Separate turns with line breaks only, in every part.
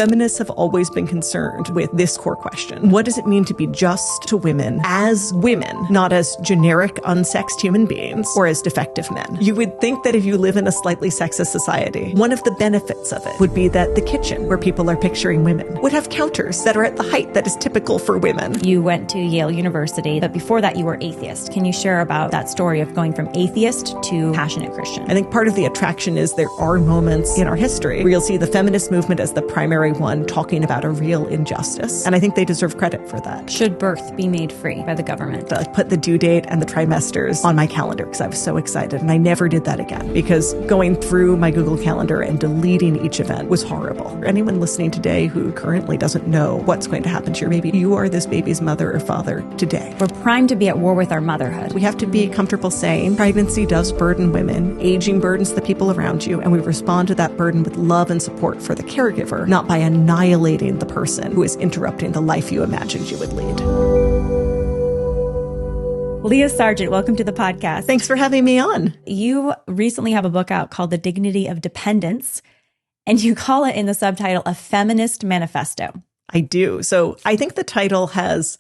Feminists have always been concerned with this core question. What does it mean to be just to women as women, not as generic, unsexed human beings or as defective men? You would think that if you live in a slightly sexist society, one of the benefits of it would be that the kitchen, where people are picturing women, would have counters that are at the height that is typical for women.
You went to Yale University, but before that you were atheist. Can you share about that story of going from atheist to passionate Christian?
I think part of the attraction is there are moments in our history where you'll see the feminist movement as the primary one talking about a real injustice. And I think they deserve credit for that.
Should birth be made free by the government?
I put the due date and the trimesters on my calendar because I was so excited. And I never did that again because going through my Google Calendar and deleting each event was horrible. For anyone listening today who currently doesn't know what's going to happen to your baby, you are this baby's mother or father today.
We're primed to be at war with our motherhood.
We have to be comfortable saying pregnancy does burden women, aging burdens the people around you, and we respond to that burden with love and support for the caregiver, not by annihilating the person who is interrupting the life you imagined you would lead.
Leah Sargeant, welcome to the podcast.
Thanks for having me on.
You recently have a book out called The Dignity of Dependence, and you call it in the subtitle a feminist manifesto.
I do. So I think the title has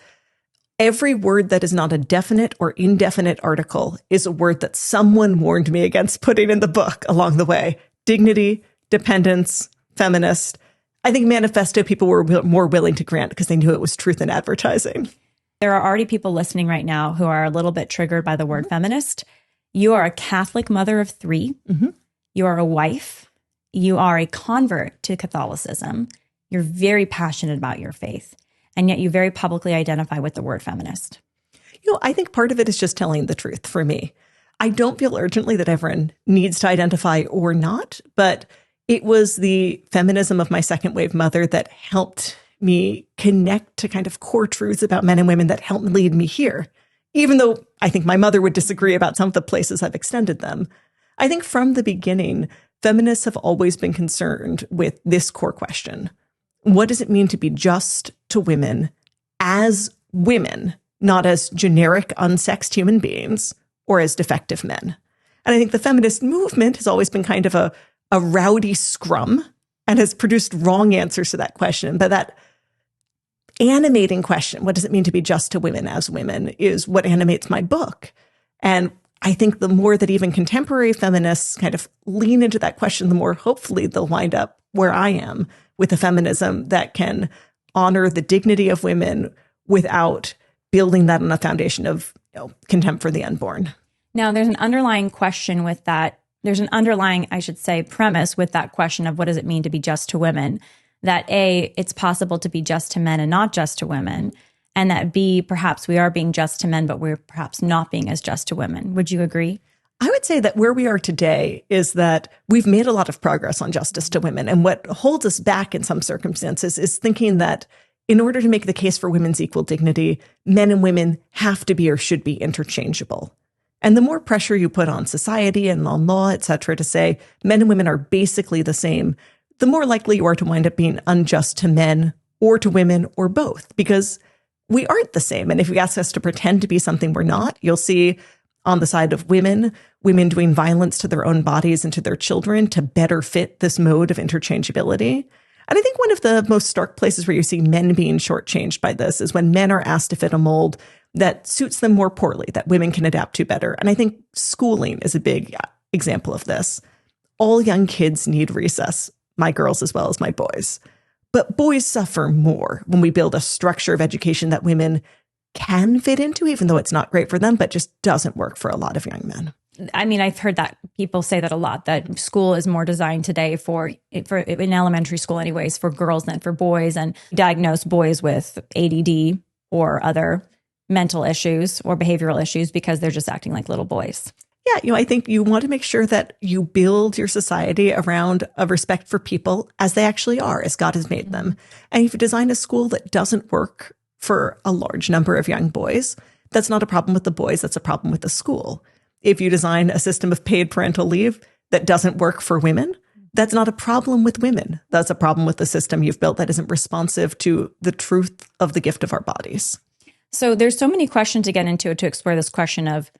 every word that is not a definite or indefinite article is a word that someone warned me against putting in the book along the way. Dignity, dependence, feminist. I think manifesto people were more willing to grant because they knew it was truth in advertising.
There are already people listening right now who are a little bit triggered by the word feminist. You are a Catholic mother of 3. Mm-hmm. You are a wife. You are a convert to Catholicism. You're very passionate about your faith. And yet you very publicly identify with the word feminist.
You know, I think part of it is just telling the truth for me. I don't feel urgently that everyone needs to identify or not, but it was the feminism of my second wave mother that helped me connect to kind of core truths about men and women that helped lead me here. Even though I think my mother would disagree about some of the places I've extended them. I think from the beginning, feminists have always been concerned with this core question. What does it mean to be just to women as women, not as generic, unsexed human beings or as defective men? And I think the feminist movement has always been kind of a rowdy scrum and has produced wrong answers to that question. But that animating question, what does it mean to be just to women as women, is what animates my book. And I think the more that even contemporary feminists kind of lean into that question, the more hopefully they'll wind up where I am with a feminism that can honor the dignity of women without building that on a foundation of contempt for the unborn.
Now, there's an underlying question with that. There's an underlying, I should say, premise with that question of what does it mean to be just to women? That A, it's possible to be just to men and not just to women. And that B, perhaps we are being just to men, but we're perhaps not being as just to women. Would you agree?
I would say that where we are today is that we've made a lot of progress on justice to women. And what holds us back in some circumstances is thinking that in order to make the case for women's equal dignity, men and women have to be or should be interchangeable. And the more pressure you put on society and on law, et cetera, to say men and women are basically the same, the more likely you are to wind up being unjust to men or to women or both, because we aren't the same. And if you ask us to pretend to be something we're not, you'll see on the side of women doing violence to their own bodies and to their children to better fit this mode of interchangeability. And I think one of the most stark places where you see men being shortchanged by this is when men are asked to fit a mold that suits them more poorly, that women can adapt to better. And I think schooling is a big example of this. All young kids need recess, my girls as well as my boys. But boys suffer more when we build a structure of education that women can fit into, even though it's not great for them, but just doesn't work for a lot of young men.
I mean, I've heard that people say that a lot, that school is more designed today for in elementary school anyways, for girls than for boys, and diagnose boys with ADD or other mental issues or behavioral issues because they're just acting like little boys.
Yeah, I think you want to make sure that you build your society around a respect for people as they actually are, as God has made them. And if you design a school that doesn't work for a large number of young boys, that's not a problem with the boys, that's a problem with the school. If you design a system of paid parental leave that doesn't work for women, that's not a problem with women. That's a problem with the system you've built that isn't responsive to the truth of the gift of our bodies.
So there's so many questions to get into to explore this question of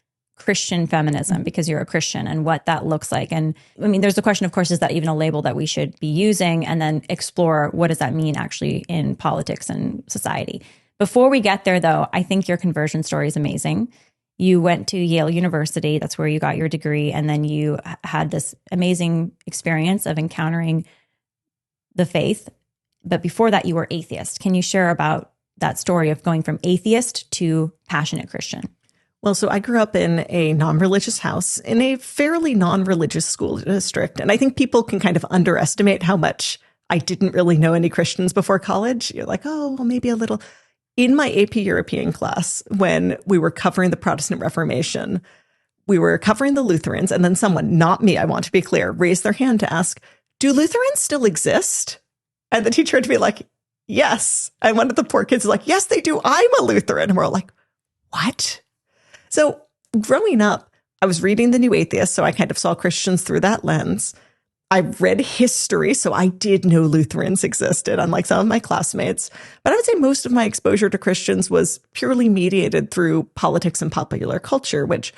Christian feminism, because you're a Christian, and what that looks like. And I mean, there's the question, of course, is that even a label that we should be using? And then explore what does that mean actually in politics and society. Before we get there, though, I think your conversion story is amazing. You went to Yale University. That's where you got your degree. And then you had this amazing experience of encountering the faith. But before that, you were atheist. Can you share about that story of going from atheist to passionate Christian?
Well, so I grew up in a non-religious house in a fairly non-religious school district. And I think people can kind of underestimate how much I didn't really know any Christians before college. You're like, oh, well, maybe a little. In my AP European class, when we were covering the Protestant Reformation, we were covering the Lutherans. And then someone, not me, I want to be clear, raised their hand to ask, do Lutherans still exist? And the teacher had to be like, yes. And one of the poor kids was like, yes, they do. I'm a Lutheran. And we're all like, what? So growing up, I was reading The New Atheist, so I kind of saw Christians through that lens. I read history, so I did know Lutherans existed, unlike some of my classmates. But I would say most of my exposure to Christians was purely mediated through politics and popular culture, which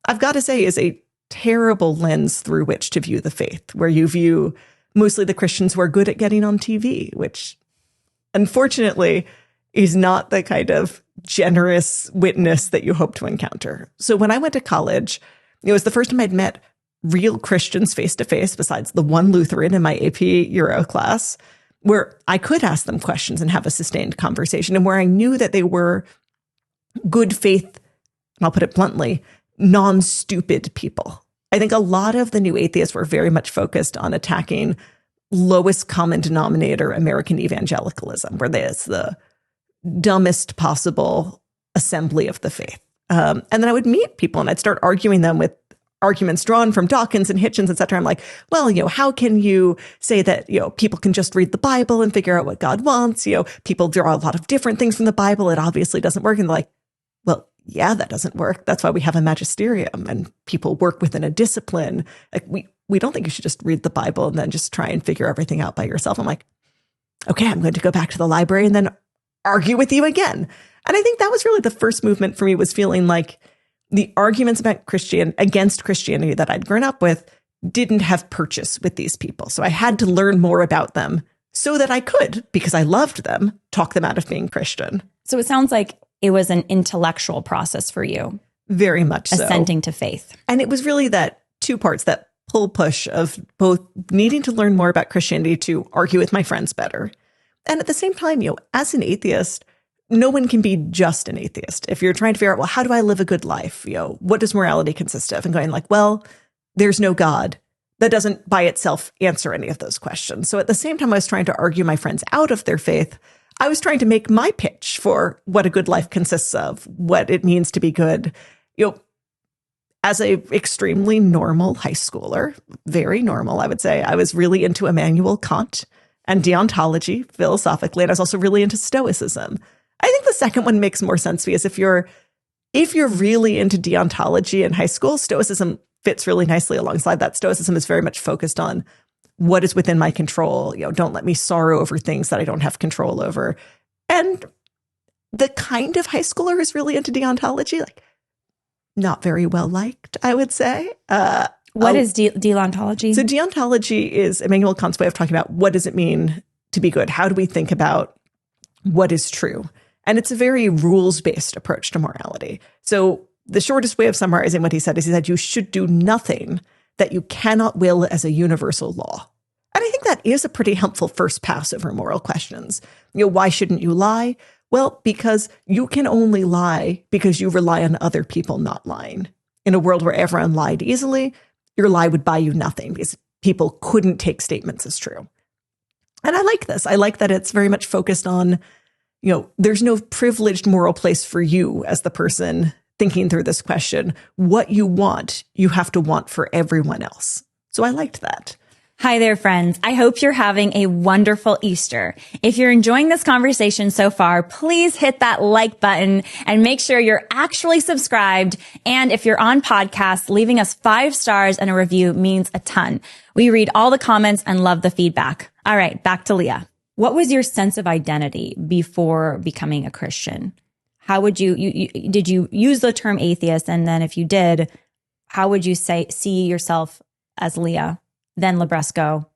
I've got to say is a terrible lens through which to view the faith, where you view mostly the Christians who are good at getting on TV, which unfortunately is not the kind of generous witness that you hope to encounter. So when I went to college, it was the first time I'd met real Christians face to face, besides the one Lutheran in my AP Euro class, where I could ask them questions and have a sustained conversation, and where I knew that they were good faith, and I'll put it bluntly, non-stupid people. I think a lot of the New Atheists were very much focused on attacking lowest common denominator American evangelicalism, where there's the dumbest possible assembly of the faith. And then I would meet people and I'd start arguing them with arguments drawn from Dawkins and Hitchens, et cetera. I'm like, well, how can you say that, people can just read the Bible and figure out what God wants? People draw a lot of different things from the Bible. It obviously doesn't work. And they're like, well, yeah, that doesn't work. That's why we have a magisterium and people work within a discipline. Like we don't think you should just read the Bible and then just try and figure everything out by yourself. I'm like, okay, I'm going to go back to the library and then argue with you again. And I think that was really the first movement for me, was feeling like the arguments about against Christianity that I'd grown up with didn't have purchase with these people. So I had to learn more about them so that I could, because I loved them, talk them out of being Christian.
So it sounds like it was an intellectual process for you.
Very much so.
Ascending to faith.
And it was really that two parts, that pull push of both needing to learn more about Christianity to argue with my friends better. And at the same time, as an atheist, no one can be just an atheist. If you're trying to figure out, well, how do I live a good life? What does morality consist of? And going like, well, there's no God. That doesn't by itself answer any of those questions. So at the same time I was trying to argue my friends out of their faith, I was trying to make my pitch for what a good life consists of, what it means to be good. As a extremely normal high schooler, very normal, I would say, I was really into Immanuel Kant and deontology philosophically. And I was also really into Stoicism. I think the second one makes more sense, because if you're really into deontology in high school, Stoicism fits really nicely alongside that. Stoicism is very much focused on what is within my control. Don't let me sorrow over things that I don't have control over. And the kind of high schooler who's really into deontology, not very well liked, I would say.
What is deontology?
So deontology is Immanuel Kant's way of talking about what does it mean to be good? How do we think about what is true? And it's a very rules-based approach to morality. So the shortest way of summarizing what he said is, he said, you should do nothing that you cannot will as a universal law. And I think that is a pretty helpful first pass over moral questions. Why shouldn't you lie? Well, because you can only lie because you rely on other people not lying. In a world where everyone lied easily, your lie would buy you nothing, because people couldn't take statements as true. And I like this. I like that it's very much focused on, there's no privileged moral place for you as the person thinking through this question. What you want, you have to want for everyone else. So I liked that.
Hi there, friends. I hope you're having a wonderful Easter. If you're enjoying this conversation so far, please hit that like button and make sure you're actually subscribed. And if you're on podcasts, leaving us 5 stars and a review means a ton. We read all the comments and love the feedback. All right, back to Leah. What was your sense of identity before becoming a Christian? how would did you use the term atheist? And then if you did, how would you see yourself as Leah, then Libresco,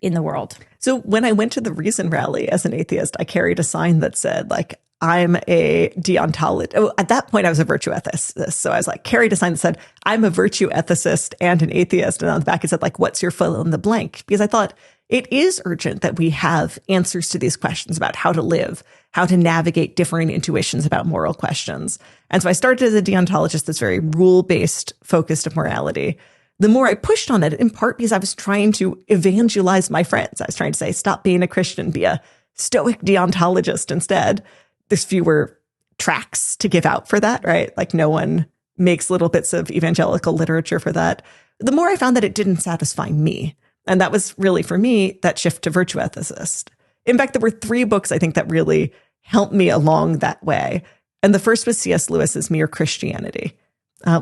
in the world?
So when I went to the Reason rally as an atheist, I carried a sign that said, like, I'm a deontologist. Oh, at that point, I was a virtue ethicist. So I was like, carried a sign that said, I'm a virtue ethicist and an atheist. And on the back, it said, like, what's your fill in the blank? Because I thought it is urgent that we have answers to these questions about how to live, how to navigate differing intuitions about moral questions. And so I started as a deontologist that's very rule-based, focused of morality. The more I pushed on it, in part because I was trying to evangelize my friends. I was trying to say, stop being a Christian, be a stoic deontologist instead. There's fewer tracks to give out for that, right? Like no one makes little bits of evangelical literature for that. The more I found that it didn't satisfy me. And that was really, for me, that shift to virtue ethicist. In fact, there were 3 books, I think, that really helped me along that way. And the first was C.S. Lewis's Mere Christianity,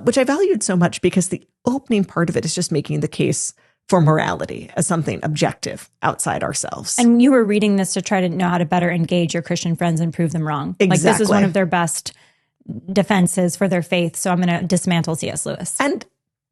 which I valued so much because the opening part of it is just making the case for morality as something objective outside ourselves.
And you were reading this to try to know how to better engage your Christian friends and prove them wrong.
Exactly.
Like this is one of their best defenses for their faith. So I'm going to dismantle C.S. Lewis.
And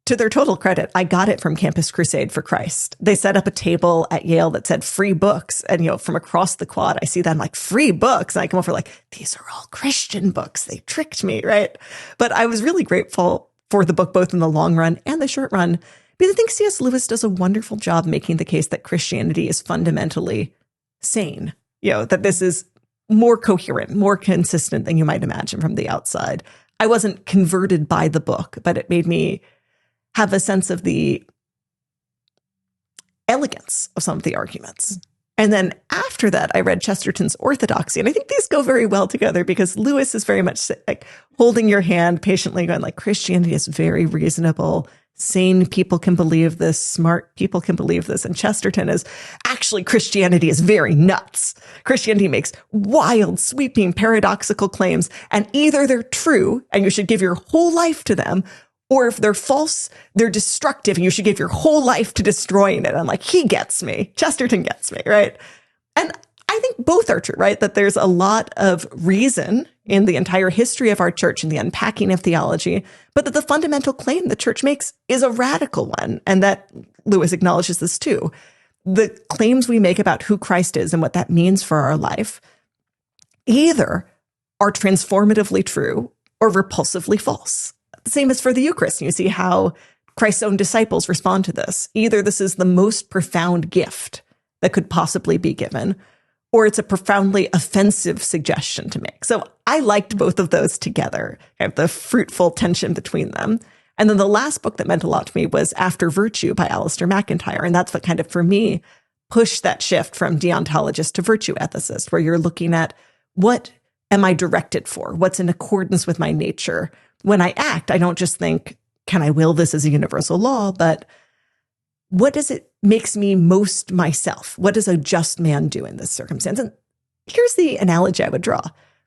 to their total credit, I got it from Campus Crusade for Christ. They set up a table at Yale that said free books. And, you know, from across the quad, I see them like free books. And I come over like, these are all Christian books. They tricked me, right? But I was really grateful for the book, both in the long run and the short run, because I think C.S. Lewis does a wonderful job making the case that Christianity is fundamentally sane. You know, that this is more coherent, more consistent than you might imagine from the outside. I wasn't converted by the book, but it made me have a sense of the elegance of some of the arguments. And then after that, I read Chesterton's Orthodoxy. And I think these go very well together because Lewis is very much like holding your hand patiently, going like, Christianity is very reasonable. Sane people can believe this. Smart people can believe this. And Chesterton is actually, Christianity is very nuts. Christianity makes wild, sweeping, paradoxical claims. And either they're true and you should give your whole life to them, or if they're false, they're destructive and you should give your whole life to destroying it. I'm like, he gets me. Chesterton gets me, right? And I think both are true, right? That there's a lot of reason in the entire history of our church and the unpacking of theology, but that the fundamental claim the church makes is a radical one. And that Lewis acknowledges this too. The claims we make about who Christ is and what that means for our life either are transformatively true or repulsively false. The same as for the Eucharist. You see how Christ's own disciples respond to this. Either this is the most profound gift that could possibly be given, or it's a profoundly offensive suggestion to make. So I liked both of those together, kind of the fruitful tension between them. And then the last book that meant a lot to me was After Virtue by Alasdair McIntyre. And that's what kind of, for me, pushed that shift from deontologist to virtue ethicist, where you're looking at what am I directed for? What's in accordance with my nature? When I act, I don't just think, can I will this as a universal law, but what does it makes me most myself? What does a just man do in this circumstance? And here's the analogy I would draw.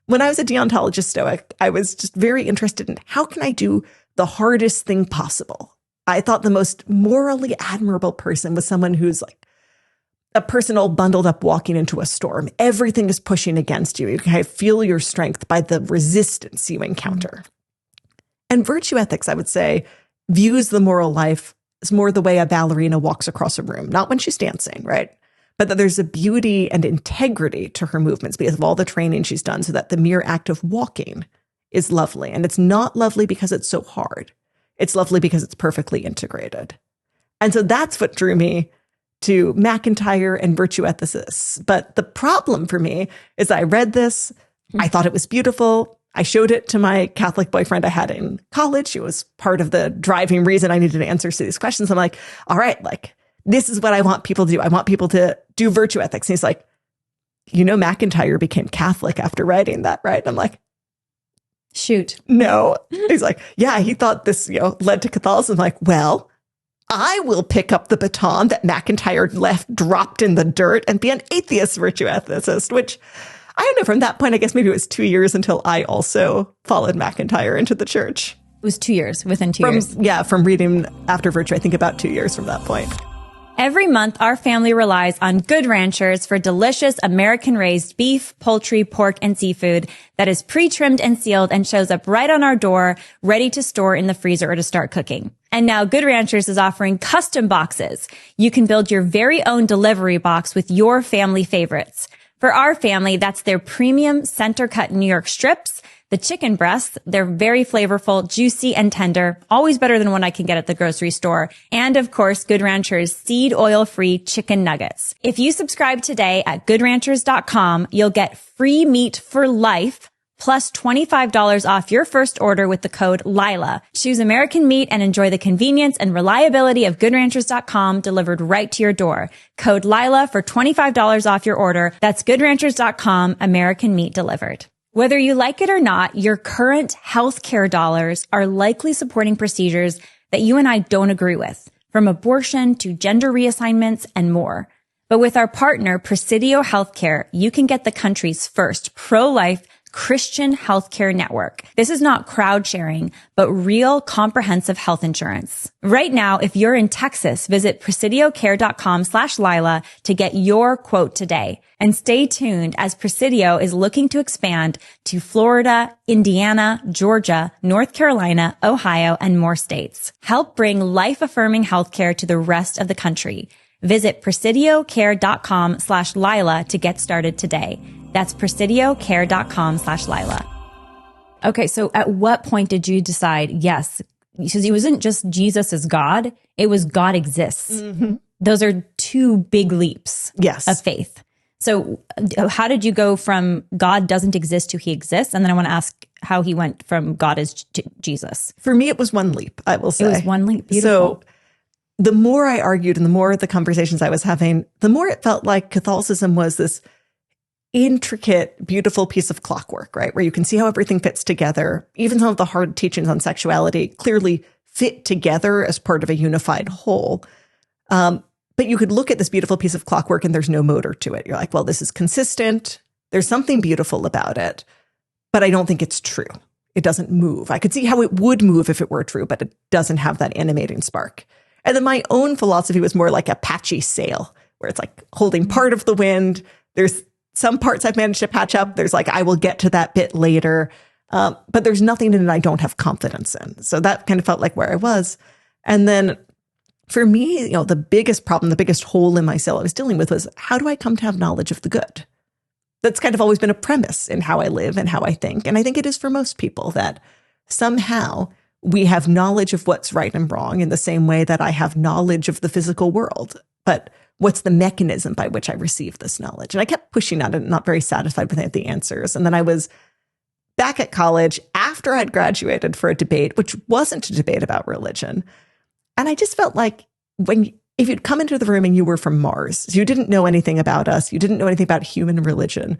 When I was a deontologist Stoic, I was just very interested in how can I do the hardest thing possible? I thought the most morally admirable person was someone who's like a person all bundled up walking into a storm. Everything is pushing against you. You can feel your strength by the resistance you encounter. And virtue ethics, I would say, views the moral life as more the way a ballerina walks across a room, not when she's dancing, right? But that there's a beauty and integrity to her movements because of all the training she's done, so that the mere act of walking is lovely. And it's not lovely because it's so hard. It's lovely because it's perfectly integrated. And so that's what drew me to McIntyre and virtue ethicists. But the problem for me is I read this, I thought it was beautiful. I showed it to my Catholic boyfriend I had in college. It was part of the driving reason I needed answers to these questions. I'm like, all right, like, this is what I want people to do. I want people to do virtue ethics. And he's like, you know, McIntyre became Catholic after writing that, right? I'm like,
shoot.
No. He's like, yeah, he thought this, led to Catholicism. I'm like, well, I will pick up the baton that McIntyre left dropped in the dirt and be an atheist virtue ethicist, which I don't know, from that point, I guess maybe it was 2 years until I also followed McIntyre into the church.
It was 2 years, within 2 years.
Yeah, from reading After Virtue, I think about 2 years from that point.
Every month, our family relies on Good Ranchers for delicious American-raised beef, poultry, pork, and seafood that is pre-trimmed and sealed and shows up right on our door, ready to store in the freezer or to start cooking. And now Good Ranchers is offering custom boxes. You can build your very own delivery box with your family favorites. For our family, that's their premium center-cut New York strips, the chicken breasts. They're very flavorful, juicy, and tender, always better than what I can get at the grocery store. And of course, Good Ranchers seed oil-free chicken nuggets. If you subscribe today at goodranchers.com, you'll get free meat for life, plus $25 off your first order with the code Lila. Choose American meat and enjoy the convenience and reliability of goodranchers.com delivered right to your door. Code Lila for $25 off your order. That's goodranchers.com, American meat delivered. Whether you like it or not, your current healthcare dollars are likely supporting procedures that you and I don't agree with, from abortion to gender reassignments and more. But with our partner, Presidio Healthcare, you can get the country's first pro-life Christian healthcare network. This is not crowd sharing, but real comprehensive health insurance. Right now, if you're in Texas, visit presidiocare.com/Lila to get your quote today. And stay tuned as Presidio is looking to expand to Florida, Indiana, Georgia, North Carolina, Ohio, and more states. Help bring life-affirming healthcare to the rest of the country. Visit presidiocare.com/Lila to get started today. That's presidiocare.com/Lila. Okay, so at what point did you decide, yes, because it wasn't just Jesus is God, it was God exists. Mm-hmm. Those are two big leaps of faith. So how did you go from God doesn't exist to he exists? And then I want to ask how he went from God is to Jesus.
For me, it was one leap, I will say.
It was one leap. Beautiful.
So the more I argued and the more the conversations I was having, the more it felt like Catholicism was this intricate, beautiful piece of clockwork, right? Where you can see how everything fits together. Even some of the hard teachings on sexuality clearly fit together as part of a unified whole. But you could look at this beautiful piece of clockwork and there's no motor to it. You're like, well, this is consistent. There's something beautiful about it, but I don't think it's true. It doesn't move. I could see how it would move if it were true, but it doesn't have that animating spark. And then my own philosophy was more like a patchy sail, where it's like holding part of the wind. There's some parts I've managed to patch up. There's like, I will get to that bit later. But there's nothing in it I don't have confidence in. So that kind of felt like where I was. And then for me, you know, the biggest problem, the biggest hole in my sail I was dealing with was, how do I come to have knowledge of the good? That's kind of always been a premise in how I live and how I think. And I think it is for most people that somehow we have knowledge of what's right and wrong in the same way that I have knowledge of the physical world. But what's the mechanism by which I receive this knowledge? And I kept pushing on it, not very satisfied with any of the answers. And then I was back at college after I'd graduated for a debate, which wasn't a debate about religion. And I just felt like if you'd come into the room and you were from Mars, so you didn't know anything about us, you didn't know anything about human religion,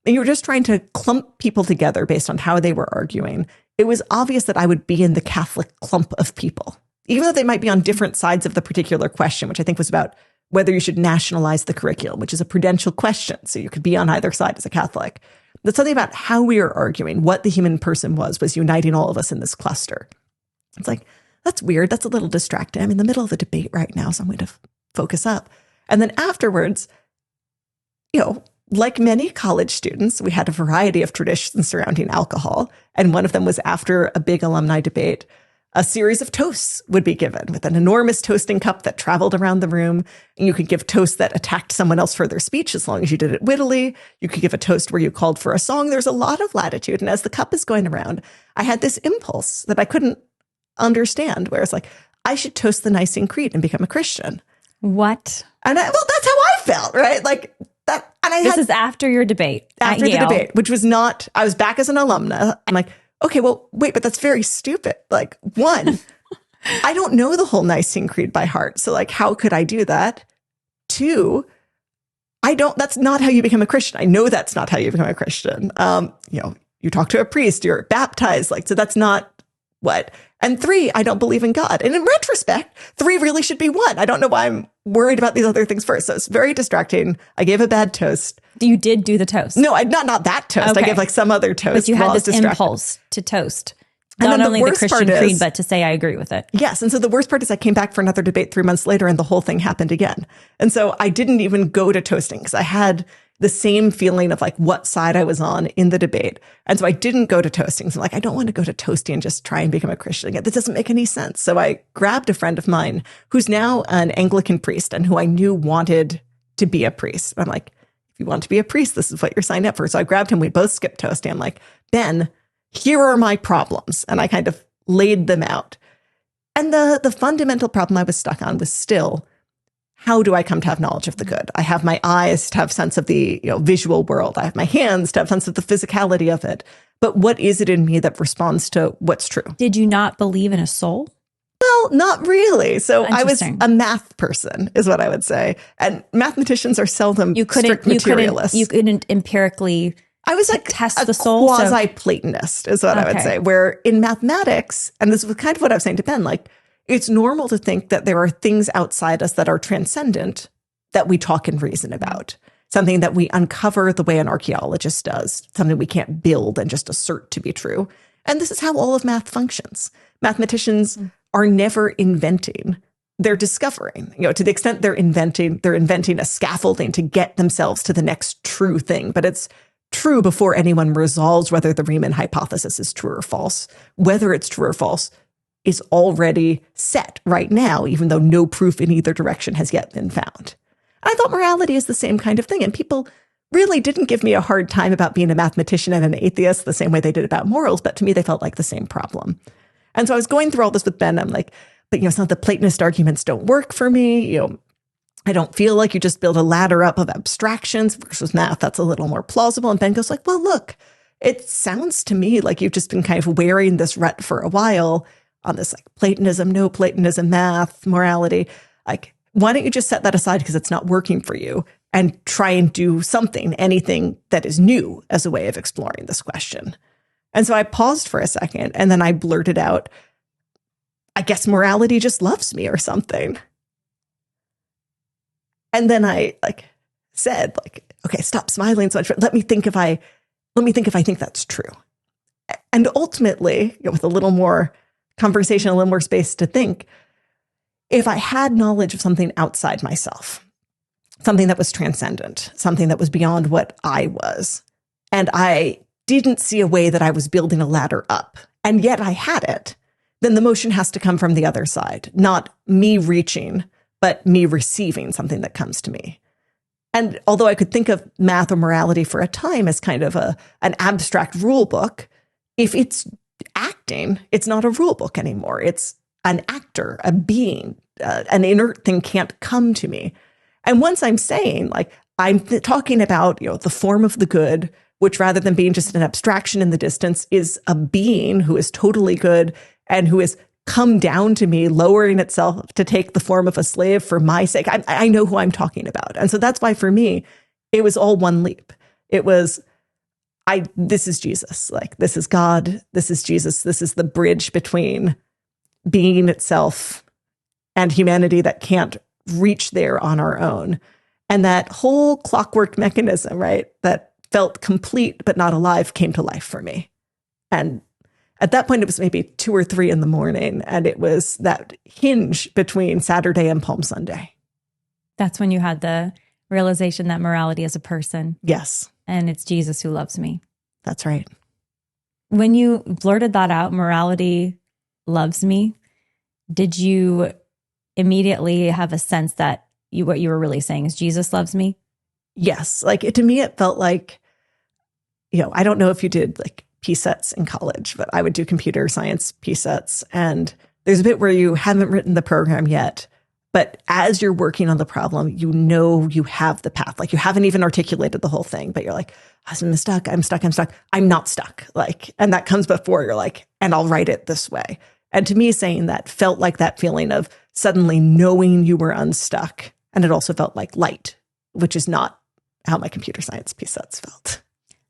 and you were just trying to clump people together based on how they were arguing, it was obvious that I would be in the Catholic clump of people, even though they might be on different sides of the particular question, which I think was about whether you should nationalize the curriculum, which is a prudential question. So you could be on either side as a Catholic. But something about how we were arguing, what the human person was uniting all of us in this cluster. It's like, that's weird. That's a little distracting. I'm in the middle of a debate right now, so I'm going to focus up. And then afterwards, you know, like many college students, we had a variety of traditions surrounding alcohol. And one of them was after a big alumni debate, a series of toasts would be given with an enormous toasting cup that traveled around the room. And you could give toasts that attacked someone else for their speech as long as you did it wittily. You could give a toast where you called for a song. There's a lot of latitude. And as the cup is going around, I had this impulse that I couldn't understand, where it's like, I should toast the Nicene Creed and become a Christian.
What?
And well, that's how I felt, right? Like that. And
this is after your debate.
After the debate, which was not, I was back as an alumna. I'm like, okay, well, wait, but that's very stupid. Like, one, I don't know the whole Nicene Creed by heart. So like, how could I do that? Two, that's not how you become a Christian. I know that's not how you become a Christian. You know, you talk to a priest, you're baptized, like, so that's not what. And three, I don't believe in God. And in retrospect, three really should be one. I don't know why I'm worried about these other things first. So it's very distracting. I gave a bad toast.
You did do the toast?
No, not that toast. Okay. I gave like some other toast.
But you had this impulse to toast.
And
Not
then
only the Christian creed, but to say I agree with it.
Yes. And so the worst part is I came back for another debate 3 months later and the whole thing happened again. And so I didn't even go to toasting because I had the same feeling of like what side I was on in the debate. And so I didn't go to toasting. So I'm like, I don't want to go to toasting and just try and become a Christian again. That doesn't make any sense. So I grabbed a friend of mine who's now an Anglican priest and who I knew wanted to be a priest. I'm like, if you want to be a priest, this is what you're signed up for. So I grabbed him. We both skipped toasting. I'm like, Ben, here are my problems. And I kind of laid them out. And the fundamental problem I was stuck on was still, how do I come to have knowledge of the good? I have my eyes to have sense of the visual world. I have my hands to have sense of the physicality of it. But what is it in me that responds to what's true?
Did you not believe in a soul?
Well, not really. So I was a math person, is what I would say. And mathematicians are seldom strict materialists.
You couldn't empirically...
I was like
test the soul,
quasi-Platonist is what I would say, where in mathematics, and this was kind of what I was saying to Ben, like, it's normal to think that there are things outside us that are transcendent that we talk and reason about, something that we uncover the way an archaeologist does, something we can't build and just assert to be true. And this is how all of math functions. Mathematicians are never inventing. They're discovering, to the extent they're inventing a scaffolding to get themselves to the next true thing. But it's true before anyone resolves whether the Riemann hypothesis is true or false. Whether it's true or false is already set right now, even though no proof in either direction has yet been found. I thought morality is the same kind of thing. And people really didn't give me a hard time about being a mathematician and an atheist the same way they did about morals. But to me, they felt like the same problem. And so I was going through all this with Ben. I'm like, but it's not the Platonist arguments don't work for me. I don't feel like you just build a ladder up of abstractions versus math. That's a little more plausible. And Ben goes like, well, look, it sounds to me like you've just been kind of wearing this rut for a while on this like Platonism, no Platonism, math, morality. Like, why don't you just set that aside because it's not working for you and try and do something, anything that is new as a way of exploring this question? And so I paused for a second and then I blurted out, I guess morality just loves me or something. And then I said, okay, stop smiling so much. Let me think if I think that's true. And ultimately, with a little more conversation, a little more space to think, if I had knowledge of something outside myself, something that was transcendent, something that was beyond what I was, and I didn't see a way that I was building a ladder up, and yet I had it, then the motion has to come from the other side, not me reaching, but me receiving something that comes to me. And although I could think of math or morality for a time as kind of an abstract rule book, if it's acting, it's not a rule book anymore. It's an actor, a being, an inert thing can't come to me. And once I'm saying, I'm talking about, the form of the good, which rather than being just an abstraction in the distance is a being who is totally good and who is come down to me, lowering itself to take the form of a slave for my sake. I know who I'm talking about. And so that's why for me, it was all one leap. It was, this is Jesus. This is God. This is Jesus. This is the bridge between being itself and humanity that can't reach there on our own. And that whole clockwork mechanism, right, that felt complete but not alive came to life for me. And at that point, it was maybe 2 or 3 in the morning, and it was that hinge between Saturday and Palm Sunday.
That's when you had the realization that morality is a person.
Yes.
And it's Jesus who loves me.
That's right.
When you blurted that out, morality loves me, did you immediately have a sense that what you were really saying is Jesus loves me?
Yes. To me, it felt like, I don't know if you did P-sets in college, but I would do computer science P-sets. And there's a bit where you haven't written the program yet, but as you're working on the problem, you have the path. You haven't even articulated the whole thing, but you're like, I'm stuck. I'm not stuck. And that comes before you're like, and I'll write it this way. And to me, saying that felt like that feeling of suddenly knowing you were unstuck. And it also felt like light, which is not how my computer science P-sets felt.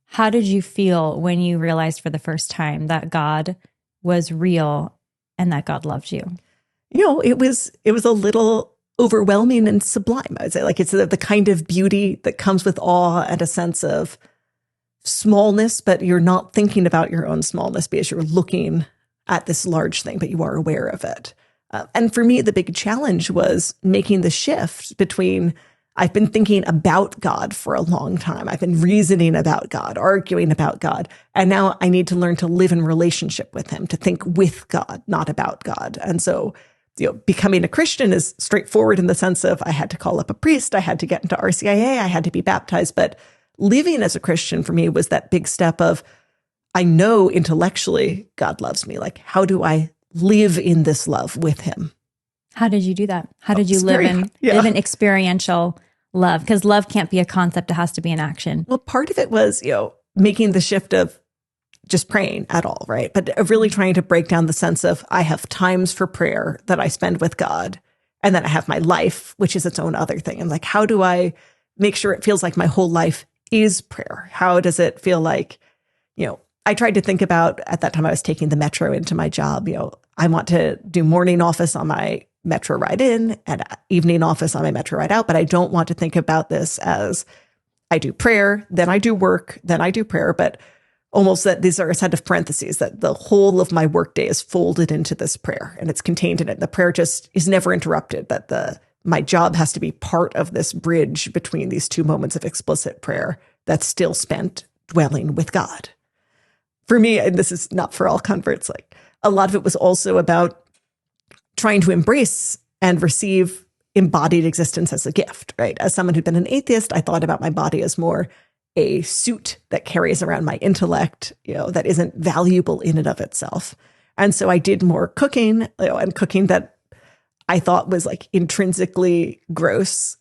How did you feel when you realized for the first time that God was real and that God loved you?
It was a little overwhelming and sublime. I would say it's the kind of beauty that comes with awe and a sense of smallness, but you're not thinking about your own smallness because you're looking at this large thing, but you are aware of it. And for me, the big challenge was making the shift between I've been thinking about God for a long time. I've been reasoning about God, arguing about God. And now I need to learn to live in relationship with him, to think with God, not about God. And so, becoming a Christian is straightforward in the sense of I had to call up a priest, I had to get into RCIA, I had to be baptized. But living as a Christian for me was that big step of, I know intellectually God loves me. Like, how do I live in this love with him?
How did you do that? How did you live in experiential love? Because love can't be a concept. It has to be an action.
Well, part of it was, making the shift of just praying at all, right? But really trying to break down the sense of I have times for prayer that I spend with God. And then I have my life, which is its own other thing. And like, how do I make sure it feels like my whole life is prayer? How does it feel like, I tried to think about, at that time I was taking the metro into my job, I want to do morning office on my metro ride in and evening office on my metro ride out, but I don't want to think about this as I do prayer, then I do work, then I do prayer, but almost that these are a set of parentheses, that the whole of my workday is folded into this prayer and it's contained in it. The prayer just is never interrupted, that my job has to be part of this bridge between these two moments of explicit prayer that's still spent dwelling with God. For me, and this is not for all converts, like a lot of it was also about trying to embrace and receive embodied existence as a gift, right? As someone who'd been an atheist, I thought about my body as more a suit that carries around my intellect, that isn't valuable in and of itself. And so I did more cooking, and cooking that I thought was like intrinsically gross.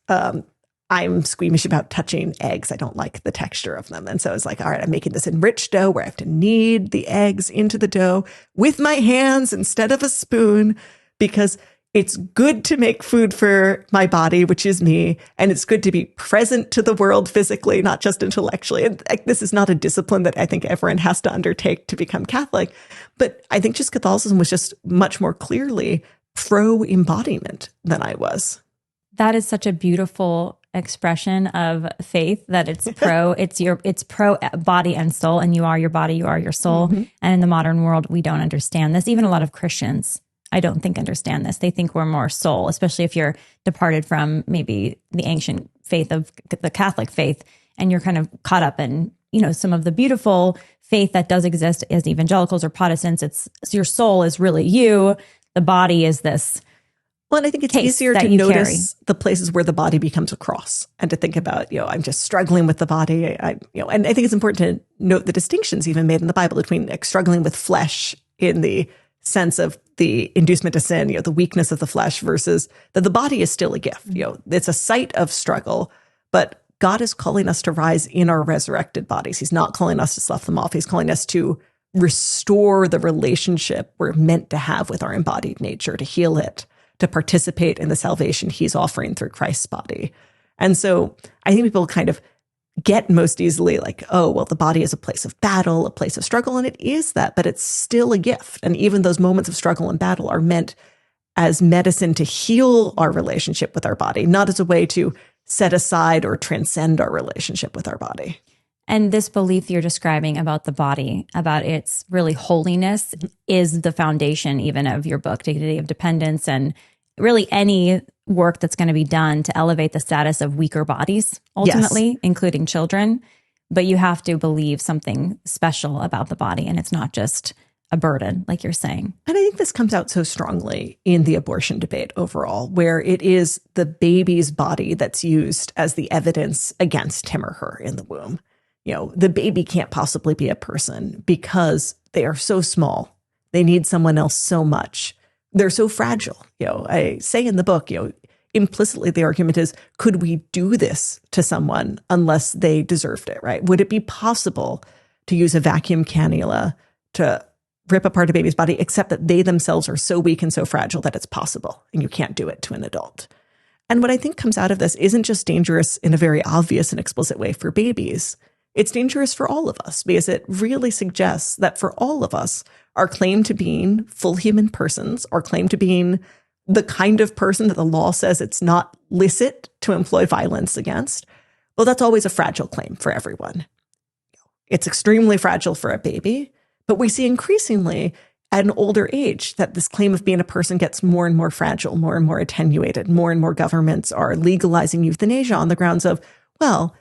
I'm squeamish about touching eggs. I don't like the texture of them. And so it's like, all right, I'm making this enriched dough where I have to knead the eggs into the dough with my hands instead of a spoon, because it's good to make food for my body, which is me. And it's good to be present to the world physically, not just intellectually. And this is not a discipline that I think everyone has to undertake to become Catholic. But I think just Catholicism was just much more clearly pro-embodiment than I was.
That is such a beautiful expression of faith, that it's pro body and soul, and you are your body, you are your soul. Mm-hmm. And in the modern world, we don't understand this. Even a lot of Christians, I don't think, understand this. They think we're more soul, especially if you're departed from maybe the ancient faith of the Catholic faith, and you're kind of caught up in, some of the beautiful faith that does exist as evangelicals or Protestants. It's your soul is really you. The body is this.
Well, and I think it's easier to notice the places where the body becomes a cross, and to think about, I'm just struggling with the body. And I think it's important to note the distinctions even made in the Bible between struggling with flesh in the sense of the inducement to sin, the weakness of the flesh, versus that the body is still a gift. It's a site of struggle, but God is calling us to rise in our resurrected bodies. He's not calling us to slough them off. He's calling us to restore the relationship we're meant to have with our embodied nature, to heal it, to participate in the salvation he's offering through Christ's body. And so I think people kind of get most easily like, oh, well, the body is a place of battle, a place of struggle. And it is that, but it's still a gift. And even those moments of struggle and battle are meant as medicine to heal our relationship with our body, not as a way to set aside or transcend our relationship with our body.
And this belief you're describing about the body, about its really holiness, is the foundation even of your book, Dignity of Dependence, and really any work that's going to be done to elevate the status of weaker bodies, ultimately, yes, including children. But you have to believe something special about the body, and it's not just a burden, like you're saying.
And I think this comes out so strongly in the abortion debate overall, where it is the baby's body that's used as the evidence against him or her in the womb. The baby can't possibly be a person because they are so small. They need someone else so much. They're so fragile. I say in the book, implicitly the argument is, could we do this to someone unless they deserved it, right? Would it be possible to use a vacuum cannula to rip apart a baby's body, except that they themselves are so weak and so fragile that it's possible, and you can't do it to an adult? And what I think comes out of this isn't just dangerous in a very obvious and explicit way for babies. It's dangerous for all of us, because it really suggests that for all of us, our claim to being full human persons, our claim to being the kind of person that the law says it's not licit to employ violence against, well, that's always a fragile claim for everyone. It's extremely fragile for a baby, but we see increasingly at an older age that this claim of being a person gets more and more fragile, more and more attenuated. More and more governments are legalizing euthanasia on the grounds of, well,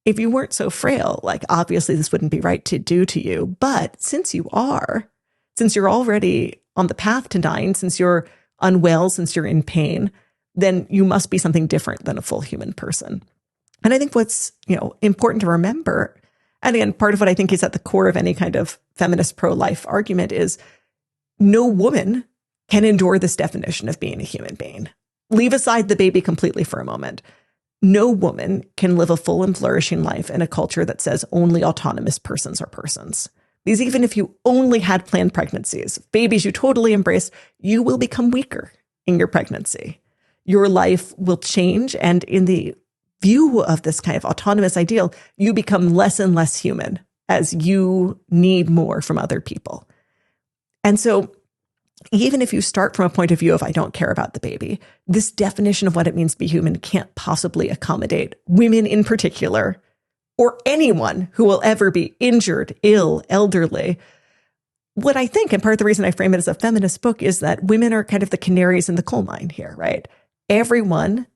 if you weren't so frail, like obviously this wouldn't be right to do to you. But since you're already on the path to dying, since you're unwell, since you're in pain, then you must be something different than a full human person. And I think what's, important to remember, and again, part of what I think is at the core of any kind of feminist pro-life argument is no woman can endure this definition of being a human being. Leave aside the baby completely for a moment. No woman can live a full and flourishing life in a culture that says only autonomous persons are persons. Because even if you only had planned pregnancies, babies you totally embrace, you will become weaker in your pregnancy. Your life will change. And in the view of this kind of autonomous ideal, you become less and less human as you need more from other people. And so even if you start from a point of view of, I don't care about the baby, this definition of what it means to be human can't possibly accommodate women in particular, or anyone who will ever be injured, ill, elderly. What I think, and part of the reason I frame it as a feminist book, is that women are kind of the canaries in the coal mine here, right? Everyone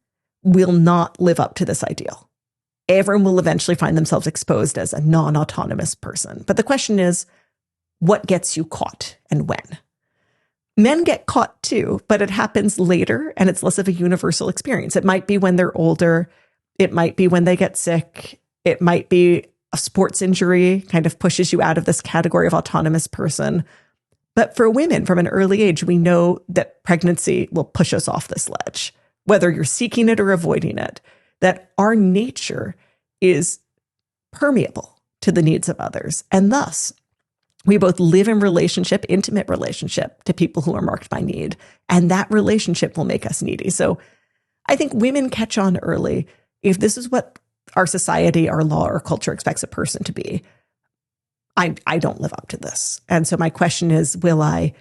will not live up to this ideal. Everyone will eventually find themselves exposed as a non-autonomous person. But the question is, what gets you caught and when? Men get caught too, but it happens later and it's less of a universal experience. It might be when they're older. It might be when they get sick. It might be a sports injury kind of pushes you out of this category of autonomous person. But for women from an early age, we know that pregnancy will push us off this ledge, whether you're seeking it or avoiding it, that our nature is permeable to the needs of others. And thus, we both live in relationship, intimate relationship to people who are marked by need. And that relationship will make us needy. So I think women catch on early. If this is what our society, our law, our culture expects a person to be, I don't live up to this. And so my question is, will I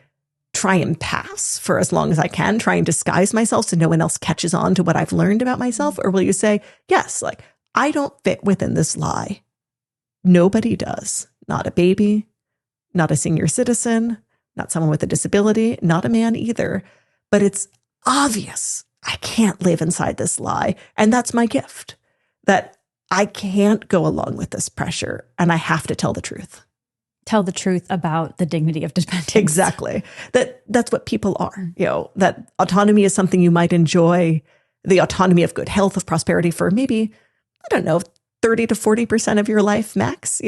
try and pass for as long as I can, try and disguise myself so no one else catches on to what I've learned about myself? Or will you say, yes, like I don't fit within this lie. Nobody does. Not a baby, not a senior citizen, not someone with a disability, not a man either. But it's obvious I can't live inside this lie. And that's my gift, that I can't go along with this pressure and I have to tell the truth.
Tell the truth about the dignity of dependence.
Exactly. That's what people are. That autonomy is something you might enjoy, the autonomy of good health, of prosperity for maybe, 30 to 40% of your life max.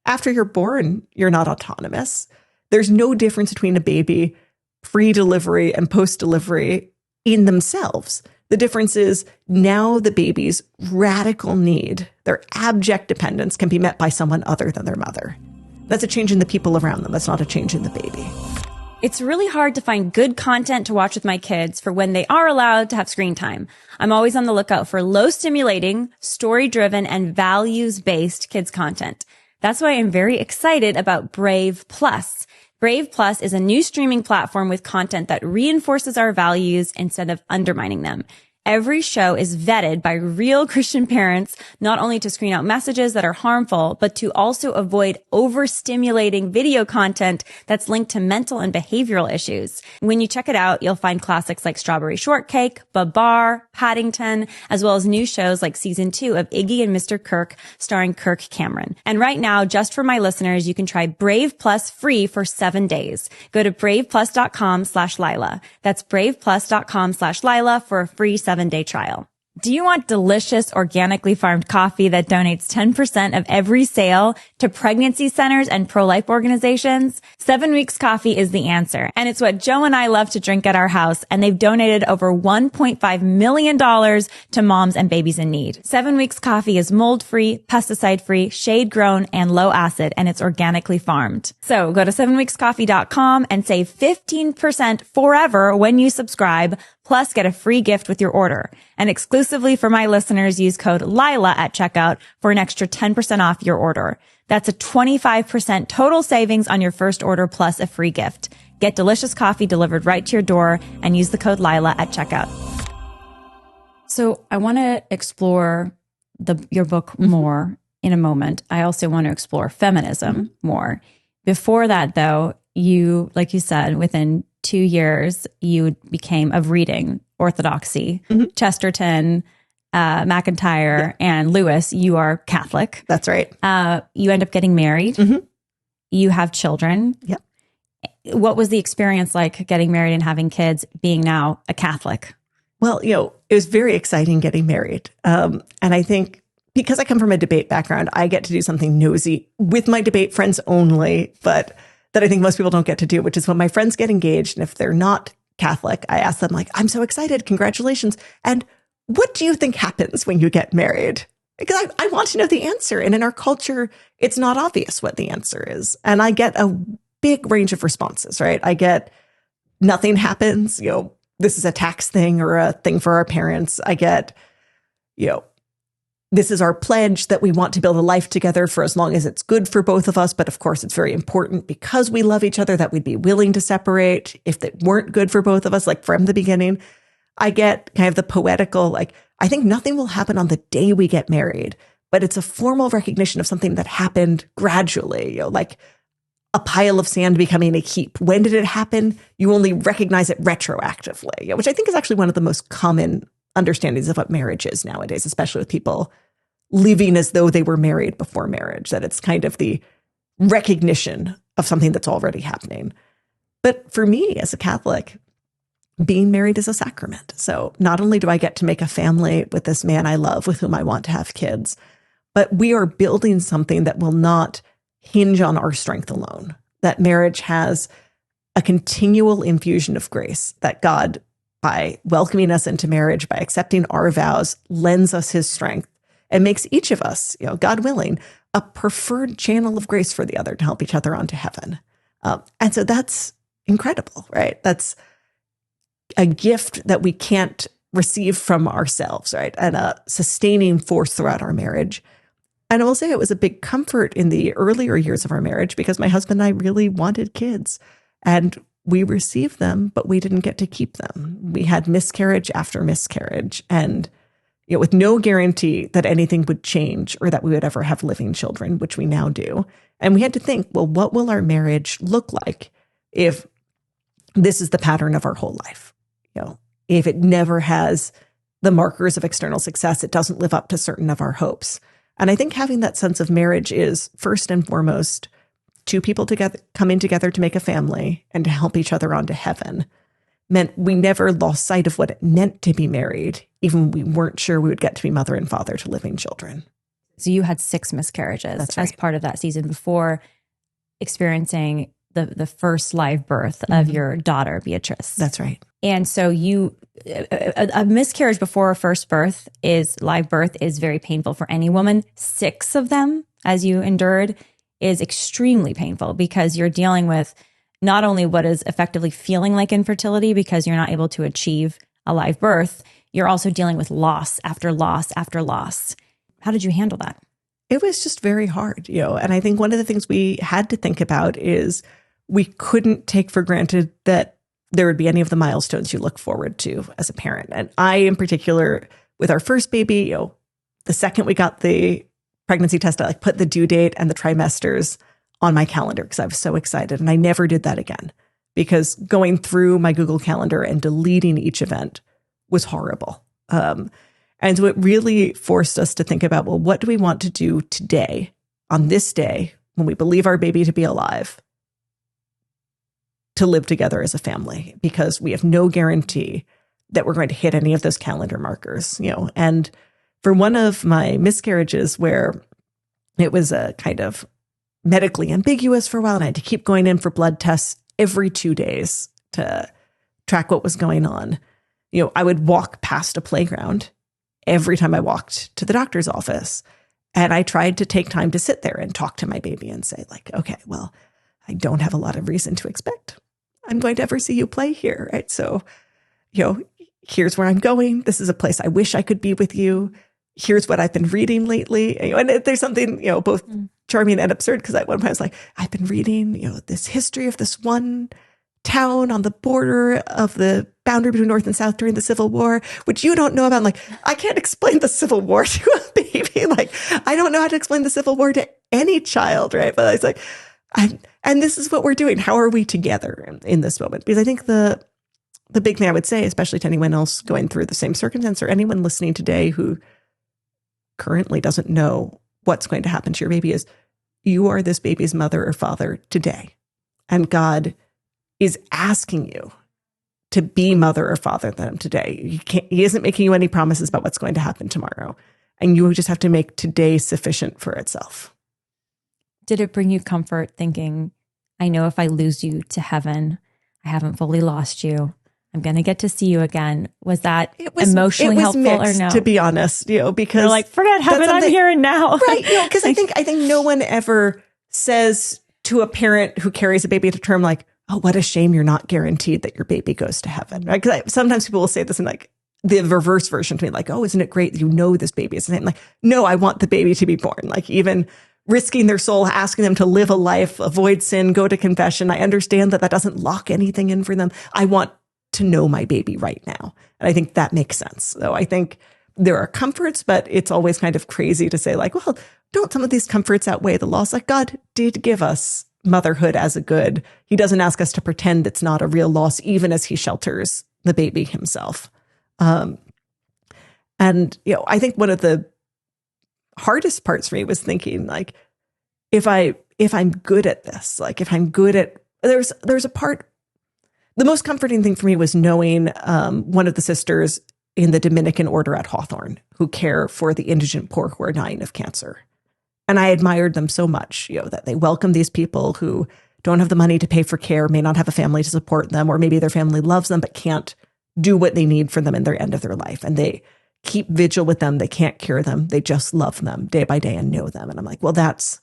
After you're born, you're not autonomous. There's no difference between a baby pre-delivery and post-delivery in themselves. The difference is now the baby's radical need, their abject dependence, can be met by someone other than their mother. That's a change in the people around them. That's not a change in the baby.
It's really hard to find good content to watch with my kids for when they are allowed to have screen time. I'm always on the lookout for low stimulating, story-driven, and values-based kids content. That's why I'm very excited about Brave Plus. Brave Plus is a new streaming platform with content that reinforces our values instead of undermining them. Every show is vetted by real Christian parents, not only to screen out messages that are harmful, but to also avoid overstimulating video content that's linked to mental and behavioral issues. When you check it out, you'll find classics like Strawberry Shortcake, Babar, Paddington, as well as new shows like season 2 of Iggy and Mr. Kirk, starring Kirk Cameron. And right now, just for my listeners, you can try Brave Plus free for 7 days. Go to braveplus.com/Lila. That's braveplus.com/Lila for a free 7-day trial. Do you want delicious, organically farmed coffee that donates 10% of every sale to pregnancy centers and pro-life organizations? 7 Weeks Coffee is the answer. And it's what Joe and I love to drink at our house. And they've donated over $1.5 million to moms and babies in need. 7 Weeks Coffee is mold-free, pesticide-free, shade-grown, and low-acid, and it's organically farmed. So go to 7weekscoffee.com and save 15% forever when you subscribe. Plus, get a free gift with your order. And exclusively for my listeners, use code Lila at checkout for an extra 10% off your order. That's a 25% total savings on your first order plus a free gift. Get delicious coffee delivered right to your door and use the code Lila at checkout. So I want to explore your book more in a moment. I also want to explore feminism more. Before that, though, you, like you said, within 2 years, you became of reading orthodoxy, Chesterton, McIntyre, and Lewis. You are Catholic.
That's right.
You end up getting married. You have children.
Yep.
What was the experience like getting married and having kids, being now a Catholic?
Well, it was very exciting getting married. And I think because I come from a debate background, I get to do something nosy with my debate friends only, but that I think most people don't get to do, which is when my friends get engaged. And if they're not Catholic, I ask them like, I'm so excited. Congratulations. And what do you think happens when you get married? Because I want to know the answer. And in our culture, it's not obvious what the answer is. And I get a big range of responses, right? I get nothing happens. This is a tax thing or a thing for our parents. I get, this is our pledge that we want to build a life together for as long as it's good for both of us. But of course, it's very important because we love each other that we'd be willing to separate if it weren't good for both of us, like from the beginning. I get kind of the poetical, like, I think nothing will happen on the day we get married, but it's a formal recognition of something that happened gradually, like a pile of sand becoming a heap. When did it happen? You only recognize it retroactively, which I think is actually one of the most common understandings of what marriage is nowadays, especially with people living as though they were married before marriage, that it's kind of the recognition of something that's already happening. But for me as a Catholic, being married is a sacrament. So not only do I get to make a family with this man I love, with whom I want to have kids, but we are building something that will not hinge on our strength alone. That marriage has a continual infusion of grace, that God, by welcoming us into marriage, by accepting our vows, lends us his strength and makes each of us, God willing, a preferred channel of grace for the other to help each other onto heaven. And so that's incredible, right? That's a gift that we can't receive from ourselves, right? And a sustaining force throughout our marriage. And I will say it was a big comfort in the earlier years of our marriage because my husband and I really wanted kids and we received them, but we didn't get to keep them. We had miscarriage after miscarriage and with no guarantee that anything would change or that we would ever have living children, which we now do. And we had to think, well, what will our marriage look like if this is the pattern of our whole life? If it never has the markers of external success, it doesn't live up to certain of our hopes. And I think having that sense of marriage is first and foremost two people together coming together to make a family and to help each other onto heaven. Meant we never lost sight of what it meant to be married, even when we weren't sure we would get to be mother and father to living children.
So you had 6 miscarriages
That's right.
as part of that season before experiencing the first live birth of your daughter, Beatrice.
That's right.
And so a miscarriage before a first birth live birth is very painful for any woman. 6 of them, as you endured, is extremely painful because you're dealing with not only what is effectively feeling like infertility because you're not able to achieve a live birth, you're also dealing with loss after loss after loss. How did you handle that?
It was just very hard, and I think one of the things we had to think about is we couldn't take for granted that there would be any of the milestones you look forward to as a parent. And I, in particular, with our first baby, the second we got the pregnancy test, I put the due date and the trimesters on my calendar because I was so excited. And I never did that again because going through my Google Calendar and deleting each event was horrible. And so it really forced us to think about, well, what do we want to do today, on this day, when we believe our baby to be alive, to live together as a family? Because we have no guarantee that we're going to hit any of those calendar markers, And for one of my miscarriages where it was a kind of medically ambiguous for a while, and I had to keep going in for blood tests every 2 days to track what was going on. I would walk past a playground every time I walked to the doctor's office. And I tried to take time to sit there and talk to my baby and say, okay, well, I don't have a lot of reason to expect I'm going to ever see you play here, right? So, here's where I'm going. This is a place I wish I could be with you. Here's what I've been reading lately. And there's something, both charming and absurd, because at one point I was like, I've been reading, this history of this one town on the border of the boundary between North and South during the Civil War, which you don't know about. I'm like, I can't explain the Civil War to a baby. I don't know how to explain the Civil War to any child, right? But I was like, And this is what we're doing. How are we together in this moment? Because I think the big thing I would say, especially to anyone else going through the same circumstance or anyone listening today who currently doesn't know what's going to happen to your baby, is you are this baby's mother or father today. And God is asking you to be mother or father to them today. He isn't making you any promises about what's going to happen tomorrow. And you just have to make today sufficient for itself.
Did it bring you comfort thinking, I know if I lose you to heaven, I haven't fully lost you. I'm going to get to see you again. Was that emotionally helpful
mixed,
or no?
To be honest, because
you're like, forget heaven, I'm here and now.
Right. Because I think no one ever says to a parent who carries a baby to term like, oh, what a shame you're not guaranteed that your baby goes to heaven. Right? Because sometimes people will say this in like the reverse version to me, like, oh, isn't it great that you know this baby is like, no, I want the baby to be born. Like even risking their soul, asking them to live a life, avoid sin, go to confession. I understand that doesn't lock anything in for them. I want to know my baby right now. And I think that makes sense. So I think there are comforts, but it's always kind of crazy to say like, well, don't some of these comforts outweigh the loss? Like God did give us motherhood as a good. He doesn't ask us to pretend it's not a real loss, even as he shelters the baby himself. And, I think one of the hardest parts for me was thinking like, if I'm good at this, like if I'm good at, there's a part, the most comforting thing for me was knowing one of the sisters in the Dominican order at Hawthorne who care for the indigent poor who are dying of cancer. And I admired them so much, that they welcome these people who don't have the money to pay for care, may not have a family to support them, or maybe their family loves them but can't do what they need for them in their end of their life. And they keep vigil with them. They can't cure them. They just love them day by day and know them. And I'm like, well, that's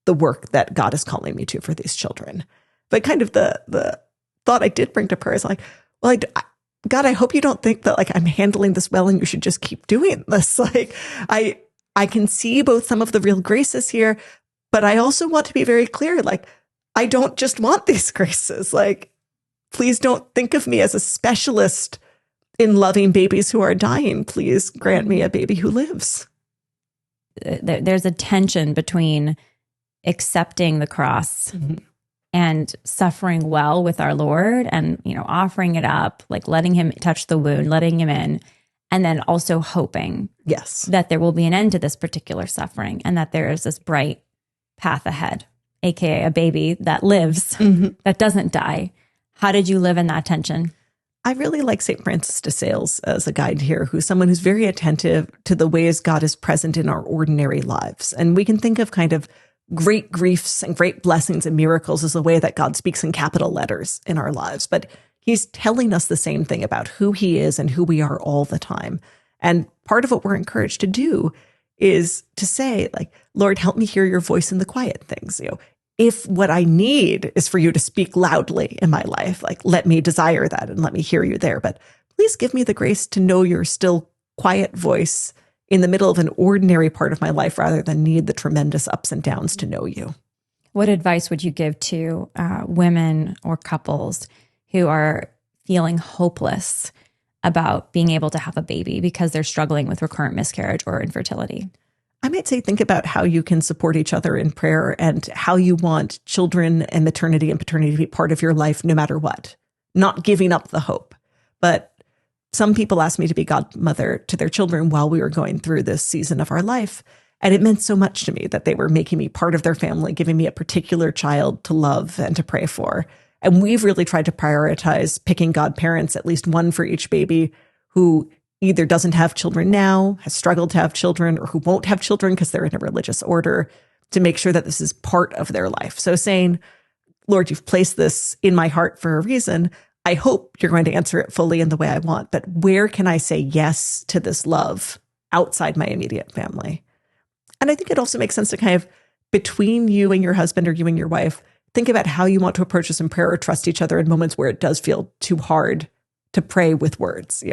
the work that God is calling me to for these children. But kind of the thought I did bring to prayer is like, well, God, I hope you don't think that like I'm handling this well and you should just keep doing this. Like I can see both some of the real graces here, but I also want to be very clear. Like, I don't just want these graces. Like, please don't think of me as a specialist in loving babies who are dying. Please grant me a baby who lives.
There's a tension between accepting the cross and suffering well with our Lord and, offering it up, like letting him touch the wound, letting him in, and then also hoping that there will be an end to this particular suffering and that there is this bright path ahead, aka a baby that lives, that doesn't die. How did you live in that tension?
I really like St. Francis de Sales as a guide here, who's someone who's very attentive to the ways God is present in our ordinary lives. And we can think of kind of great griefs and great blessings and miracles as the way that God speaks in capital letters in our lives. But he's telling us the same thing about who he is and who we are all the time. And part of what we're encouraged to do is to say, like, Lord, help me hear your voice in the quiet things. If what I need is for you to speak loudly in my life, like, let me desire that and let me hear you there. But please give me the grace to know your still quiet voice in the middle of an ordinary part of my life rather than need the tremendous ups and downs to know you.
What advice would you give to women or couples who are feeling hopeless about being able to have a baby because they're struggling with recurrent miscarriage or infertility?
I might say think about how you can support each other in prayer and how you want children and maternity and paternity to be part of your life no matter what. Not giving up the hope. But some people asked me to be godmother to their children while we were going through this season of our life. And it meant so much to me that they were making me part of their family, giving me a particular child to love and to pray for. And we've really tried to prioritize picking godparents, at least one for each baby, who either doesn't have children now, has struggled to have children, or who won't have children because they're in a religious order, to make sure that this is part of their life. So saying, Lord, you've placed this in my heart for a reason. I hope you're going to answer it fully in the way I want. But where can I say yes to this love outside my immediate family? And I think it also makes sense to kind of, between you and your husband or you and your wife, think about how you want to approach this in prayer or trust each other in moments where it does feel too hard to pray with words.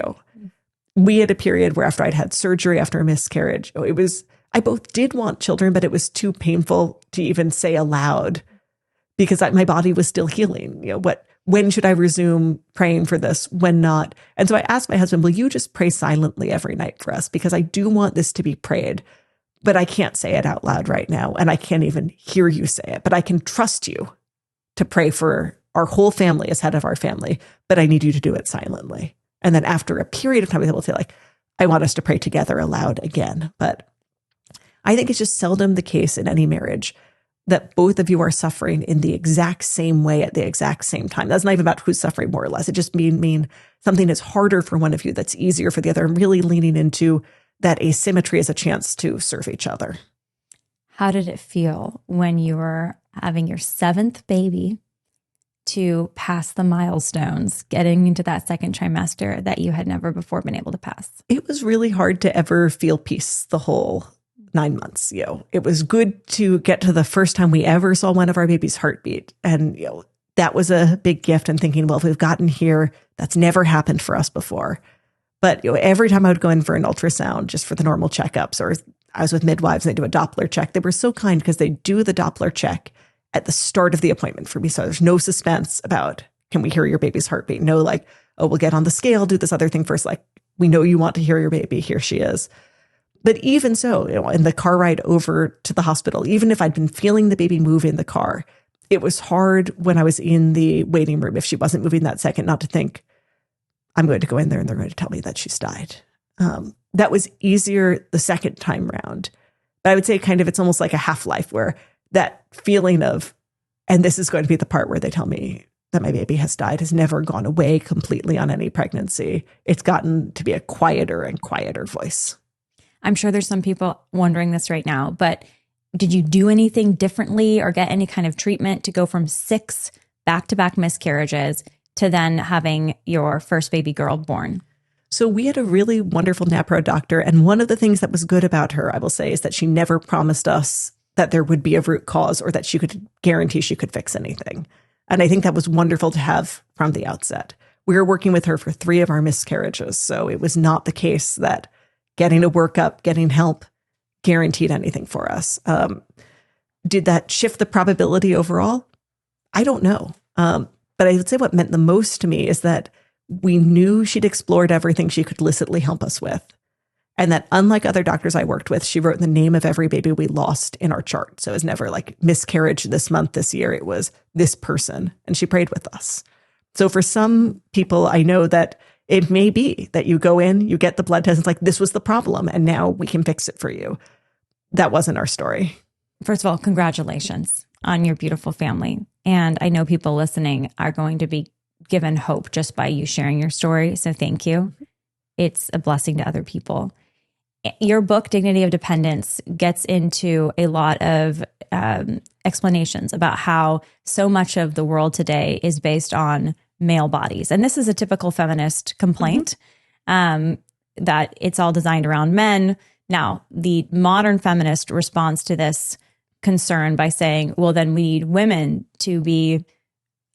We had a period where after I'd had surgery after a miscarriage, I both did want children, but it was too painful to even say aloud because my body was still healing. When should I resume praying for this? When not? And so I asked my husband, will you just pray silently every night for us? Because I do want this to be prayed, but I can't say it out loud right now. And I can't even hear you say it, but I can trust you to pray for our whole family as head of our family, but I need you to do it silently. And then after a period of time, we'll be able to say, like, I want us to pray together aloud again. But I think it's just seldom the case in any marriage that both of you are suffering in the exact same way at the exact same time. That's not even about who's suffering more or less. It just mean something is harder for one of you that's easier for the other, and really leaning into that asymmetry as a chance to serve each other.
How did it feel when you were having your 7th baby to pass the milestones, getting into that second trimester that you had never before been able to pass?
It was really hard to ever feel peace the whole 9 months. It was good to get to the first time we ever saw one of our baby's heartbeat. And, that was a big gift, and thinking, well, if we've gotten here, that's never happened for us before. But, every time I would go in for an ultrasound, just for the normal checkups, or I was with midwives and they do a Doppler check, they were so kind because they do the Doppler check at the start of the appointment for me. So there's no suspense about, can we hear your baby's heartbeat? No, like, oh, we'll get on the scale, do this other thing first. Like, we know you want to hear your baby. Here she is. But even so, in the car ride over to the hospital, even if I'd been feeling the baby move in the car, it was hard when I was in the waiting room, if she wasn't moving that second, not to think, I'm going to go in there and they're going to tell me that she's died. That was easier the second time round. But I would say it's almost like a half-life, where that feeling of, and this is going to be the part where they tell me that my baby has died, has never gone away completely on any pregnancy. It's gotten to be a quieter and quieter voice.
I'm sure there's some people wondering this right now, but did you do anything differently or get any kind of treatment to go from 6 back-to-back miscarriages to then having your first baby girl born?
So we had a really wonderful NAPRO doctor. And one of the things that was good about her, I will say, is that she never promised us that there would be a root cause or that she could guarantee she could fix anything. And I think that was wonderful to have from the outset. We were working with her for 3 of our miscarriages. So it was not the case that getting a workup, getting help guaranteed anything for us. Did that shift the probability overall? I don't know. But I would say what meant the most to me is that we knew she'd explored everything she could licitly help us with. And that unlike other doctors I worked with, she wrote the name of every baby we lost in our chart. So it was never like miscarriage this month, this year. It was this person. And she prayed with us. So for some people, I know that it may be that you go in, you get the blood test, it's like, this was the problem, and now we can fix it for you. That wasn't our story.
First of all, congratulations on your beautiful family. And I know people listening are going to be given hope just by you sharing your story. So thank you. It's a blessing to other people. Your book, Dignity of Dependence, gets into a lot of explanations about how so much of the world today is based on male bodies. And this is a typical feminist complaint, that it's all designed around men. Now, the modern feminist responds to this concern by saying, well, then we need women to be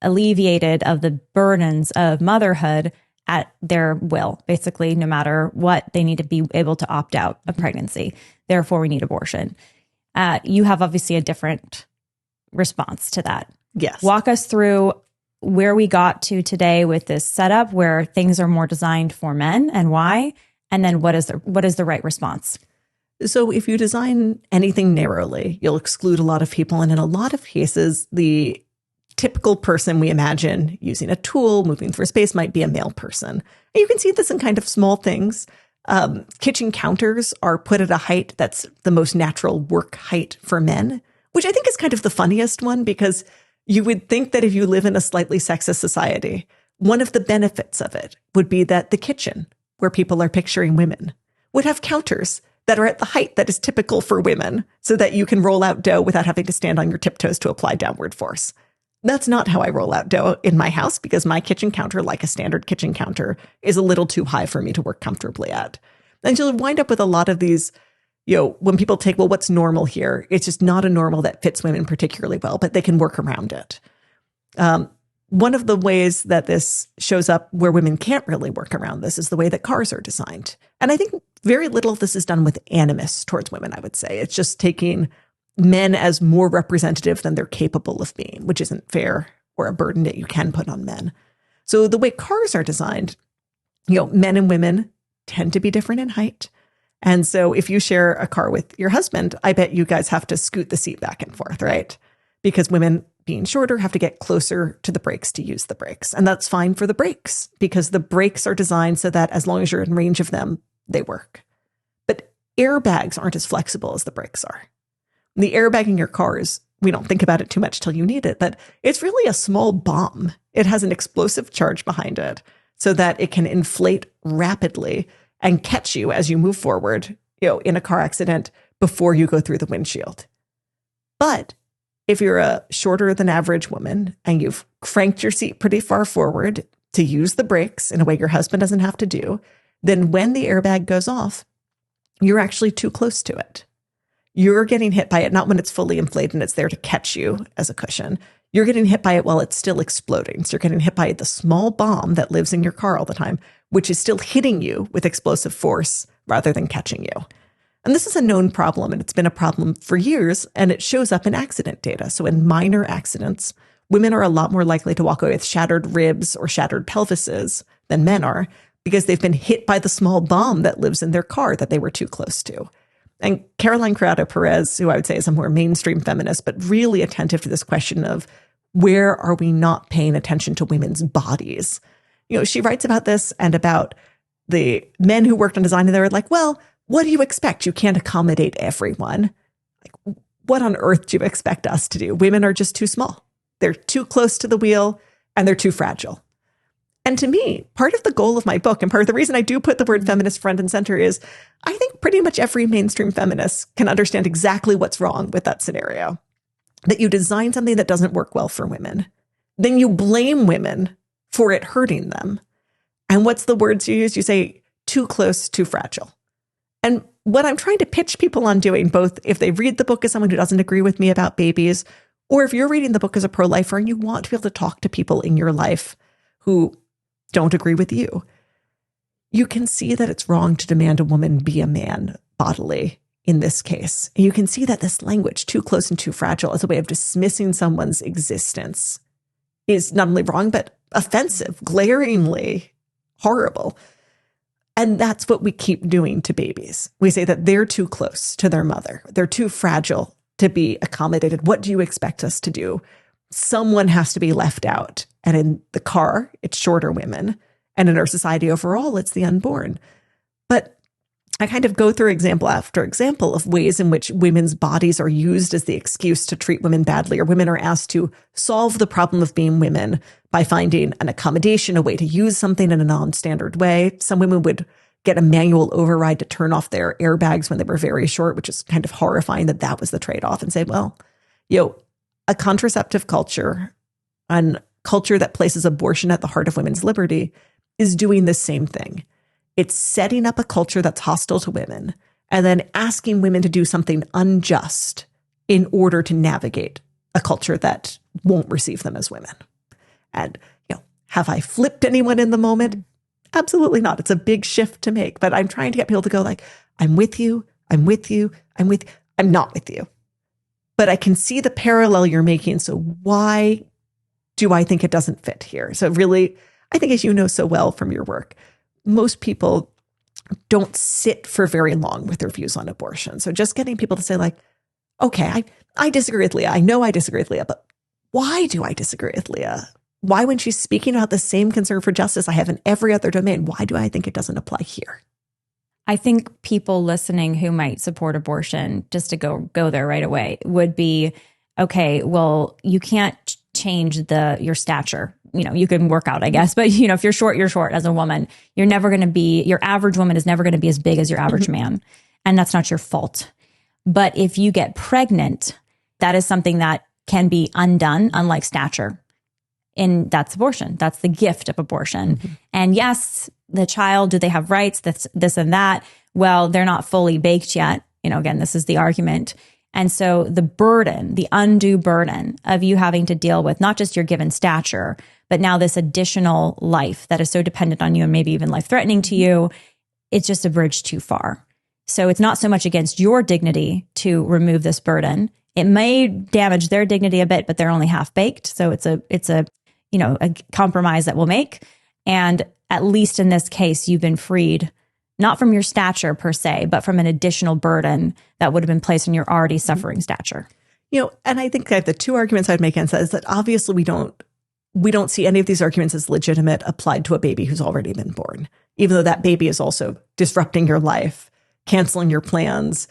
alleviated of the burdens of motherhood at their will. Basically, no matter what, they need to be able to opt out of pregnancy. Therefore, we need abortion. You have obviously a different response to that.
Yes.
Walk us through where we got to today with this setup where things are more designed for men and why, and then what is the right response?
So if you design anything narrowly, you'll exclude a lot of people. And in a lot of cases, the typical person we imagine using a tool, moving through space, might be a male person. And you can see this in kind of small things. Kitchen counters are put at a height that's the most natural work height for men, which I think is kind of the funniest one, because you would think that if you live in a slightly sexist society, one of the benefits of it would be that the kitchen, where people are picturing women, would have counters that are at the height that is typical for women, so that you can roll out dough without having to stand on your tiptoes to apply downward force. That's not how I roll out dough in my house, because my kitchen counter, like a standard kitchen counter, is a little too high for me to work comfortably at. And you'll wind up with a lot of these, when people take, well, what's normal here? It's just not a normal that fits women particularly well, but they can work around it. One of the ways that this shows up where women can't really work around this is the way that cars are designed. And I think very little of this is done with animus towards women, I would say. It's just taking men as more representative than they're capable of being, which isn't fair or a burden that you can put on men. So the way cars are designed, men and women tend to be different in height. And so if you share a car with your husband, I bet you guys have to scoot the seat back and forth, right? Because women being shorter have to get closer to the brakes to use the brakes. And that's fine for the brakes because the brakes are designed so that as long as you're in range of them, they work. But airbags aren't as flexible as the brakes are. The airbag in your cars, we don't think about it too much till you need it, but it's really a small bomb. It has an explosive charge behind it so that it can inflate rapidly and catch you as you move forward, in a car accident before you go through the windshield. But if you're a shorter than average woman and you've cranked your seat pretty far forward to use the brakes in a way your husband doesn't have to do, then when the airbag goes off, you're actually too close to it. You're getting hit by it, not when it's fully inflated and it's there to catch you as a cushion. You're getting hit by it while it's still exploding. So you're getting hit by the small bomb that lives in your car all the time, which is still hitting you with explosive force rather than catching you. And this is a known problem, and it's been a problem for years, and it shows up in accident data. So in minor accidents, women are a lot more likely to walk away with shattered ribs or shattered pelvises than men are because they've been hit by the small bomb that lives in their car that they were too close to. And Caroline Criado Perez, who I would say is a more mainstream feminist, but really attentive to this question of where are we not paying attention to women's bodies? She writes about this and about the men who worked on design, and they were like, well, what do you expect? You can't accommodate everyone. Like, what on earth do you expect us to do? Women are just too small. They're too close to the wheel and they're too fragile. And to me, part of the goal of my book and part of the reason I do put the word feminist front and center is I think pretty much every mainstream feminist can understand exactly what's wrong with that scenario. That you design something that doesn't work well for women. Then you blame women for it hurting them. And what's the words you use? You say, too close, too fragile. And what I'm trying to pitch people on doing, both if they read the book as someone who doesn't agree with me about babies, or if you're reading the book as a pro-lifer and you want to be able to talk to people in your life who don't agree with you, you can see that it's wrong to demand a woman be a man bodily in this case. And you can see that this language, too close and too fragile, as a way of dismissing someone's existence is not only wrong, but offensive, glaringly horrible. And that's what we keep doing to babies. We say that they're too close to their mother. They're too fragile to be accommodated. What do you expect us to do? Someone has to be left out. And in the car, it's shorter women. And in our society overall, it's the unborn. But I kind of go through example after example of ways in which women's bodies are used as the excuse to treat women badly, or women are asked to solve the problem of being women by finding an accommodation, a way to use something in a non-standard way. Some women would get a manual override to turn off their airbags when they were very short, which is kind of horrifying that that was the trade-off, and say, well, a contraceptive culture, a culture that places abortion at the heart of women's liberty, is doing the same thing. It's setting up a culture that's hostile to women and then asking women to do something unjust in order to navigate a culture that won't receive them as women. And, have I flipped anyone in the moment? Absolutely not. It's a big shift to make, but I'm trying to get people to go like, I'm with you, I'm with you, I'm not with you. But I can see the parallel you're making. So why do I think it doesn't fit here? So really, I think as you know so well from your work, most people don't sit for very long with their views on abortion. So just getting people to say like, okay, I disagree with Leah. I know I disagree with Leah, but why do I disagree with Leah? Why, when she's speaking about the same concern for justice I have in every other domain, why do I think it doesn't apply here?
I think people listening who might support abortion, just to go there right away, would be, okay, well, you can't change your stature. You can work out, I guess, but if you're short as a woman. Your average woman is never going to be as big as your average man. And that's not your fault. But if you get pregnant, that is something that can be undone, unlike stature. And that's abortion. That's the gift of abortion. Mm-hmm. And yes, the child, do they have rights? This and that. Well, they're not fully baked yet. Again, this is the argument. And so the undue burden of you having to deal with not just your given stature, but now this additional life that is so dependent on you and maybe even life-threatening to you, it's just a bridge too far. So it's not so much against your dignity to remove this burden. It may damage their dignity a bit, but they're only half-baked. So it's a compromise that we'll make. And at least in this case, you've been freed not from your stature per se, but from an additional burden that would have been placed on your already suffering stature.
And I think that the two arguments I'd make against that is that obviously we don't see any of these arguments as legitimate applied to a baby who's already been born, even though that baby is also disrupting your life, canceling your plans,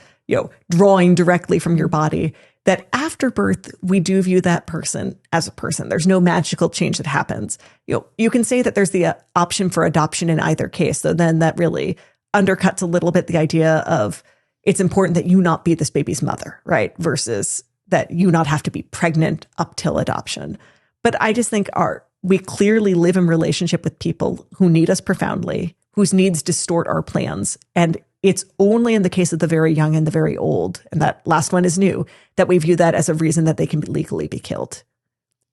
drawing directly from your body, that after birth, we do view that person as a person. There's no magical change that happens. You can say that there's the option for adoption in either case, so then that really undercuts a little bit the idea of it's important that you not be this baby's mother, right? Versus that you not have to be pregnant up till adoption. But I just think we clearly live in relationship with people who need us profoundly, whose needs distort our plans. And it's only in the case of the very young and the very old, and that last one is new, that we view that as a reason that they can legally be killed.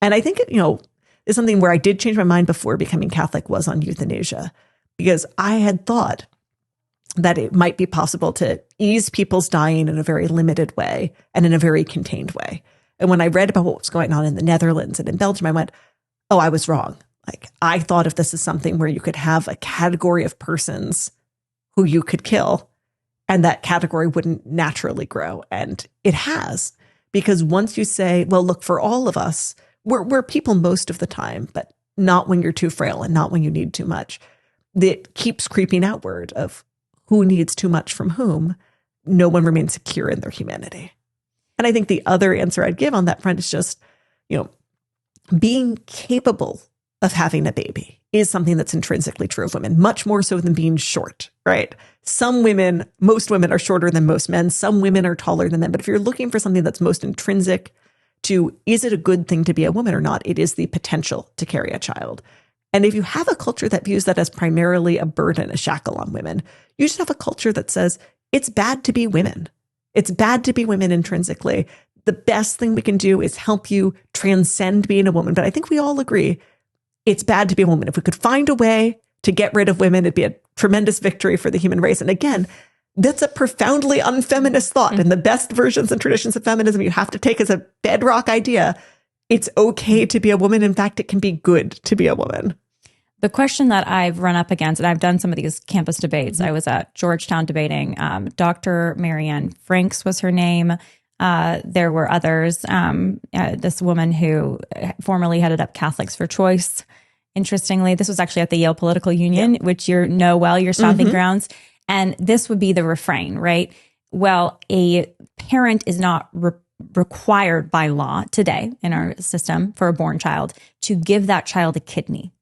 And I think, is something where I did change my mind before becoming Catholic was on euthanasia, because I had thought that it might be possible to ease people's dying in a very limited way and in a very contained way. And when I read about what was going on in the Netherlands and in Belgium, I went, oh, I was wrong. Like, I thought if this is something where you could have a category of persons who you could kill, and that category wouldn't naturally grow. And it has, because once you say, well, look, for all of us, we're people most of the time, but not when you're too frail and not when you need too much. It keeps creeping outward of who needs too much from whom. No one remains secure in their humanity. And I think the other answer I'd give on that front is just, being capable of having a baby is something that's intrinsically true of women, much more so than being short, right? Most women are shorter than most men. Some women are taller than men. But if you're looking for something that's most intrinsic to, is it a good thing to be a woman or not? It is the potential to carry a child. And if you have a culture that views that as primarily a burden, a shackle on women, you just have a culture that says it's bad to be women. It's bad to be women intrinsically. The best thing we can do is help you transcend being a woman. But I think we all agree it's bad to be a woman. If we could find a way to get rid of women, it'd be a tremendous victory for the human race. And again, that's a profoundly unfeminist thought. And the best versions and traditions of feminism you have to take as a bedrock idea. It's okay to be a woman. In fact, it can be good to be a woman.
The question that I've run up against, and I've done some of these campus debates. I was at Georgetown debating. Dr. Marianne Franks was her name. There were others. This woman who formerly headed up Catholics for Choice. Interestingly, this was actually at the Yale Political Union, which your stomping grounds. And this would be the refrain, right? Well, a parent is not required by law today in our system for a born child to give that child a kidney.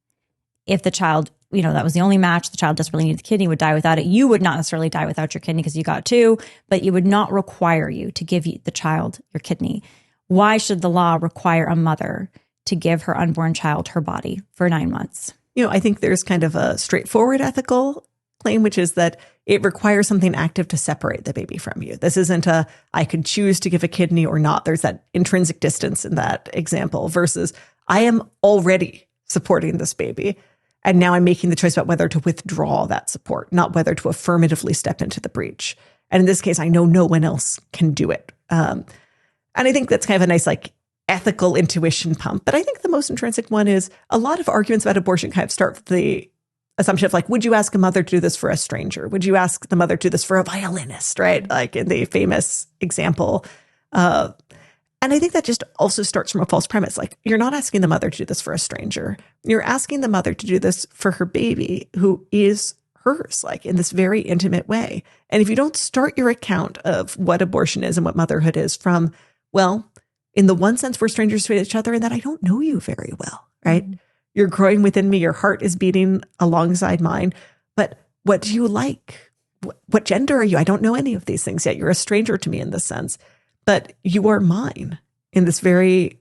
If the child, that was the only match, the child desperately needs a kidney, would die without it. You would not necessarily die without your kidney because you got two, but it would not require you to give the child your kidney. Why should the law require a mother to give her unborn child her body for 9 months?
I think there's kind of a straightforward ethical claim, which is that it requires something active to separate the baby from you. This isn't I could choose to give a kidney or not. There's that intrinsic distance in that example versus I am already supporting this baby. And now I'm making the choice about whether to withdraw that support, not whether to affirmatively step into the breach. And in this case, I know no one else can do it. And I think that's kind of a nice, ethical intuition pump. But I think the most intrinsic one is a lot of arguments about abortion kind of start with the assumption of would you ask a mother to do this for a stranger? Would you ask the mother to do this for a violinist, right? Like in the famous example. And I think that just also starts from a false premise. You're not asking the mother to do this for a stranger. You're asking the mother to do this for her baby, who is hers, in this very intimate way. And if you don't start your account of what abortion is and what motherhood is from, well, in the one sense, we're strangers to each other in that I don't know you very well, right? Mm-hmm. You're growing within me. Your heart is beating alongside mine. But what do you like? What gender are you? I don't know any of these things yet. You're a stranger to me in this sense. But you are mine in this very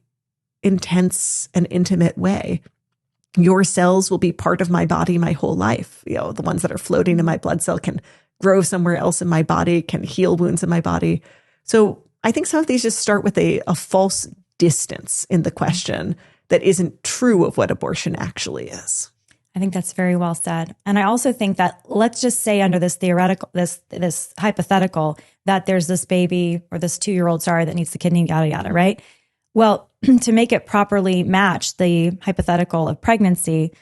intense and intimate way. Your cells will be part of my body my whole life. The ones that are floating in my blood cell can grow somewhere else in my body, can heal wounds in my body. So I think some of these just start with a false distance in the question that isn't true of what abortion actually is.
I think that's very well said. And I also think that let's just say under this theoretical, this hypothetical that there's this baby or this 2-year-old, that needs the kidney, yada, yada, right? Well, to make it properly match the hypothetical of pregnancy,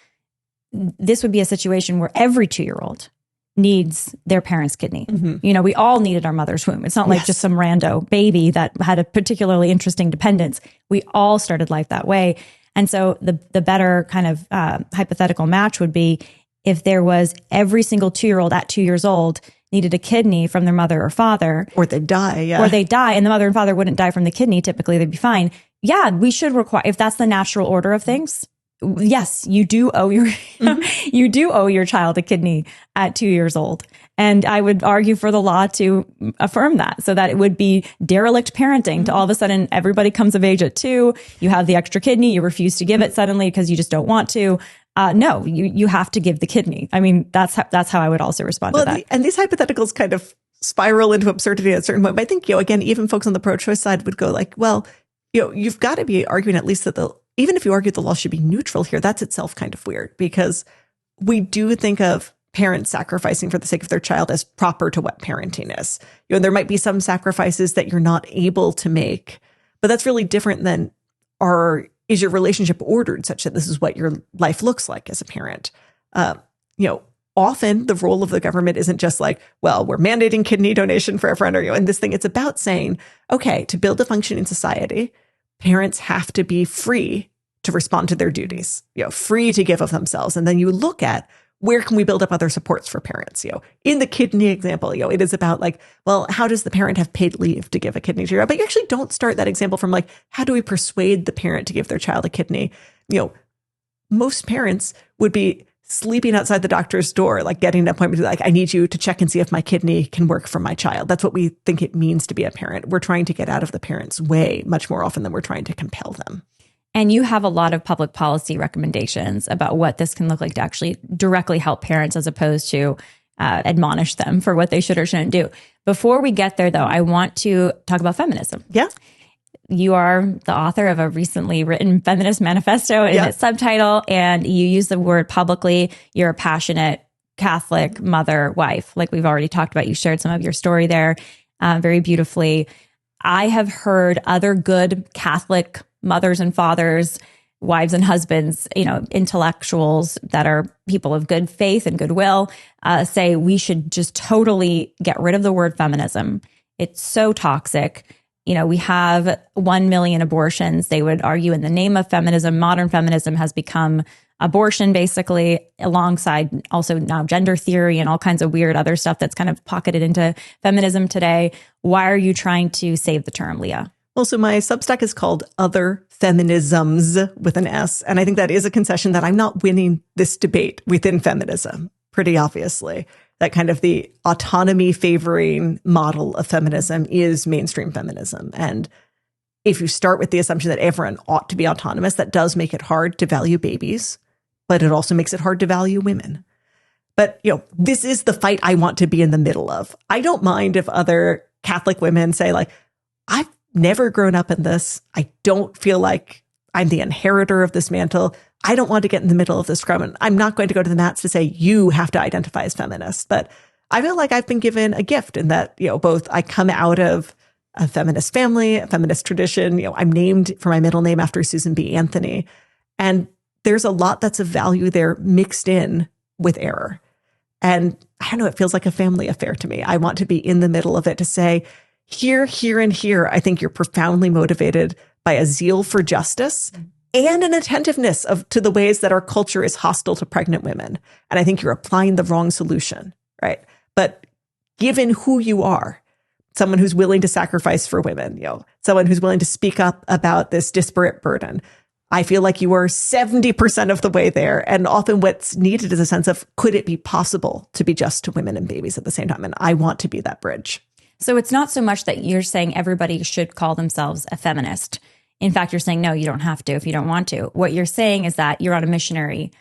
this would be a situation where every 2-year-old needs their parents' kidney. You know, we all needed our mother's womb. It's not like just some rando baby that had a particularly interesting dependence. We all started life that way. And so the better kind of hypothetical match would be if there was every single 2-year-old at 2 years old needed a kidney from their mother or father.
Or they die,
Or they die, and the mother and father wouldn't die from the kidney. Typically, they'd be fine. Yeah, we should require, if that's the natural order of things, yes, you do owe your you do owe your child a kidney at 2 years old. And I would argue for the law to affirm that, so that it would be derelict parenting to all of a sudden everybody comes of age at 2, you have the extra kidney, you refuse to give it suddenly because you just don't want to. No, you have to give the kidney. I mean, that's how I would also respond to that.
And these hypotheticals kind of spiral into absurdity at a certain point. But I think, again, even folks on the pro-choice side would go like, well, you've got to be arguing at least that even if you argue the law should be neutral here, that's itself kind of weird, because we do think of parents sacrificing for the sake of their child as proper to what parenting is. There might be some sacrifices that you're not able to make, but that's really different than is your relationship ordered such that this is what your life looks like as a parent? Often the role of the government isn't just like, well, we're mandating kidney donation for everyone, or in this thing. It's about saying, okay, to build a functioning society, parents have to be free to respond to their duties, free to give of themselves. And then you look at where can we build up other supports for parents? In the kidney example, it is about like, well, how does the parent have paid leave to give a kidney to your child? But you actually don't start that example from like, how do we persuade the parent to give their child a kidney? Most parents would be sleeping outside the doctor's door, like getting an appointment, like, I need you to check and see if my kidney can work for my child. That's what we think it means to be a parent. We're trying to get out of the parent's way much more often than we're trying to compel them.
And you have a lot of public policy recommendations about what this can look like to actually directly help parents as opposed to admonish them for what they should or shouldn't do. Before we get there, though, I want to talk about feminism.
Yeah.
You are the author of a recently written feminist manifesto in its subtitle, and you use the word publicly. You're a passionate Catholic mother, wife, like we've already talked about. You shared some of your story there very beautifully. I have heard other good Catholic mothers and fathers, wives and husbands, intellectuals that are people of good faith and goodwill, say we should just totally get rid of the word feminism. It's so toxic. We have 1 million abortions. They would argue in the name of feminism, modern feminism has become abortion, basically, alongside also now gender theory and all kinds of weird other stuff that's kind of pocketed into feminism today. Why are you trying to save the term, Leah?
Well, so my Substack is called Other Feminisms with an S. And I think that is a concession that I'm not winning this debate within feminism, pretty obviously. That kind of the autonomy favoring model of feminism is mainstream feminism. And if you start with the assumption that everyone ought to be autonomous, that does make it hard to value babies, but it also makes it hard to value women. But, this is the fight I want to be in the middle of. I don't mind if other Catholic women say like, I've never grown up in this. I don't feel like I'm the inheritor of this mantle. I don't want to get in the middle of this scrum. And I'm not going to go to the mats to say, you have to identify as feminist. But I feel like I've been given a gift in that, both I come out of a feminist family, a feminist tradition. I'm named for my middle name after Susan B. Anthony. And there's a lot that's of value there mixed in with error. And I don't know, it feels like a family affair to me. I want to be in the middle of it to say, here, and here, I think you're profoundly motivated by a zeal for justice and an attentiveness to the ways that our culture is hostile to pregnant women. And I think you're applying the wrong solution, right? But given who you are, someone who's willing to sacrifice for women, someone who's willing to speak up about this disparate burden, I feel like you are 70% of the way there. And often what's needed is a sense of, could it be possible to be just to women and babies at the same time? And I want to be that bridge.
So it's not so much that you're saying everybody should call themselves a feminist. In fact, you're saying, no, you don't have to if you don't want to. What you're saying is that you're on a missionary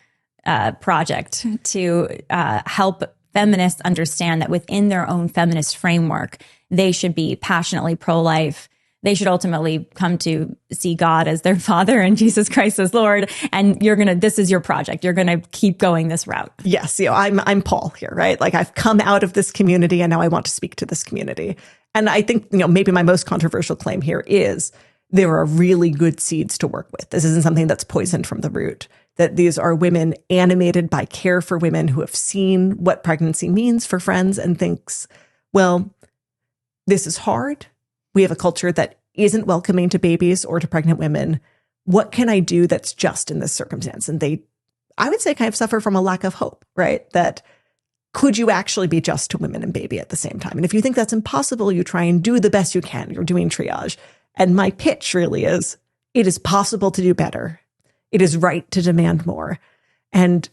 project to help feminists understand that within their own feminist framework, they should be passionately pro-life. They should ultimately come to see God as their Father and Jesus Christ as Lord. And this is your project. You're going to keep going this route.
Yes. I'm Paul here, right? Like I've come out of this community and now I want to speak to this community. And I think, maybe my most controversial claim here is there are really good seeds to work with. This isn't something that's poisoned from the root. that these are women animated by care for women who have seen what pregnancy means for friends and thinks, well, this is hard. We have a culture that isn't welcoming to babies or to pregnant women. What can I do that's just in this circumstance? And they, I would say, kind of suffer from a lack of hope, right? That could you actually be just to women and baby at the same time? And if you think that's impossible, you try and do the best you can. You're doing triage. And my pitch really is, it is possible to do better. It is right to demand more. And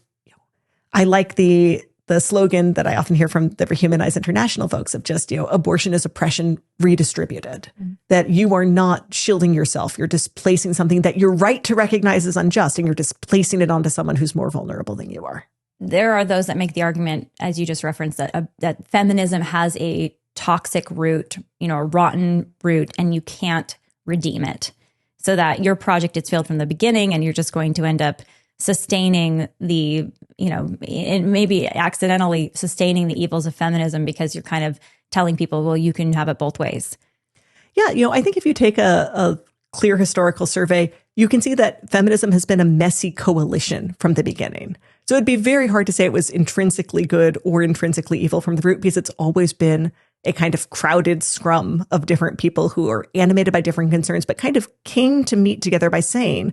I like the slogan that I often hear from the Rehumanize International folks of just, abortion is oppression redistributed, that you are not shielding yourself. You're displacing something that you're right to recognize as unjust, and you're displacing it onto someone who's more vulnerable than you are.
There are those that make the argument, as you just referenced, that feminism has a toxic root, a rotten root, and you can't redeem it. So that your project is failed from the beginning, and you're just going to end up sustaining the, and maybe accidentally sustaining the evils of feminism because you're kind of telling people, well, you can have it both ways.
Yeah, I think if you take a clear historical survey, you can see that feminism has been a messy coalition from the beginning. So it'd be very hard to say it was intrinsically good or intrinsically evil from the root, because it's always been a kind of crowded scrum of different people who are animated by different concerns, but kind of came to meet together by saying,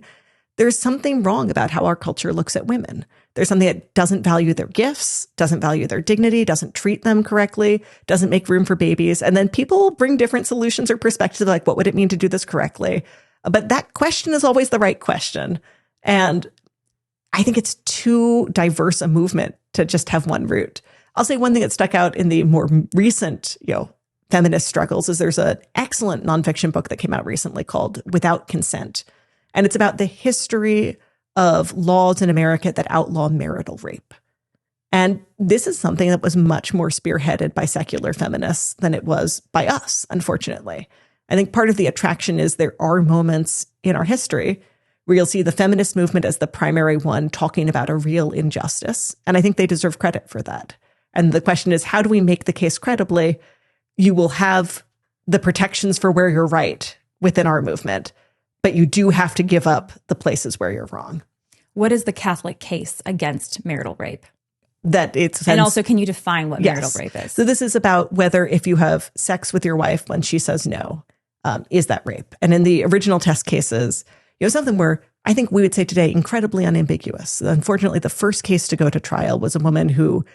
there's something wrong about how our culture looks at women. There's something that doesn't value their gifts, doesn't value their dignity, doesn't treat them correctly, doesn't make room for babies. And then people bring different solutions or perspectives, like, what would it mean to do this correctly? But that question is always the right question. And I think it's too diverse a movement to just have one root. I'll say one thing that stuck out in the more recent, feminist struggles is there's an excellent nonfiction book that came out recently called Without Consent. And it's about the history of laws in America that outlaw marital rape. And this is something that was much more spearheaded by secular feminists than it was by us, unfortunately. I think part of the attraction is there are moments in our history where you'll see the feminist movement as the primary one talking about a real injustice. And I think they deserve credit for that. And the question is, how do we make the case credibly? You will have the protections for where you're right within our movement, but you do have to give up the places where you're wrong.
What is the Catholic case against marital rape?
And
also, can you define what marital rape is?
So this is about whether if you have sex with your wife when she says no, is that rape? And in the original test cases, something where I think we would say today incredibly unambiguous. Unfortunately, the first case to go to trial was a woman who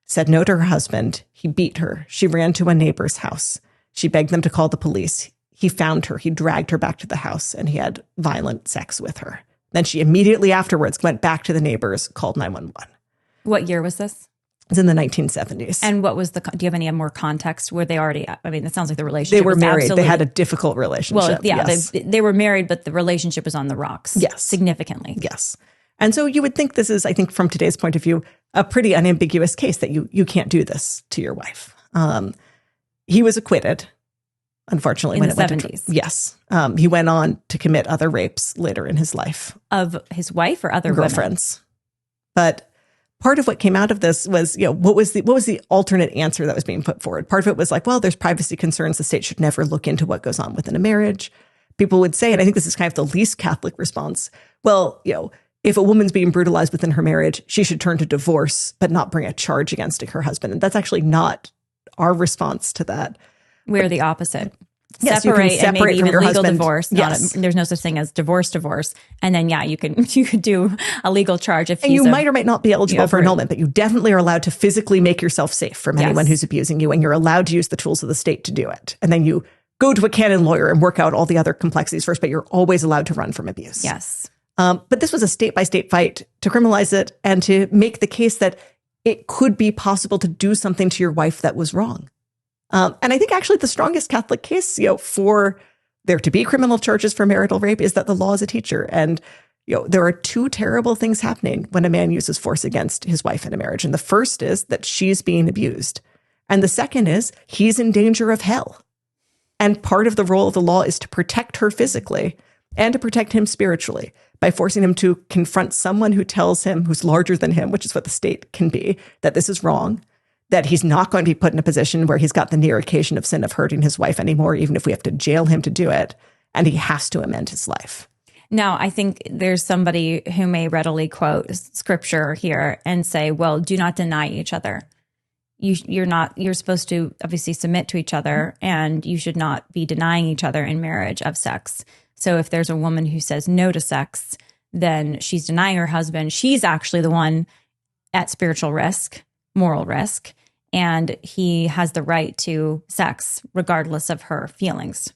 said no to her husband. He beat her. She ran to a neighbor's house. She begged them to call the police. He found her. He dragged her back to the house, and he had violent sex with her. Then she immediately afterwards went back to the neighbors, called 911.
What year was this?
It's in the 1970s.
And what was do you have any more context? Were they already, it sounds like the relationship
They were married.
Absolutely,
they had a difficult relationship.
Well, yeah,
yes.
they were married, but the relationship was on the rocks.
Yes.
Significantly.
Yes. And so you would think this is, I think from today's point of view, a pretty unambiguous case that you can't do this to your wife. He was acquitted, unfortunately.
In the 70s.
Yes. He went on to commit other rapes later in his life.
Of his wife or other
girlfriends. But part of what came out of this was, what was the alternate answer that was being put forward? Part of it was like, well, there's privacy concerns. The state should never look into what goes on within a marriage. People would say, and I think this is kind of the least Catholic response, well, if a woman's being brutalized within her marriage, she should turn to divorce, but not bring a charge against her husband. And that's actually not our response to that.
We're the opposite.
Yes,
separate
you can
and maybe
separate from
even
your
legal
husband.
divorce.
Yes.
There's no such thing as divorce. And then, you could do a legal charge if
and you might or might not be eligible for annulment, but you definitely are allowed to physically make yourself safe from anyone who's abusing you, and you're allowed to use the tools of the state to do it. And then you go to a canon lawyer and work out all the other complexities first, but you're always allowed to run from abuse. Yes. But this was a state-by-state fight to criminalize it and to make the case that it could be possible to do something to your wife that was wrong. And I think actually the strongest Catholic case, for there to be criminal charges for marital rape is that the law is a teacher. And, there are two terrible things happening when a man uses force against his wife in a marriage. And the first is that she's being abused. And the second is he's in danger of hell. And part of the role of the law is to protect her physically and to protect him spiritually by forcing him to confront someone who tells him, who's larger than him, which is what the state can be, that this is wrong, that he's not going to be put in a position where he's got the near occasion of sin of hurting his wife anymore, even if we have to jail him to do it, and he has to amend his life.
Now, I think there's somebody who may readily quote scripture here and say, well, do not deny each other. You're supposed to obviously submit to each other, and you should not be denying each other in marriage of sex. So if there's a woman who says no to sex, then she's denying her husband. She's actually the one at spiritual risk, moral risk, and he has the right to sex regardless of her feelings.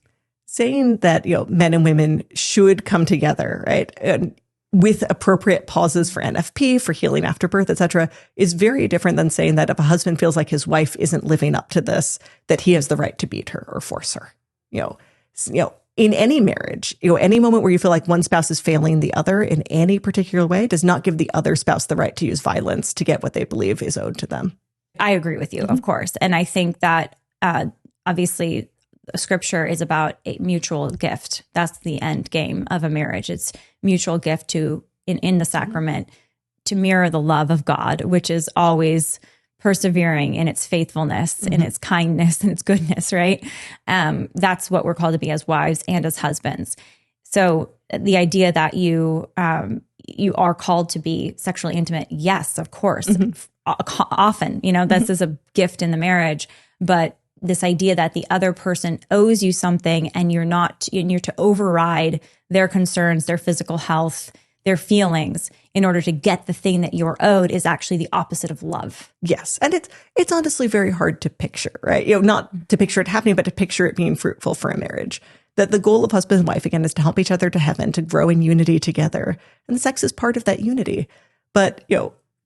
Saying that, men and women should come together, right? And with appropriate pauses for NFP, for healing after birth, et cetera, is very different than saying that if a husband feels like his wife isn't living up to this, that he has the right to beat her or force her. In any marriage, any moment where you feel like one spouse is failing the other in any particular way does not give the other spouse the right to use violence to get what they believe is owed to them.
I agree with you, of course. And I think that obviously scripture is about a mutual gift. That's the end game of a marriage. It's mutual gift to in the sacrament to mirror the love of God, which is always persevering in its faithfulness, in its kindness, and its goodness, right? That's what we're called to be as wives and as husbands. So the idea that you are called to be sexually intimate, yes, of course, often, this is a gift in the marriage, but this idea that the other person owes you something and you're to override their concerns, their physical health, their feelings in order to get the thing that you're owed is actually the opposite of love.
Yes. And it's honestly very hard to picture, right? Not to picture it happening, but to picture it being fruitful for a marriage. That the goal of husband and wife, again, is to help each other to heaven, to grow in unity together. And the sex is part of that unity. But,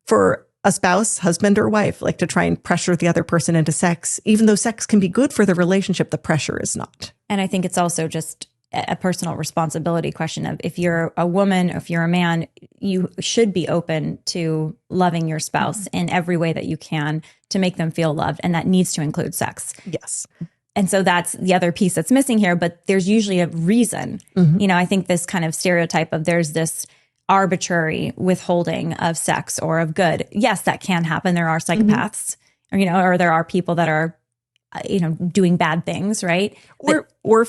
for a spouse, husband or wife, like to try and pressure the other person into sex, even though sex can be good for the relationship, the pressure is not.
And I think it's also just a personal responsibility question of if you're a woman, if you're a man, you should be open to loving your spouse in every way that you can to make them feel loved. And that needs to include sex.
Yes.
And so that's the other piece that's missing here, but there's usually a reason. I think this kind of stereotype of there's this arbitrary withholding of sex or of good. Yes, that can happen. There are psychopaths, or there are people that are, doing bad things, right?
Or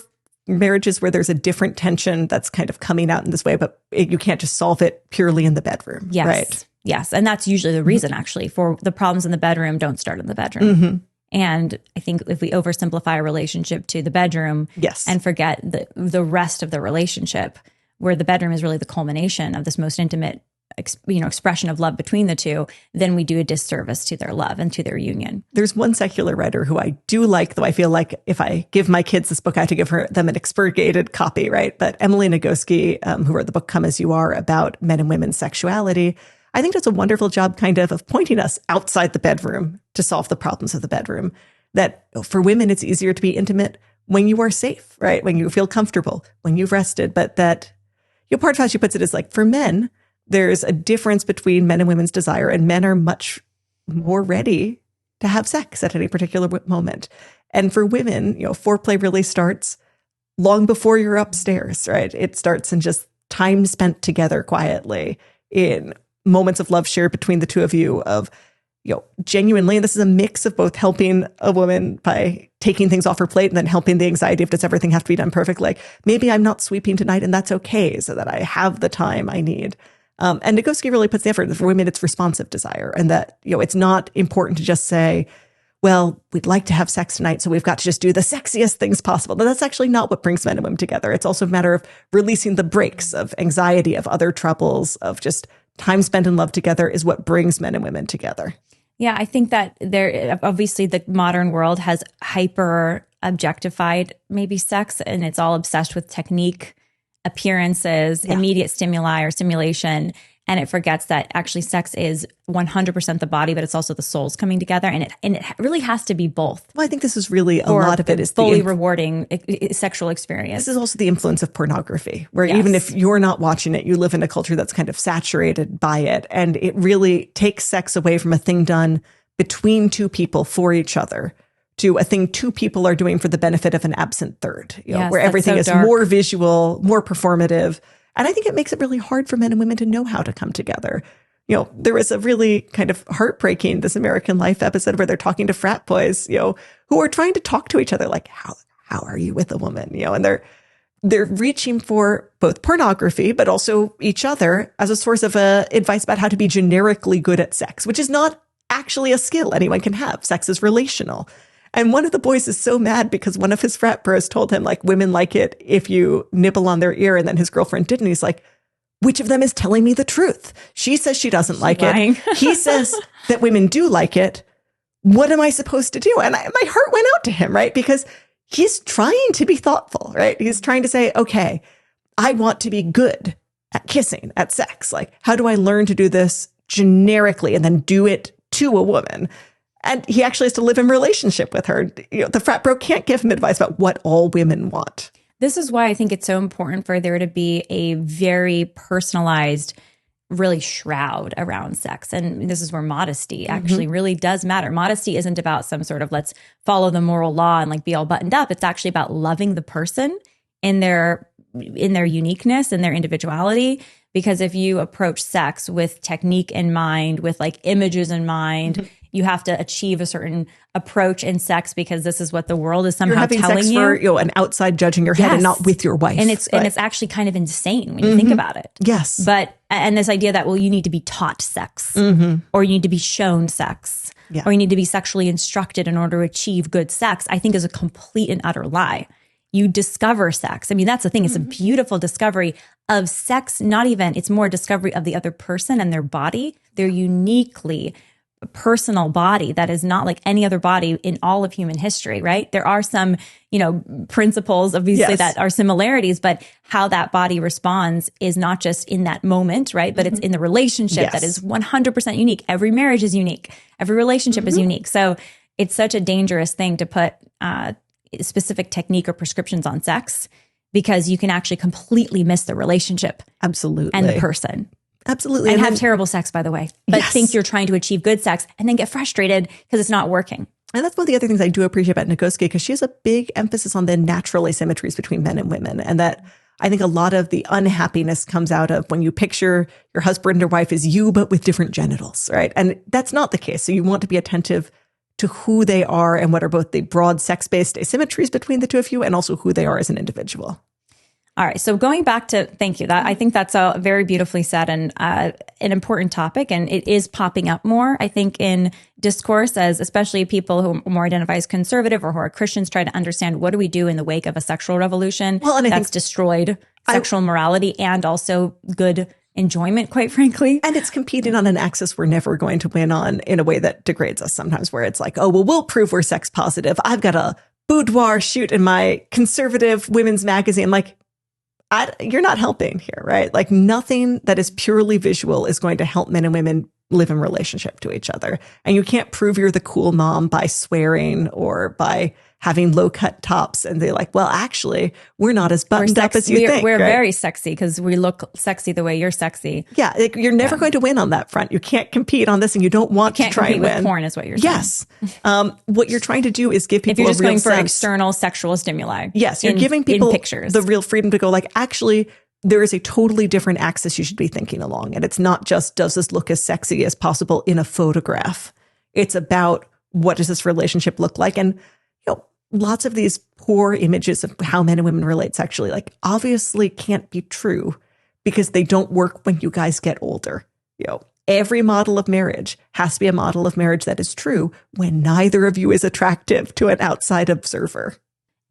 marriages where there's a different tension that's kind of coming out in this way, but you can't just solve it purely in the bedroom.
Yes.
Right?
Yes. And that's usually the reason, actually, for the problems in the bedroom don't start in the bedroom. And I think if we oversimplify a relationship to the bedroom and forget the rest of the relationship, where the bedroom is really the culmination of this most intimate expression of love between the two, then we do a disservice to their love and to their union.
There's one secular writer who I do like, though I feel like if I give my kids this book, I have to give them an expurgated copy, right? But Emily Nagoski, who wrote the book Come As You Are about men and women's sexuality, I think does a wonderful job kind of pointing us outside the bedroom to solve the problems of the bedroom. That for women, it's easier to be intimate when you are safe, right? When you feel comfortable, when you've rested. But that, part of how she puts it is like, for men, there's a difference between men and women's desire, and men are much more ready to have sex at any particular moment. And for women, foreplay really starts long before you're upstairs, right? It starts in just time spent together quietly in moments of love shared between the two of you of, genuinely, and this is a mix of both helping a woman by taking things off her plate and then helping the anxiety of does everything have to be done perfect? Like, maybe I'm not sweeping tonight and that's okay, so that I have the time I need. And Nagoski really puts the effort. For women, it's responsive desire, and that, it's not important to just say, well, we'd like to have sex tonight, so we've got to just do the sexiest things possible. But that's actually not what brings men and women together. It's also a matter of releasing the brakes of anxiety, of other troubles, of just time spent in love together is what brings men and women together.
Yeah, I think that obviously the modern world has hyper objectified maybe sex, and it's all obsessed with technique, appearances, immediate stimuli or stimulation. And it forgets that actually sex is 100% the body, but it's also the souls coming together. And it really has to be both.
Well, I think this is really a lot of it is
fully rewarding sexual experience.
This is also the influence of pornography, where even if you're not watching it, you live in a culture that's kind of saturated by it. And it really takes sex away from a thing done between two people for each other to a thing two people are doing for the benefit of an absent third, where everything is more visual, more performative. And I think it makes it really hard for men and women to know how to come together. There was a really kind of heartbreaking This American Life episode where they're talking to frat boys, who are trying to talk to each other like, how are you with a woman? And they're reaching for both pornography, but also each other as a source of advice about how to be generically good at sex, which is not actually a skill anyone can have. Sex is relational. And one of the boys is so mad because one of his frat bros told him, like, women like it if you nibble on their ear, and then his girlfriend didn't. He's like, which of them is telling me the truth? She says she doesn't like it. He says that women do like it. What am I supposed to do? And my heart went out to him, right? Because he's trying to be thoughtful, right? He's trying to say, okay, I want to be good at kissing, at sex. Like, how do I learn to do this generically and then do it to a woman? And he actually has to live in relationship with her. You know, the frat bro can't give him advice about what all women want.
This is why I think it's so important for there to be a very personalized, really shroud around sex. And this is where modesty actually really does matter. Modesty isn't about some sort of let's follow the moral law and like be all buttoned up. It's actually about loving the person in their uniqueness and their individuality. Because if you approach sex with technique in mind, with like images in mind, you have to achieve a certain approach in sex because this is what the world is somehow telling you. You're having sex
for, an outside judging your head and not with your wife.
And it's actually kind of insane when you think about it.
Yes.
But, and this idea that, well, you need to be taught sex or you need to be shown sex or you need to be sexually instructed in order to achieve good sex, I think is a complete and utter lie. You discover sex. I mean, that's the thing. It's a beautiful discovery of sex. Not even, it's more discovery of the other person and their body, their uniquely personal body that is not like any other body in all of human history, right? There are some, principles obviously that are similarities, but how that body responds is not just in that moment, right? But it's in the relationship that is 100% unique. Every marriage is unique. Every relationship is unique. So it's such a dangerous thing to put specific technique or prescriptions on sex because you can actually completely miss the relationship.
Absolutely.
And the person.
Absolutely.
And have terrible sex, by the way, but think you're trying to achieve good sex and then get frustrated because it's not working.
And that's one of the other things I do appreciate about Nagoski, because she has a big emphasis on the natural asymmetries between men and women. And that I think a lot of the unhappiness comes out of when you picture your husband or wife as you, but with different genitals, right? And that's not the case. So you want to be attentive to who they are and what are both the broad sex-based asymmetries between the two of you and also who they are as an individual.
All right. So going back to, thank you. I think that's a very beautifully said and an important topic. And it is popping up more, I think, in discourse as especially people who more identify as conservative or who are Christians try to understand what do we do in the wake of a sexual revolution that's destroyed sexual morality and also good enjoyment, quite frankly.
And it's competing on an axis we're never going to win on in a way that degrades us sometimes, where it's like, oh, well, we'll prove we're sex positive. I've got a boudoir shoot in my conservative women's magazine. Like, you're not helping here, right? Like nothing that is purely visual is going to help men and women live in relationship to each other. And you can't prove you're the cool mom by swearing or by having low cut tops. And they're like, well, actually, we're not as buttoned up as you think.
We're
right?
very sexy because we look sexy the way you're sexy.
Yeah. Like, you're never going to win on that front. You can't compete on this and you don't want to try and win.
With porn is what you're saying.
Yes. What you're trying to do is give people
if you're just
a real
going for
sense.
External sexual stimuli.
Yes. You're giving people
pictures.
the real freedom to go like, actually, there is a totally different axis you should be thinking along. And it's not just, does this look as sexy as possible in a photograph? It's about, what does this relationship look like? And, lots of these poor images of how men and women relate sexually, like obviously can't be true because they don't work when you guys get older. Every model of marriage has to be a model of marriage that is true when neither of you is attractive to an outside observer.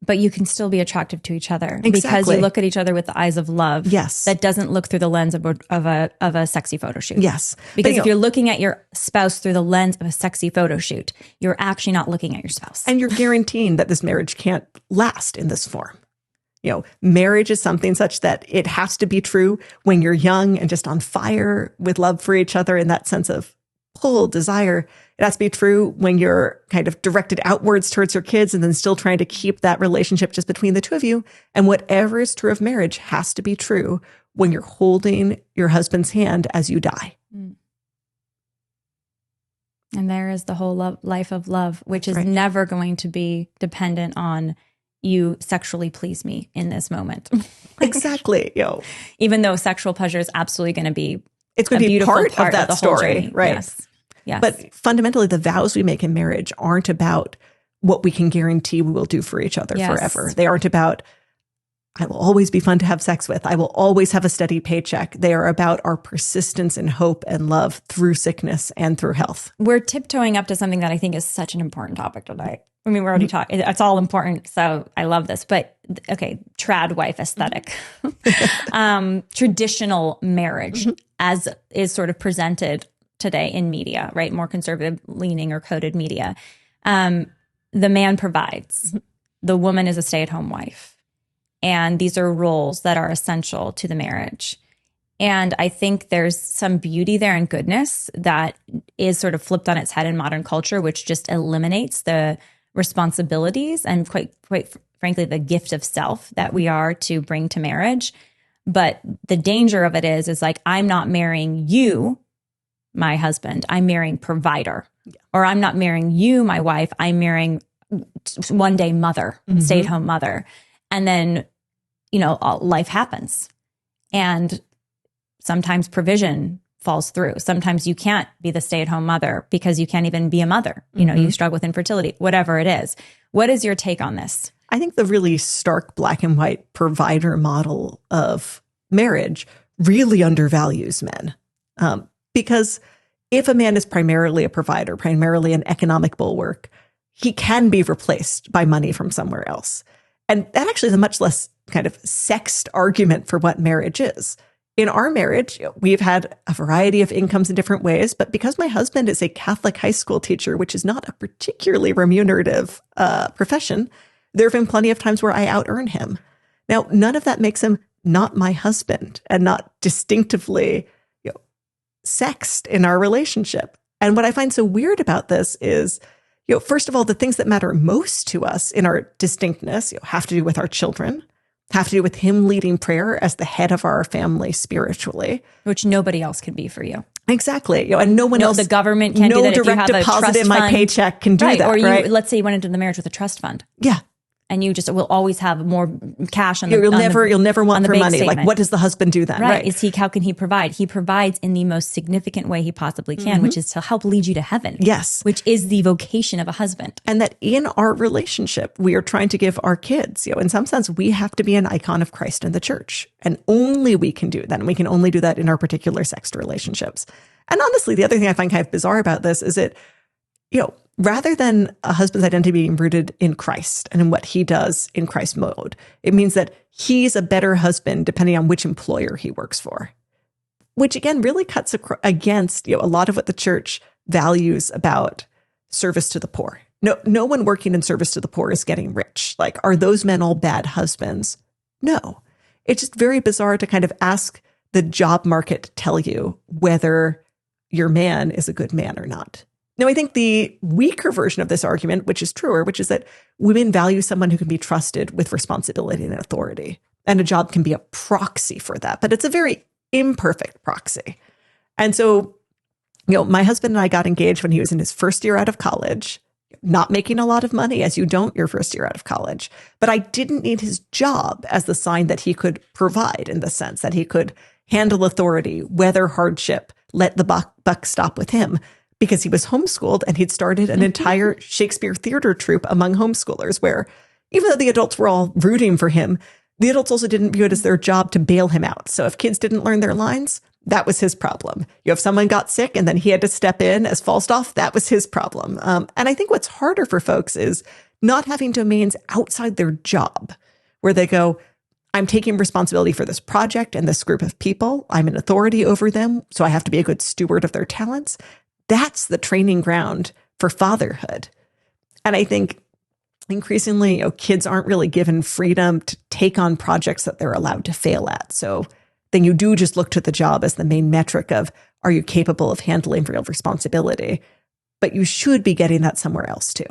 But you can still be attractive to each other
Exactly.
because you look at each other with the eyes of love.
Yes.
That doesn't look through the lens of a sexy photo shoot.
Yes.
Because if you're looking at your spouse through the lens of a sexy photo shoot, you're actually not looking at your spouse.
And you're guaranteeing that this marriage can't last in this form. Marriage is something such that it has to be true when you're young and just on fire with love for each other in that sense of pull, desire. It has to be true when you're kind of directed outwards towards your kids and then still trying to keep that relationship just between the two of you. And whatever is true of marriage has to be true when you're holding your husband's hand as you die.
And there is the whole life of love, which is never going to be dependent on you sexually please me in this moment.
Exactly.
Even though sexual pleasure is absolutely going to be
it's going to be part of that story, right?
Yes.
But fundamentally, the vows we make in marriage aren't about what we can guarantee we will do for each other forever. They aren't about I will always be fun to have sex with. I will always have a steady paycheck. They are about our persistence and hope and love through sickness and through health.
We're tiptoeing up to something that I think is such an important topic tonight. I mean, we're already talking, it's all important. So I love this, but okay. Tradwife aesthetic, traditional marriage as is sort of presented today in media, right? More conservative leaning or coded media. The man provides, the woman is a stay-at-home wife. And these are roles that are essential to the marriage. And I think there's some beauty there and goodness that is sort of flipped on its head in modern culture, which just eliminates the responsibilities and quite frankly, the gift of self that we are to bring to marriage. But the danger of it is like, I'm not marrying you, my husband, I'm marrying provider. Yeah. Or I'm not marrying you, my wife, I'm marrying one day mother, stay-at-home mother. And then, life happens. And sometimes provision falls through. Sometimes you can't be the stay-at-home mother because you can't even be a mother. You struggle with infertility, whatever it is. What is your take on this?
I think the really stark black and white provider model of marriage really undervalues men. Because if a man is primarily a provider, primarily an economic bulwark, he can be replaced by money from somewhere else. And that actually is a much less kind of sexed argument for what marriage is. In our marriage, we've had a variety of incomes in different ways, but because my husband is a Catholic high school teacher, which is not a particularly remunerative profession, there have been plenty of times where I out-earn him. Now, none of that makes him not my husband and not distinctively sexed in our relationship. And what I find so weird about this is, first of all, the things that matter most to us in our distinctness have to do with our children, have to do with him leading prayer as the head of our family spiritually.
Which nobody else can be for you.
Exactly. And no one else.
The government can't do that.
No direct deposit in my paycheck can do that.
Or
right?
Let's say you went into the marriage with a trust fund.
Yeah.
And you just will always have more cash on the
You'll never want for money.
Statement.
Like, what does the husband do then?
Right. How can he provide? He provides in the most significant way he possibly can, which is to help lead you to heaven.
Yes.
Which is the vocation of a husband.
And that in our relationship, we are trying to give our kids, in some sense, we have to be an icon of Christ in the church. And only we can do that. And we can only do that in our particular sexed relationships. And honestly, the other thing I find kind of bizarre about this is that, rather than a husband's identity being rooted in Christ and in what he does in Christ mode, it means that he's a better husband depending on which employer he works for, which again really cuts against a lot of what the church values about service to the poor. No one working in service to the poor is getting rich. Like, are those men all bad husbands? No. It's just very bizarre to kind of ask the job market to tell you whether your man is a good man or not. Now, I think the weaker version of this argument, which is truer, which is that women value someone who can be trusted with responsibility and authority. And a job can be a proxy for that, but it's a very imperfect proxy. And so, my husband and I got engaged when he was in his first year out of college, not making a lot of money, as you don't your first year out of college. But I didn't need his job as the sign that he could provide, in the sense that he could handle authority, weather hardship, let the buck stop with him. Because he was homeschooled and he'd started an entire Shakespeare theater troupe among homeschoolers where, even though the adults were all rooting for him, the adults also didn't view it as their job to bail him out. So if kids didn't learn their lines, that was his problem. If someone got sick and then he had to step in as Falstaff, that was his problem. And I think what's harder for folks is not having domains outside their job where they go, I'm taking responsibility for this project and this group of people. I'm an authority over them, so I have to be a good steward of their talents. That's the training ground for fatherhood. And I think increasingly, kids aren't really given freedom to take on projects that they're allowed to fail at. So then you do just look to the job as the main metric of, are you capable of handling real responsibility? But you should be getting that somewhere else too.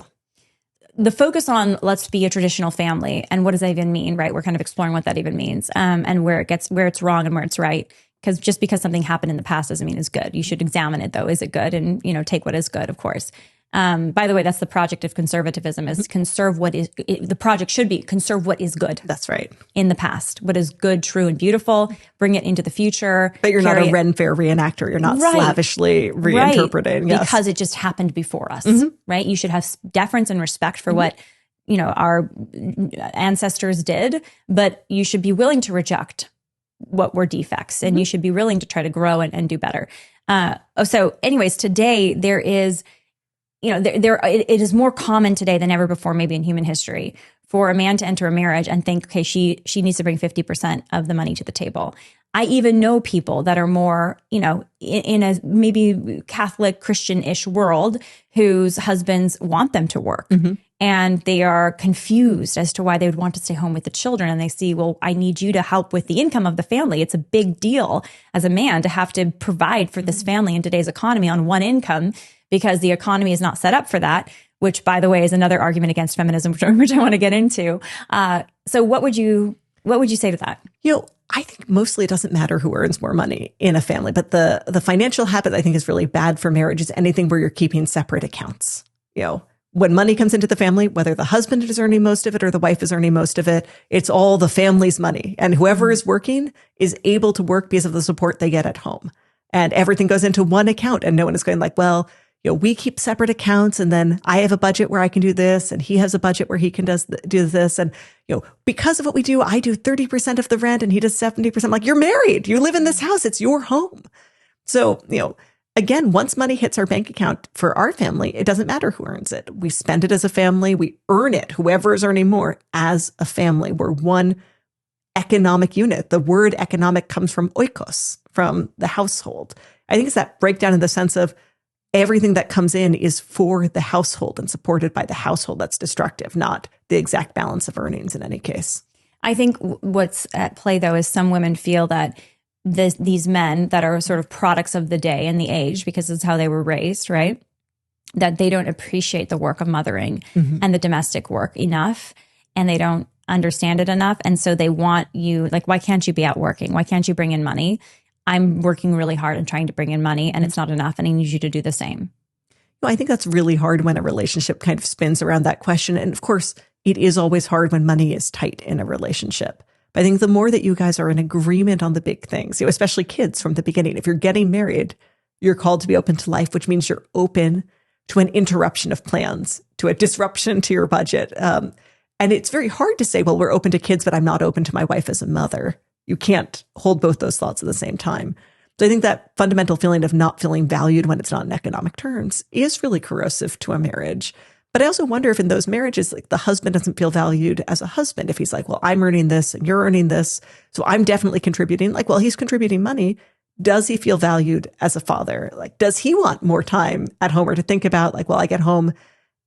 The focus on let's be a traditional family and what does that even mean, right? We're kind of exploring what that even means and where it's wrong and where it's right. Because just because something happened in the past doesn't mean it's good. You should examine it, though. Is it good? And, take what is good, of course. By the way, that's the project of conservatism, is conserve what is, the project should be conserve what is good.
That's right.
In the past. What is good, true, and beautiful. Bring it into the future.
But you're not a Ren Fair reenactor. You're not slavishly reinterpreting.
Right. Yes. Because it just happened before us, right? You should have deference and respect for what our ancestors did, but you should be willing to reject what were defects, and you should be willing to try to grow and do better. So anyways, today there is, it is more common today than ever before, maybe in human history, for a man to enter a marriage and think, okay, she needs to bring 50% of the money to the table. I even know people that are more, in a maybe Catholic Christian-ish world whose husbands want them to work. And they are confused as to why they would want to stay home with the children. And they see, well, I need you to help with the income of the family. It's a big deal as a man to have to provide for this family in today's economy on one income, because the economy is not set up for that, which, by the way, is another argument against feminism, which I want to get into. So what would you say to that?
I think mostly it doesn't matter who earns more money in a family, but the financial habit I think is really bad for marriage is anything where you're keeping separate accounts. When money comes into the family, whether the husband is earning most of it or the wife is earning most of it, it's all the family's money. And whoever is working is able to work because of the support they get at home. And everything goes into one account, and no one is going like, well, we keep separate accounts, and then I have a budget where I can do this, and he has a budget where he can do this. And, because of what we do, I do 30% of the rent and he does 70%. Like, you're married, you live in this house, it's your home. So, again, once money hits our bank account for our family, it doesn't matter who earns it. We spend it as a family. We earn it, whoever is earning more, as a family. We're one economic unit. The word economic comes from oikos, from the household. I think it's that breakdown in the sense of everything that comes in is for the household and supported by the household that's destructive, not the exact balance of earnings in any case.
I think what's at play, though, is some women feel that these men that are sort of products of the day and the age, because it's how they were raised, right? That they don't appreciate the work of mothering and the domestic work enough, and they don't understand it enough. And so they want you, like, why can't you be out working? Why can't you bring in money? I'm working really hard and trying to bring in money, and it's not enough, and I need you to do the same.
I think that's really hard when a relationship kind of spins around that question. And of course, it is always hard when money is tight in a relationship. But I think the more that you guys are in agreement on the big things, especially kids from the beginning, if you're getting married, you're called to be open to life, which means you're open to an interruption of plans, to a disruption to your budget. And it's very hard to say, well, we're open to kids, but I'm not open to my wife as a mother. You can't hold both those thoughts at the same time. So I think that fundamental feeling of not feeling valued when it's not in economic terms is really corrosive to a marriage. But I also wonder if in those marriages, like, the husband doesn't feel valued as a husband. If he's like, well, I'm earning this and you're earning this, so I'm definitely contributing. Like, well, he's contributing money. Does he feel valued as a father? Like, does he want more time at home, or to think about, like, well, I get home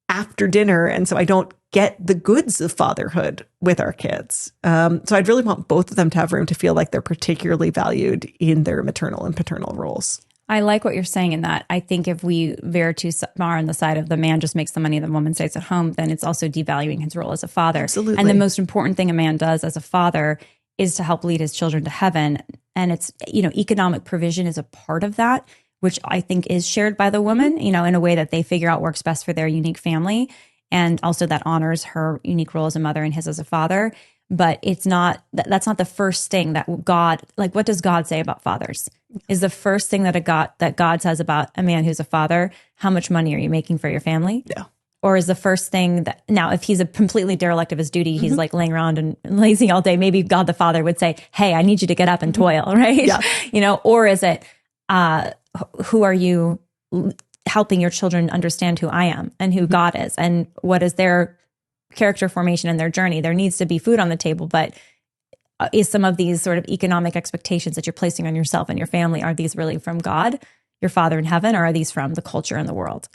after dinner, and so I don't get the goods of fatherhood with our kids. So I'd really want both of them to have room to feel like they're particularly valued in their maternal and paternal roles.
I like what you're saying in that. I think if we veer too far on the side of the man just makes the money, the woman stays at home, then it's also devaluing his role as a father.
Absolutely.
And the most important thing a man does as a father is to help lead his children to heaven. And it's, economic provision is a part of that, which I think is shared by the woman, in a way that they figure out works best for their unique family. And also that honors her unique role as a mother and his as a father. But it's not, that's not the first thing that God, like, what does God say about fathers? Is the first thing that God says about a man who's a father, how much money are you making for your family?
Yeah.
Or is the first thing that, now, if he's a completely derelict of his duty, he's like laying around and lazy all day, maybe God the Father would say, hey, I need you to get up and toil, right?
Yeah.
Or is it, who are you helping your children understand who I am and who God is, and what is their character formation and their journey? There needs to be food on the table, but is some of these sort of economic expectations that you're placing on yourself and your family, are these really from God, your Father in heaven, or are these from the culture and the world?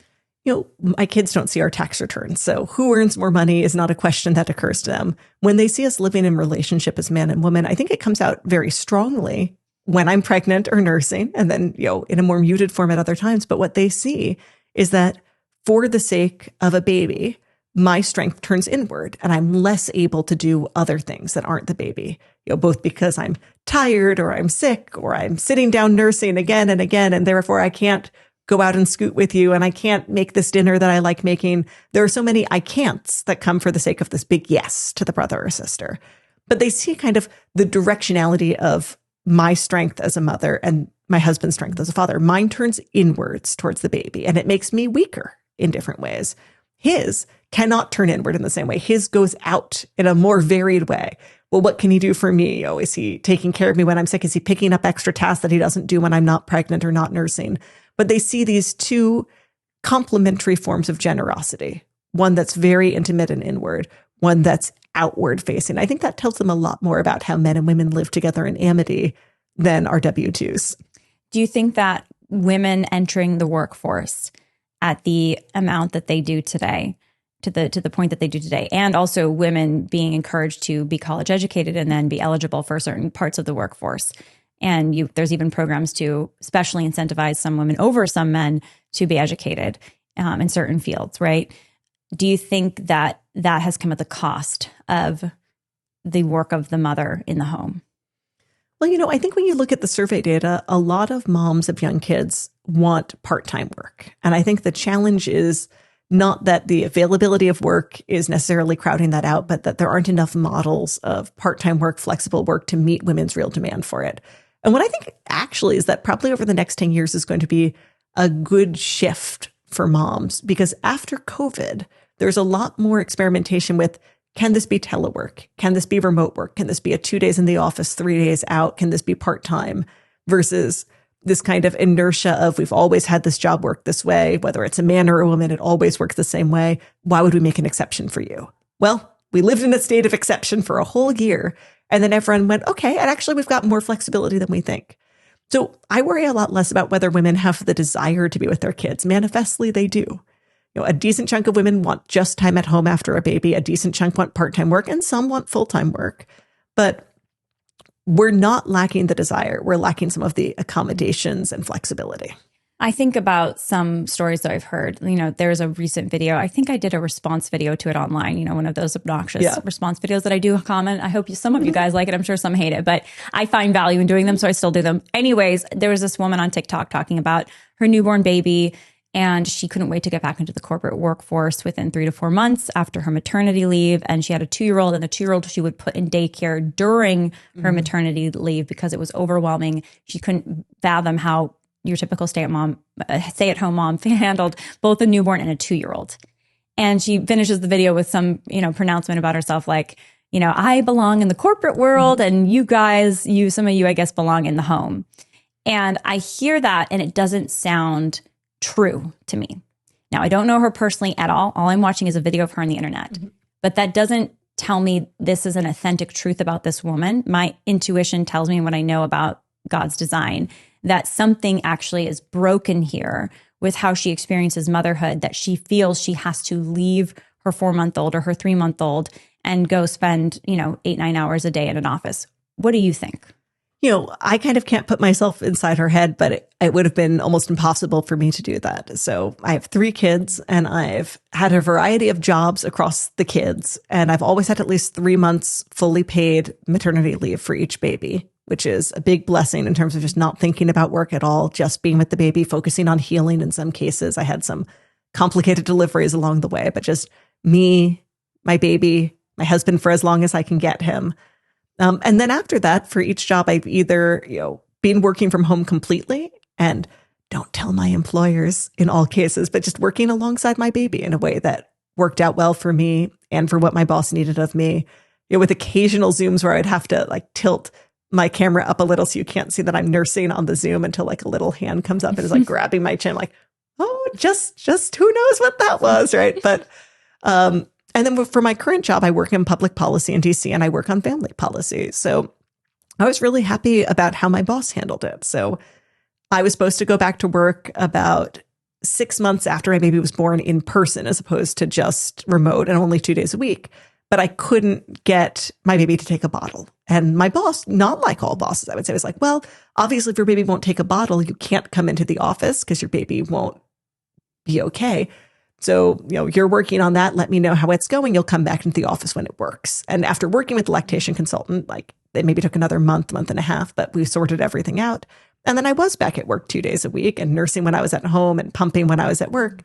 My kids don't see our tax returns, so who earns more money is not a question that occurs to them. When they see us living in relationship as man and woman, I think it comes out very strongly when I'm pregnant or nursing, and then, in a more muted form at other times. But what they see is that for the sake of a baby, my strength turns inward and I'm less able to do other things that aren't the baby, both because I'm tired or I'm sick or I'm sitting down nursing again and again. And therefore I can't go out and scoot with you, and I can't make this dinner that I like making. There are so many I can'ts that come for the sake of this big yes to the brother or sister. But they see kind of the directionality of my strength as a mother and my husband's strength as a father. Mine turns inwards towards the baby, and it makes me weaker in different ways. His cannot turn inward in the same way. His goes out in a more varied way. Well, what can he do for me? Oh, is he taking care of me when I'm sick? Is he picking up extra tasks that he doesn't do when I'm not pregnant or not nursing? But they see these two complementary forms of generosity, one that's very intimate and inward, one that's outward facing. I think that tells them a lot more about how men and women live together in amity than our W-2s.
Do you think that women entering the workforce at the amount that they do today, to the point that they do today, and also women being encouraged to be college educated and then be eligible for certain parts of the workforce, and there's even programs to specially incentivize some women over some men to be educated in certain fields, right? Do you think that that has come at the cost of the work of the mother in the home?
Well, I think when you look at the survey data, a lot of moms of young kids want part-time work. And I think the challenge is not that the availability of work is necessarily crowding that out, but that there aren't enough models of part-time work, flexible work to meet women's real demand for it. And what I think actually is that probably over the next 10 years is going to be a good shift for moms, because after COVID, there's a lot more experimentation with, can this be telework? Can this be remote work? Can this be a 2 days in the office, 3 days out? Can this be part-time? Versus this kind of inertia of, we've always had this job work this way, whether it's a man or a woman, it always works the same way. Why would we make an exception for you? Well, we lived in a state of exception for a whole year. And then everyone went, okay, and actually we've got more flexibility than we think. So I worry a lot less about whether women have the desire to be with their kids. Manifestly, they do. A decent chunk of women want just time at home after a baby. A decent chunk want part-time work, and some want full-time work. But we're not lacking the desire. We're lacking some of the accommodations and flexibility.
I think about some stories that I've heard. There's a recent video. I think I did a response video to it online, one of those obnoxious response videos that I do comment. I hope some of you guys like it. I'm sure some hate it, but I find value in doing them, so I still do them. Anyways, there was this woman on TikTok talking about her newborn baby, and she couldn't wait to get back into the corporate workforce within 3 to 4 months after her maternity leave. And she had a 2-year-old, and the 2-year-old she would put in daycare during her maternity leave because it was overwhelming. She couldn't fathom how your typical stay-at-home mom handled both a newborn and a 2-year-old. And she finishes the video with some, pronouncement about herself, like, I belong in the corporate world, and you guys, some of you, I guess, belong in the home. And I hear that, and it doesn't sound true to me. Now, I don't know her personally at all. All I'm watching is a video of her on the internet. But that doesn't tell me this is an authentic truth about this woman. My intuition tells me what I know about God's design, that something actually is broken here with how she experiences motherhood, that she feels she has to leave her 4-month-old or her 3-month-old and go spend, 8-9 hours a day in an office. What do you think?
I kind of can't put myself inside her head, but it would have been almost impossible for me to do that. So I have 3 kids, and I've had a variety of jobs across the kids, and I've always had at least 3 months fully paid maternity leave for each baby, which is a big blessing in terms of just not thinking about work at all, just being with the baby, focusing on healing in some cases. I had some complicated deliveries along the way, but just me, my baby, my husband for as long as I can get him. And then after that, for each job, I've either, been working from home completely, and don't tell my employers in all cases, but just working alongside my baby in a way that worked out well for me and for what my boss needed of me. With occasional Zooms where I'd have to tilt my camera up a little so you can't see that I'm nursing on the Zoom until a little hand comes up and is grabbing my chin, oh, just who knows what that was, right? But and then for my current job, I work in public policy in DC, and I work on family policy. So I was really happy about how my boss handled it. So I was supposed to go back to work about 6 months after my baby was born in person, as opposed to just remote and only 2 days a week. But I couldn't get my baby to take a bottle. And my boss, not like all bosses, I would say, was like, well, obviously if your baby won't take a bottle, you can't come into the office because your baby won't be okay. So, you're working on that. Let me know how it's going. You'll come back into the office when it works. And after working with the lactation consultant, it maybe took another month and a half, but we sorted everything out. And then I was back at work 2 days a week and nursing when I was at home and pumping when I was at work.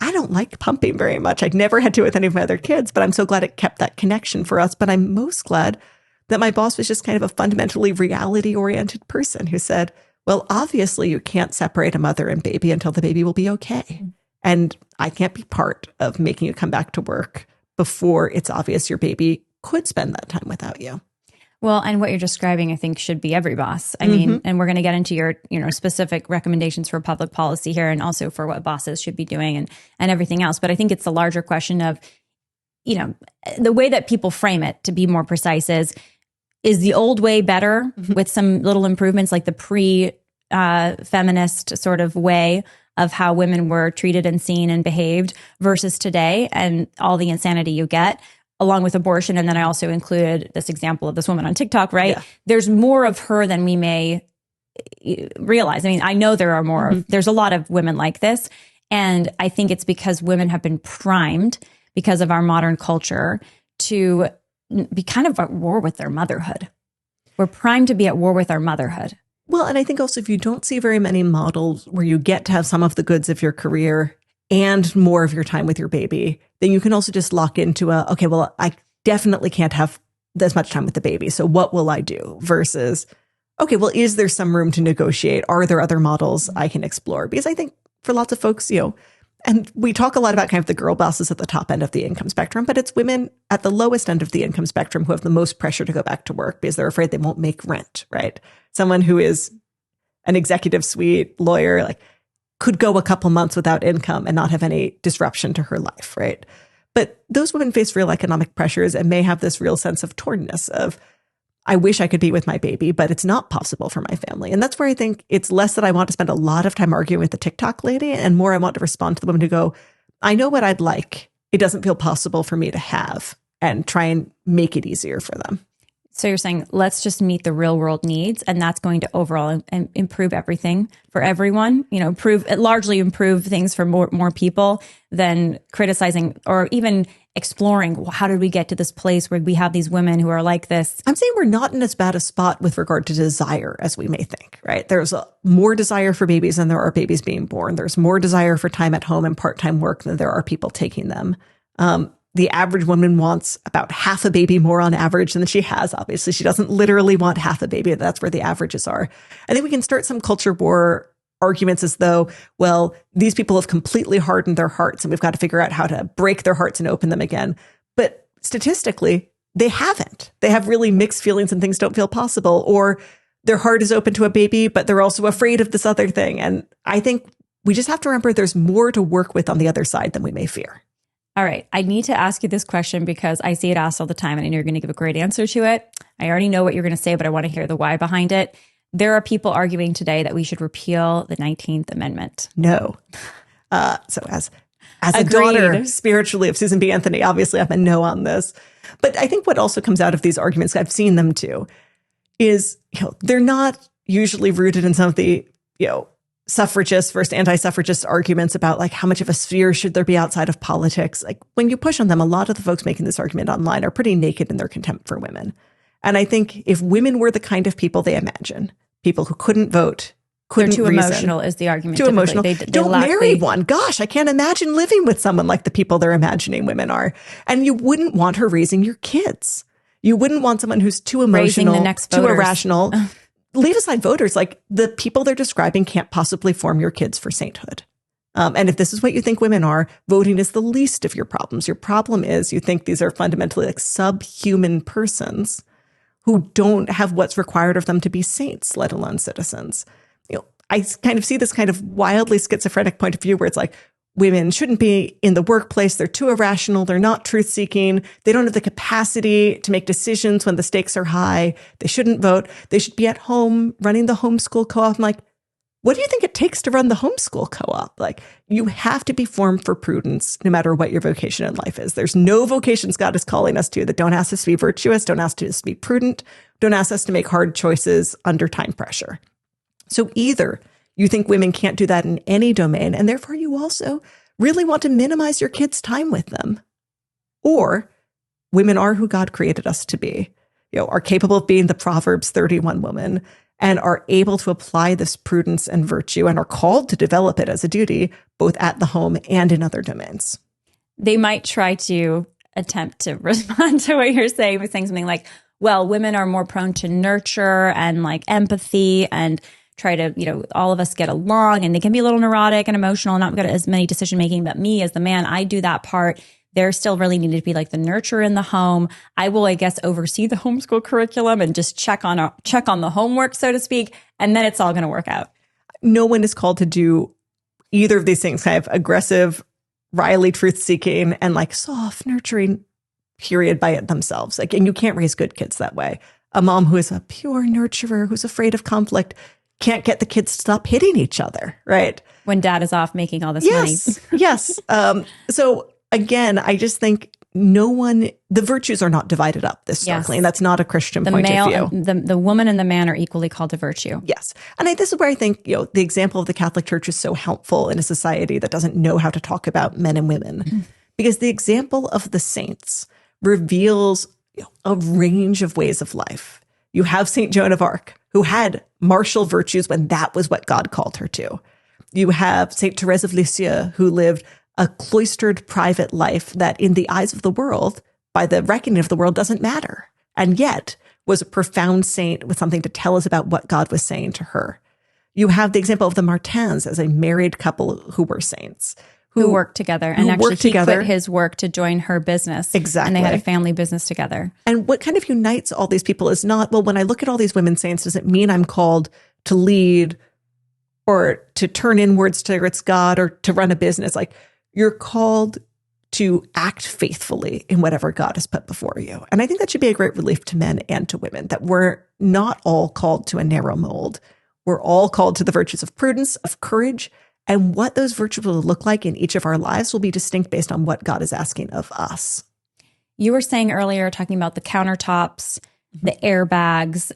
I don't like pumping very much. I'd never had to with any of my other kids, but I'm so glad it kept that connection for us. But I'm most glad that my boss was just kind of a fundamentally reality-oriented person who said, well, obviously you can't separate a mother and baby until the baby will be okay. And I can't be part of making you come back to work before it's obvious your baby could spend that time without you.
Well, and what you're describing, I think, should be every boss. I mean, and we're going to get into your, specific recommendations for public policy here, and also for what bosses should be doing and everything else. But I think it's the larger question of, the way that people frame it, to be more precise, is the old way better with some little improvements, like the pre-feminist sort of way of how women were treated and seen and behaved versus today and all the insanity you get, along with abortion. And then I also included this example of this woman on TikTok, right? Yeah. There's more of her than we may realize. I mean, I know there are more. There's a lot of women like this. And I think it's because women have been primed because of our modern culture to be kind of at war with their motherhood. We're primed to be at war with our motherhood.
Well, and I think also if you don't see very many models where you get to have some of the goods of your career and more of your time with your baby, then you can also just lock into okay, well, I definitely can't have as much time with the baby. So what will I do? Versus, okay, well, is there some room to negotiate? Are there other models I can explore? Because I think for lots of folks, and we talk a lot about kind of the girl bosses at the top end of the income spectrum, but it's women at the lowest end of the income spectrum who have the most pressure to go back to work because they're afraid they won't make rent, right? Someone who is an executive suite lawyer, could go a couple months without income and not have any disruption to her life, right? But those women face real economic pressures and may have this real sense of tornness of, I wish I could be with my baby, but it's not possible for my family. And that's where I think it's less that I want to spend a lot of time arguing with the TikTok lady and more I want to respond to the women who go, I know what I'd like. It doesn't feel possible for me to have, and try and make it easier for them.
So you're saying, let's just meet the real world needs, and that's going to overall improve everything for everyone, largely improve things for more people than criticizing or even exploring, well, how did we get to this place where we have these women who are like this?
I'm saying we're not in as bad a spot with regard to desire as we may think, right? There's more desire for babies than there are babies being born. There's more desire for time at home and part-time work than there are people taking them. The average woman wants about half a baby more on average than she has. Obviously, she doesn't literally want half a baby. That's where the averages are. I think we can start some culture war arguments as though, well, these people have completely hardened their hearts and we've got to figure out how to break their hearts and open them again. But statistically, they haven't. They have really mixed feelings and things don't feel possible, or their heart is open to a baby, but they're also afraid of this other thing. And I think we just have to remember there's more to work with on the other side than we may fear.
All right. I need to ask you this question because I see it asked all the time and I know you're going to give a great answer to it. I already know what you're going to say, but I want to hear the why behind it. There are people arguing today that we should repeal the 19th Amendment.
No. So as a daughter spiritually of Susan B. Anthony, obviously I'm a no on this. But I think what also comes out of these arguments, I've seen them too, is they're not usually rooted in some of the suffragist versus anti-suffragist arguments about how much of a sphere should there be outside of politics. When you push on them, a lot of the folks making this argument online are pretty naked in their contempt for women. And I think if women were the kind of people they imagine, people who couldn't vote, couldn't
They're too
reason,
emotional is the argument.
Too emotional. They don't marry one. Gosh, I can't imagine living with someone like the people they're imagining women are. And you wouldn't want her raising your kids. You wouldn't want someone who's too emotional, too irrational. Leave aside voters, the people they're describing can't possibly form your kids for sainthood. And if this is what you think women are, voting is the least of your problems. Your problem is you think these are fundamentally subhuman persons who don't have what's required of them to be saints, let alone citizens. I kind of see this kind of wildly schizophrenic point of view where it's women shouldn't be in the workplace. They're too irrational. They're not truth-seeking. They don't have the capacity to make decisions when the stakes are high. They shouldn't vote. They should be at home running the homeschool co-op. I'm what do you think it takes to run the homeschool co-op? You have to be formed for prudence no matter what your vocation in life is. There's no vocations God is calling us to that don't ask us to be virtuous, don't ask us to be prudent, don't ask us to make hard choices under time pressure. So either you think women can't do that in any domain, and therefore you also really want to minimize your kids' time with them. Or women are who God created us to be, are capable of being the Proverbs 31 woman and are able to apply this prudence and virtue and are called to develop it as a duty, both at the home and in other domains.
They might try to attempt to respond to what you're saying with saying something like, well, women are more prone to nurture and empathy and try to, all of us get along, and they can be a little neurotic and emotional, not good at as many decision making. But me as the man, I do that part. They're still really needed to be like the nurturer in the home. I will, I guess, oversee the homeschool curriculum and just check on the homework, so to speak. And then it's all going to work out.
No one is called to do either of these things, kind of aggressive, Riley truth-seeking and like soft, nurturing period by it themselves. Like, and you can't raise good kids that way. A mom who is a pure nurturer, who's afraid of conflict, can't get the kids to stop hitting each other, right?
When dad is off making all this money.
Yes. So again, I just think the virtues are not divided up this starkly. And that's not a Christian point of view.
The woman and the man are equally called to virtue.
Yes. And this is where I think, the example of the Catholic Church is so helpful in a society that doesn't know how to talk about men and women. Because the example of the saints reveals a range of ways of life. You have St. Joan of Arc, who had martial virtues when that was what God called her to. You have St. Therese of Lisieux, who lived a cloistered private life that in the eyes of the world, by the reckoning of the world, doesn't matter. And yet was a profound saint with something to tell us about what God was saying to her. You have the example of the Martins as a married couple who were saints. Who worked together.
And actually he quit his work to join her business.
Exactly.
And they had a family business together.
And what kind of unites all these people is not, well, when I look at all these women saints, does it mean I'm called to lead or to turn inwards towards God or to run a business? Like, you're called to act faithfully in whatever God has put before you. And I think that should be a great relief to men and to women, that we're not all called to a narrow mold. We're all called to the virtues of prudence, of courage, and what those virtues will look like in each of our lives will be distinct based on what God is asking of us.
You were saying earlier, talking about the countertops, the airbags.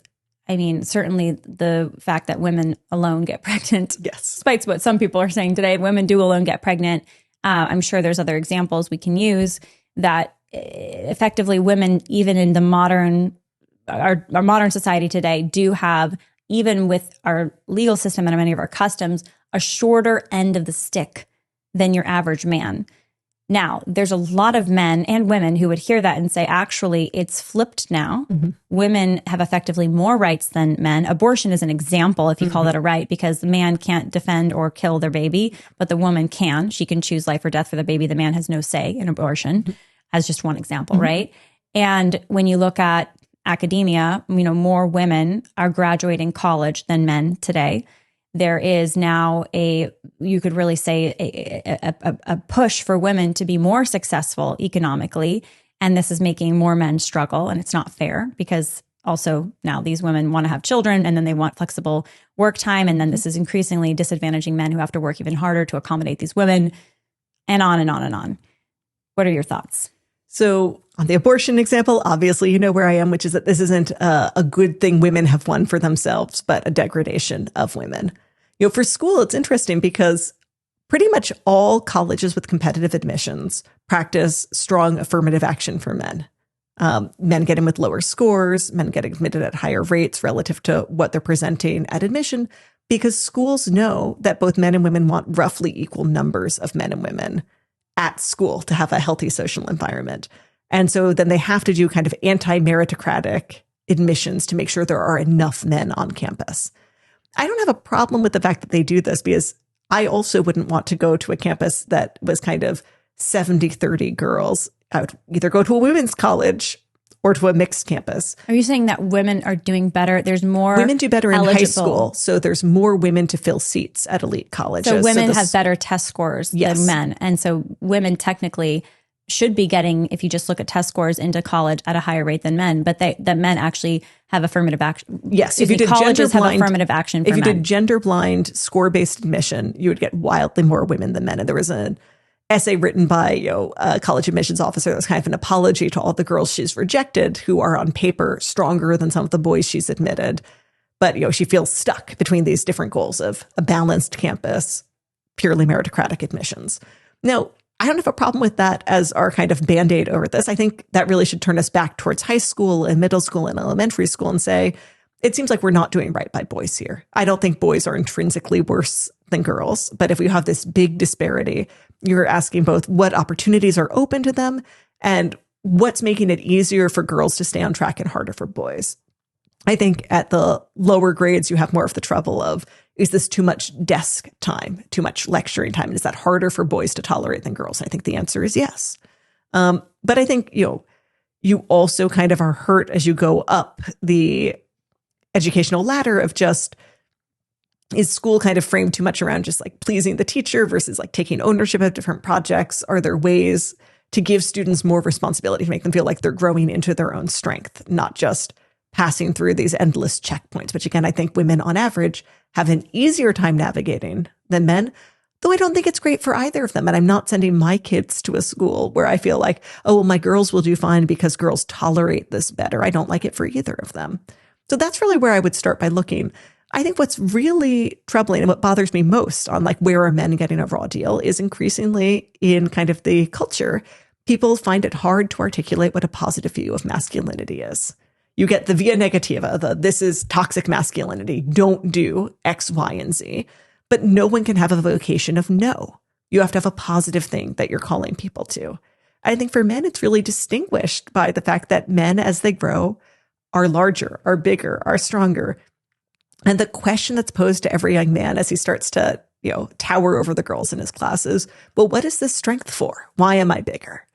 I mean, certainly the fact that women alone get pregnant.
Yes.
Despite what some people are saying today, women do alone get pregnant. I'm sure there's other examples we can use that effectively women, even in the our modern society today, do have, even with our legal system and many of our customs, a shorter end of the stick than your average man. Now, there's a lot of men and women who would hear that and say, actually, it's flipped now. Women have effectively more rights than men. Abortion is an example, if you call that a right, because the man can't defend or kill their baby, but the woman can. She can choose life or death for the baby. The man has no say in abortion, as just one example, right? And when you look at academia, more women are graduating college than men today. There is now you could really say a push for women to be more successful economically. And this is making more men struggle. And it's not fair, because also now these women want to have children and then they want flexible work time. And then this is increasingly disadvantaging men who have to work even harder to accommodate these women, and on and on and on. What are your thoughts?
So on the abortion example, obviously, you know where I am, which is that this isn't a good thing women have won for themselves, but a degradation of women. For school, it's interesting because pretty much all colleges with competitive admissions practice strong affirmative action for men. Men get in with lower scores, men get admitted at higher rates relative to what they're presenting at admission, because schools know that both men and women want roughly equal numbers of men and women at school to have a healthy social environment. And so then they have to do kind of anti-meritocratic admissions to make sure there are enough men on campus. I don't have a problem with the fact that they do this, because I also wouldn't want to go to a campus that was kind of 70-30 girls. I would either go to a women's college or to a mixed campus.
Are you saying that women are doing better? There's more
women do better in high school, so there's more women to fill seats at elite colleges.
So women have better test scores than men. And so women technically should be getting, if you just look at test scores, into college at a higher rate than men, but that men actually have affirmative action.
Yes, if you did
colleges have affirmative action for men.
If you did gender blind score-based admission, you would get wildly more women than men. And there was an essay written by a college admissions officer that was kind of an apology to all the girls she's rejected, who are on paper stronger than some of the boys she's admitted. But she feels stuck between these different goals of a balanced campus, purely meritocratic admissions. Now, I don't have a problem with that as our kind of Band-Aid over this. I think that really should turn us back towards high school and middle school and elementary school and say, it seems like we're not doing right by boys here. I don't think boys are intrinsically worse than girls. But if we have this big disparity, you're asking both what opportunities are open to them and what's making it easier for girls to stay on track and harder for boys. I think at the lower grades, you have more of the trouble of, is this too much desk time, too much lecturing time? And is that harder for boys to tolerate than girls? I think the answer is yes. But I think, you also kind of are hurt as you go up the educational ladder of just, is school kind of framed too much around just like pleasing the teacher versus like taking ownership of different projects? Are there ways to give students more responsibility, to make them feel like they're growing into their own strength, not just passing through these endless checkpoints, which again, I think women on average have an easier time navigating than men, though I don't think it's great for either of them. And I'm not sending my kids to a school where I feel like, oh, well, my girls will do fine because girls tolerate this better. I don't like it for either of them. So that's really where I would start by looking. I think what's really troubling and what bothers me most on like where are men getting a raw deal is increasingly in kind of the culture, people find it hard to articulate what a positive view of masculinity is. You get the via negativa, this is toxic masculinity, don't do X, Y, and Z. But no one can have a vocation of no. You have to have a positive thing that you're calling people to. I think for men, it's really distinguished by the fact that men, as they grow, are larger, are bigger, are stronger. And the question that's posed to every young man as he starts to, tower over the girls in his class is, well, what is this strength for? Why am I bigger?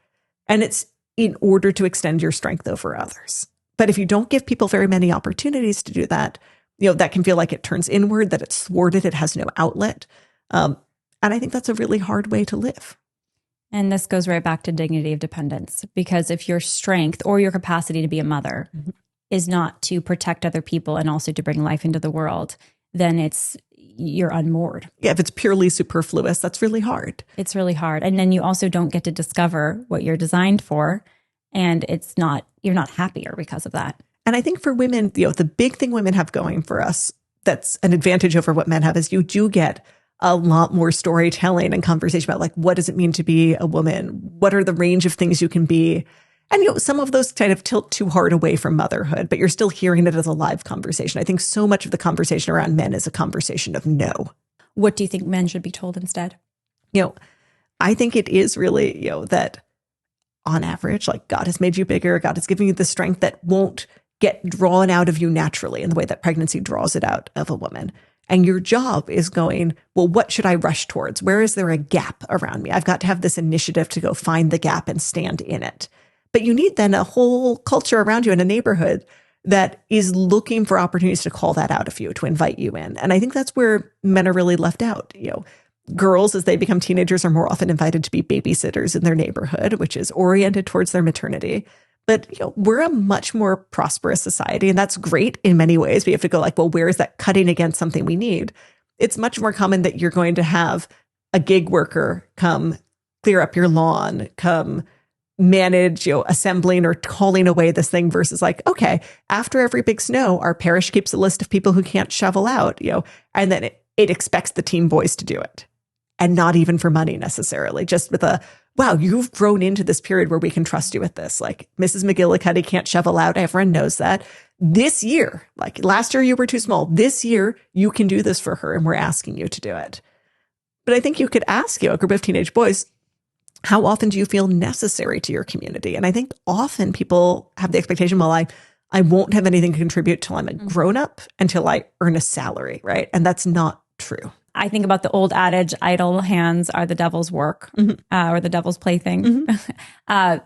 And it's in order to extend your strength over others. But if you don't give people very many opportunities to do that, that can feel like it turns inward, that it's thwarted, it has no outlet. And I think that's a really hard way to live.
And this goes right back to dignity of dependence, because if your strength or your capacity to be a mother is not to protect other people and also to bring life into the world, then you're unmoored.
Yeah, if it's purely superfluous, that's really hard.
It's really hard. And then you also don't get to discover what you're designed for. And you're not happier because of that.
And I think for women, the big thing women have going for us that's an advantage over what men have is you do get a lot more storytelling and conversation about like, what does it mean to be a woman? What are the range of things you can be? And some of those kind of tilt too hard away from motherhood, but you're still hearing it as a live conversation. I think so much of the conversation around men is a conversation of no.
What do you think men should be told instead?
I think it is really, that on average, like God has made you bigger. God has given you the strength that won't get drawn out of you naturally in the way that pregnancy draws it out of a woman. And your job is going, well, what should I rush towards? Where is there a gap around me? I've got to have this initiative to go find the gap and stand in it. But you need then a whole culture around you in a neighborhood that is looking for opportunities to call that out of you, to invite you in. And I think that's where men are really left out. Girls, as they become teenagers, are more often invited to be babysitters in their neighborhood, which is oriented towards their maternity. But we're a much more prosperous society, and that's great in many ways. We have to go like, well, where is that cutting against something we need? It's much more common that you're going to have a gig worker come clear up your lawn, come manage, assembling or hauling away this thing versus like, okay, after every big snow, our parish keeps a list of people who can't shovel out, and then it expects the team boys to do it. And not even for money necessarily, just with wow, you've grown into this period where we can trust you with this. Like Mrs. McGillicuddy can't shovel out. Everyone knows that. This year, like last year you were too small. This year you can do this for her and we're asking you to do it. But I think you could ask, a group of teenage boys, how often do you feel necessary to your community? And I think often people have the expectation, well, I won't have anything to contribute till I'm a grown up, until I earn a salary, right? And that's not true.
I think about the old adage, idle hands are the devil's work, or the devil's plaything. And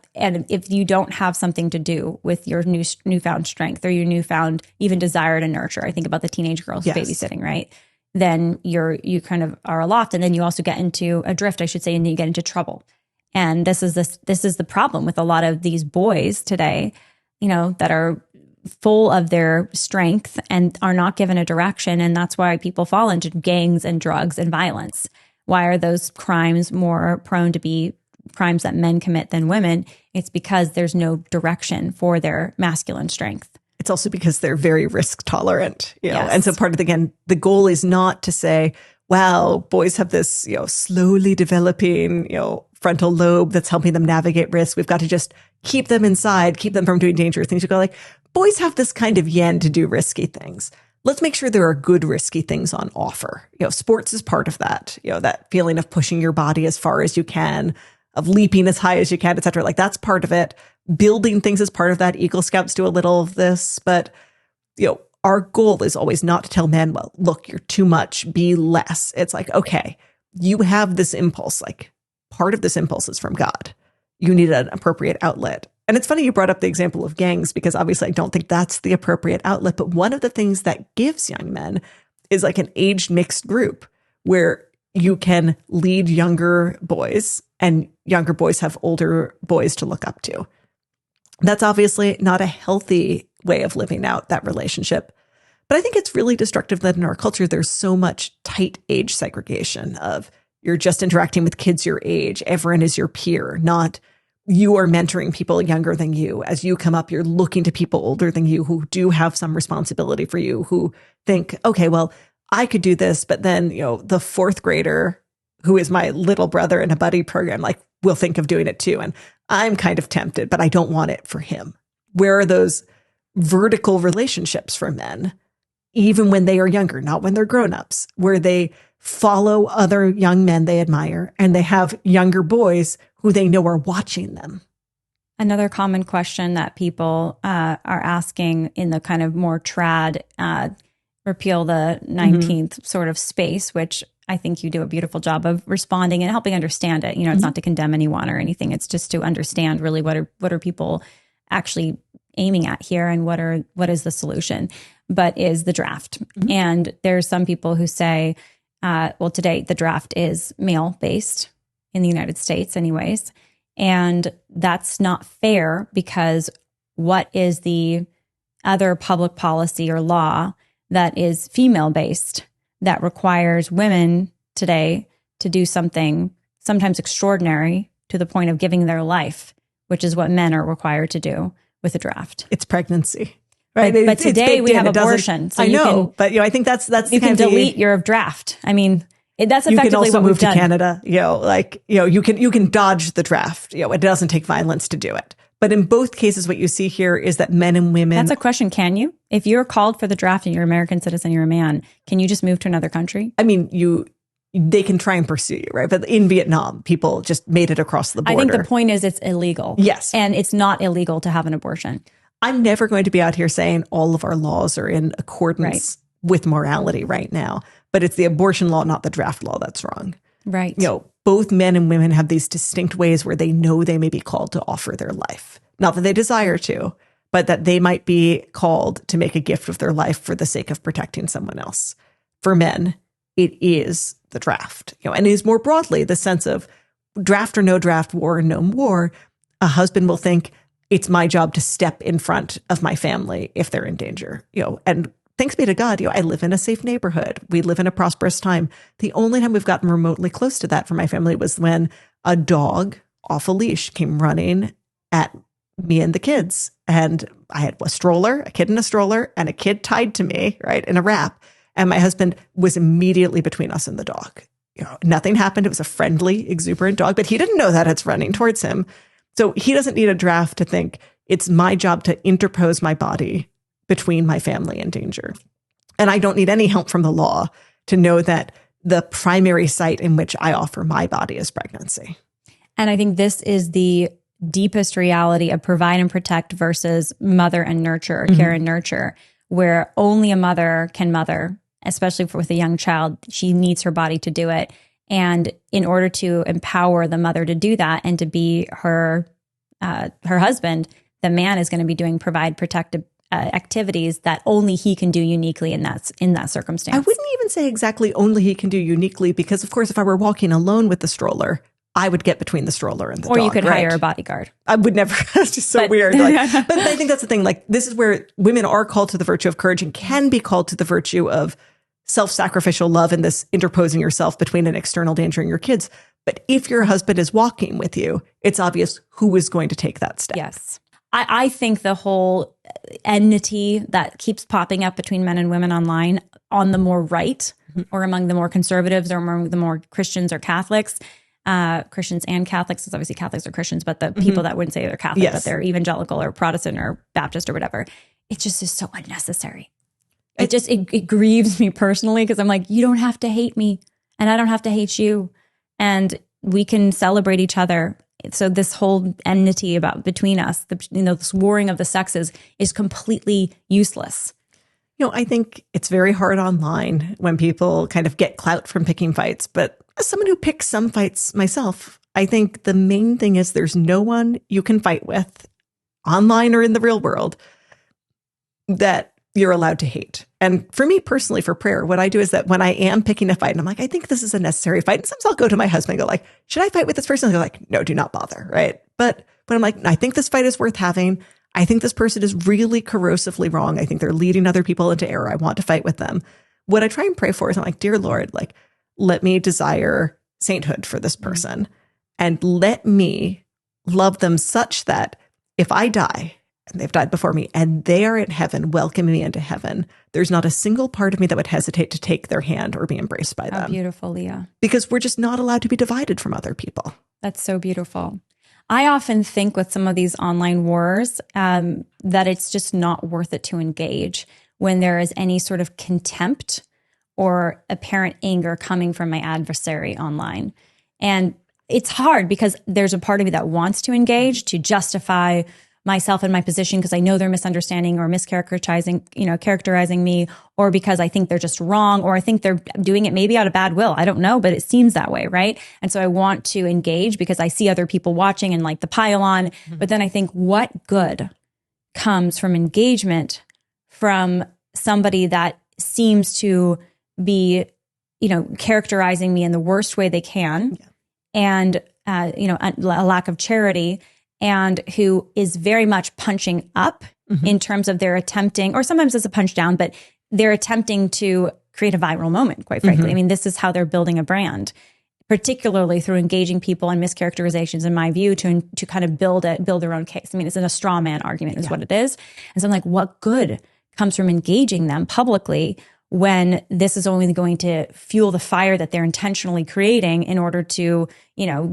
if you don't have something to do with your newfound strength or your newfound even desire to nurture, I think about the teenage girls babysitting, right? Then you kind of are aloft, and then you also get into a drift, I should say, and then you get into trouble. And this is the problem with a lot of these boys today, that are full of their strength and are not given a direction. And that's why people fall into gangs and drugs and violence. Why are those crimes more prone to be crimes that men commit than women? It's because there's no direction for their masculine strength.
It's also because they're very risk tolerant, And so part of the goal is not to say, wow, boys have this, slowly developing, frontal lobe that's helping them navigate risk. We've got to just keep them inside, keep them from doing dangerous things. You go like, boys have this kind of yen to do risky things. Let's make sure there are good risky things on offer. Sports is part of that, that feeling of pushing your body as far as you can, of leaping as high as you can, et cetera. Like that's part of it. Building things is part of that. Eagle Scouts do a little of this, but our goal is always not to tell men, well, look, you're too much, be less. It's like, okay, you have this impulse, like part of this impulse is from God. You need an appropriate outlet. And it's funny you brought up the example of gangs, because obviously I don't think that's the appropriate outlet. But one of the things that gives young men is like an aged mixed group where you can lead younger boys and younger boys have older boys to look up to. That's obviously not a healthy way of living out that relationship. But I think it's really destructive that in our culture, there's so much tight age segregation of you're just interacting with kids your age. Everyone is your peer, not you are mentoring people younger than you. As you come up, you're looking to people older than you who do have some responsibility for you, who think, okay, well, I could do this, but then, the fourth grader who is my little brother in a buddy program, like will think of doing it too. And I'm kind of tempted, but I don't want it for him. Where are those vertical relationships for men, even when they are younger, not when they're grown-ups, where they follow other young men they admire and they have younger boys who they know are watching them?
Another common question that people are asking in the kind of more trad Repeal the 19th sort of space, which I think you do a beautiful job of responding and helping understand it. It's not to condemn anyone or anything. It's just to understand really what are people actually aiming at here and what is the solution, but is the draft. And there's some people who say, well, today the draft is male based in the United States anyways. And that's not fair, because what is the other public policy or law that is female-based that requires women today to do something sometimes extraordinary to the point of giving their life, which is what men are required to do with a draft?
It's pregnancy, right?
But today we have abortion.
So I know, but I think that's
you can delete your draft. I mean, that's effectively
you can also
what
move
we've done.
to Canada. You can dodge the draft. It doesn't take violence to do it. But in both cases, what you see here is that men and women.
That's a question. Can you? If you're called for the draft and you're an American citizen, you're a man, can you just move to another country?
I mean, they can try and pursue you, right? But in Vietnam, people just made it across the border.
I think the point is it's illegal.
Yes.
And it's not illegal to have an abortion.
I'm never going to be out here saying all of our laws are in accordance with morality right now. But it's the abortion law, not the draft law, that's wrong.
Right.
Both men and women have these distinct ways where they know they may be called to offer their life. Not that they desire to, but that they might be called to make a gift of their life for the sake of protecting someone else. For men, it is the draft. And it is more broadly the sense of draft or no draft, war or no war. A husband will think, it's my job to step in front of my family if they're in danger. And thanks be to God, I live in a safe neighborhood. We live in a prosperous time. The only time we've gotten remotely close to that for my family was when a dog off a leash came running at me and the kids. And I had a kid in a stroller, and a kid tied to me, right, in a wrap. And my husband was immediately between us and the dog. Nothing happened. It was a friendly, exuberant dog, but he didn't know that it's running towards him. So he doesn't need a draft to think it's my job to interpose my body between my family and danger. And I don't need any help from the law to know that the primary site in which I offer my body is pregnancy.
And I think this is the deepest reality of provide and protect versus mother and nurture, or care and nurture, where only a mother can mother, especially with a young child. She needs her body to do it. And in order to empower the mother to do that and to be her husband, the man is going to be doing provide, protect activities that only he can do uniquely in that circumstance.
I wouldn't even say exactly only he can do uniquely, because of course, if I were walking alone with the stroller, I would get between the stroller and the dog.
Or you could hire a bodyguard.
I would never. It's just so weird. But I think that's the thing. Like, this is where women are called to the virtue of courage and can be called to the virtue of self-sacrificial love and this interposing yourself between an external danger and your kids. But if your husband is walking with you, it's obvious who is going to take that step.
Yes. I think the whole enmity that keeps popping up between men and women online on the more right or among the more conservatives or among the more Christians or Catholics, Christians and Catholics, because obviously Catholics are Christians, but the people that wouldn't say they're Catholic, but they're evangelical or Protestant or Baptist or whatever, it just is so unnecessary. It grieves me personally, because I'm like, you don't have to hate me and I don't have to hate you, and we can celebrate each other. So this whole enmity between us, this warring of the sexes is completely useless.
I think it's very hard online when people kind of get clout from picking fights. But as someone who picks some fights myself, I think the main thing is there's no one you can fight with online or in the real world that you're allowed to hate. And for me personally, for prayer, what I do is that when I am picking a fight, and I'm like, I think this is a necessary fight. And sometimes I'll go to my husband and go like, should I fight with this person? And they're like, no, do not bother. Right. But I'm like, I think this fight is worth having. I think this person is really corrosively wrong. I think they're leading other people into error. I want to fight with them. What I try and pray for is I'm like, dear Lord, like, let me desire sainthood for this person and let me love them such that if I die, and they've died before me, and they are in heaven, welcoming me into heaven, there's not a single part of me that would hesitate to take their hand or be embraced by them.
How beautiful, Leah.
Because we're just not allowed to be divided from other people.
That's so beautiful. I often think with some of these online wars that it's just not worth it to engage when there is any sort of contempt or apparent anger coming from my adversary online. And it's hard because there's a part of me that wants to engage to justify myself and my position because I know they're misunderstanding or characterizing me, or because I think they're just wrong, or I think they're doing it maybe out of bad will. I don't know, but it seems that way, right? And so I want to engage because I see other people watching and like the pile on. Mm-hmm. But then I think, what good comes from engagement from somebody that seems to be, characterizing me in the worst way they can, and a lack of charity, and who is very much punching up in terms of their attempting, or sometimes it's a punch down, but they're attempting to create a viral moment, quite frankly. I mean, this is how they're building a brand, particularly through engaging people in mischaracterizations, in my view, to kind of build their own case. I mean, it's in a straw man argument is what it is. And so I'm like, what good comes from engaging them publicly when this is only going to fuel the fire that they're intentionally creating in order to,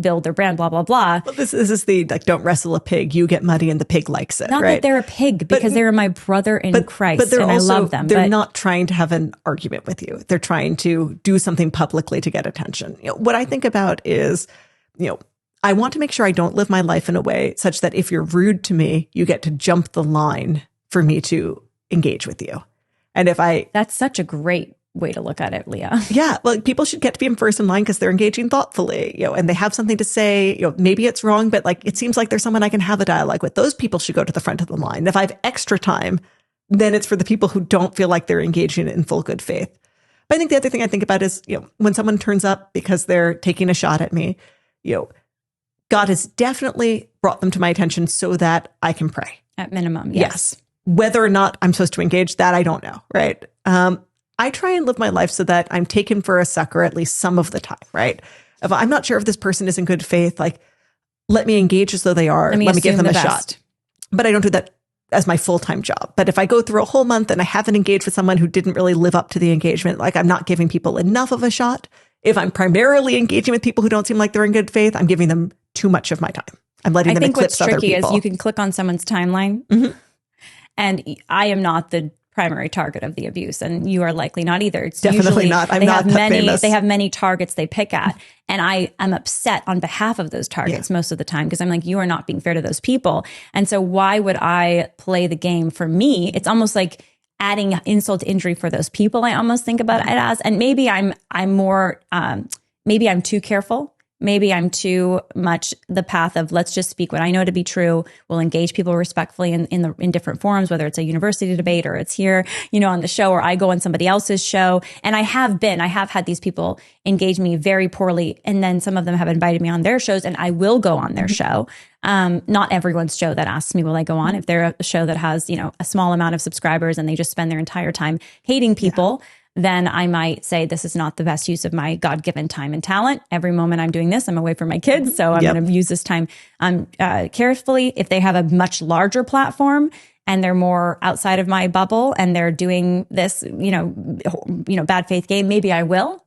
build their brand, blah, blah, blah.
Well, this is the, like, don't wrestle a pig, you get muddy and the pig likes it,
Not
right?
that they're a pig, because they're my brother in Christ,
but
and
also,
I love them.
They're not trying to have an argument with you. They're trying to do something publicly to get attention. What I think about is, I want to make sure I don't live my life in a way such that if you're rude to me, you get to jump the line for me to engage with you. And
that's such a great way to look at it, Leah.
Yeah. Well, people should get to be first in line because they're engaging thoughtfully, and they have something to say, maybe it's wrong, but like, it seems like there's someone I can have a dialogue with. Those people should go to the front of the line. If I have extra time, then it's for the people who don't feel like they're engaging in full good faith. But I think the other thing I think about is, when someone turns up because they're taking a shot at me, God has definitely brought them to my attention so that I can pray.
At minimum, yes.
Whether or not I'm supposed to engage, that I don't know, right? I try and live my life so that I'm taken for a sucker at least some of the time, right? If I'm not sure if this person is in good faith, like, let me engage as though they are. Let me give them a shot. But I don't do that as my full-time job. But if I go through a whole month and I haven't engaged with someone who didn't really live up to the engagement, like, I'm not giving people enough of a shot. If I'm primarily engaging with people who don't seem like they're in good faith, I'm giving them too much of my time. I'm letting them eclipse other people. I think what's tricky
is you can click on someone's timeline, and I am not the primary target of the abuse, and you are likely not either. It's
definitely not. I'm not that famous.
They have many targets they pick at, and I'm upset on behalf of those targets most of the time, because I'm like, you are not being fair to those people. And so why would I play the game? For me, it's almost like adding insult to injury for those people. I almost think about it as, and maybe I'm more, maybe I'm too careful. Maybe I'm too much the path of, let's just speak what I know to be true. We'll engage people respectfully in different forums, whether it's a university debate or it's here, on the show, or I go on somebody else's show. And I have had these people engage me very poorly. And then some of them have invited me on their shows, and I will go on their show. Not everyone's show that asks me, will I go on? If they're a show that has, a small amount of subscribers and they just spend their entire time hating people, then I might say, this is not the best use of my God-given time and talent. Every moment I'm doing this, I'm away from my kids. So I'm going to use this time carefully. If they have a much larger platform and they're more outside of my bubble and they're doing this, bad faith game, maybe I will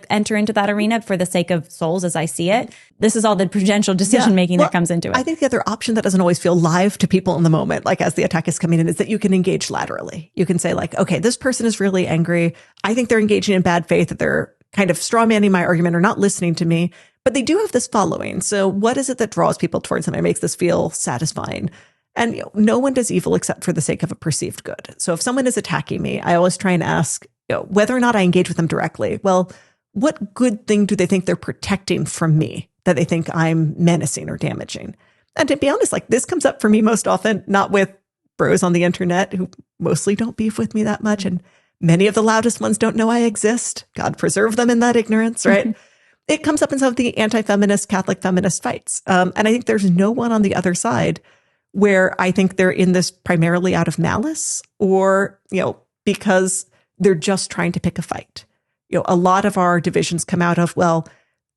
enter into that arena for the sake of souls as I see it. This is all the prudential decision making that comes into it.
I think the other option that doesn't always feel live to people in the moment, like as the attack is coming in, is that you can engage laterally. You can say okay, this person is really angry. I think they're engaging in bad faith, that they're kind of straw manning my argument or not listening to me, but they do have this following. So what is it that draws people towards them and makes this feel satisfying? And no one does evil except for the sake of a perceived good. So if someone is attacking me, I always try and ask whether or not I engage with them directly. Well, what good thing do they think they're protecting from me that they think I'm menacing or damaging? And to be honest, like this comes up for me most often, not with bros on the internet who mostly don't beef with me that much. And many of the loudest ones don't know I exist. God preserve them in that ignorance, right? It comes up in some of the anti-feminist, Catholic feminist fights. And I think there's no one on the other side where I think they're in this primarily out of malice or, because they're just trying to pick a fight. A lot of our divisions come out of, well,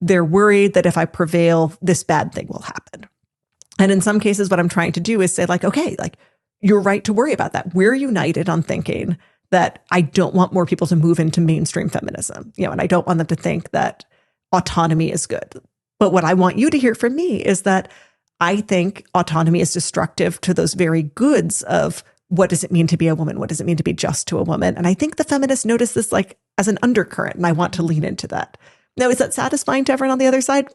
they're worried that if I prevail, this bad thing will happen. And in some cases, what I'm trying to do is say like, okay, like you're right to worry about that. We're united on thinking that I don't want more people to move into mainstream feminism, and I don't want them to think that autonomy is good. But what I want you to hear from me is that I think autonomy is destructive to those very goods of what does it mean to be a woman? What does it mean to be just to a woman? And I think the feminists notice this like as an undercurrent, and I want to lean into that. Now, is that satisfying to everyone on the other side?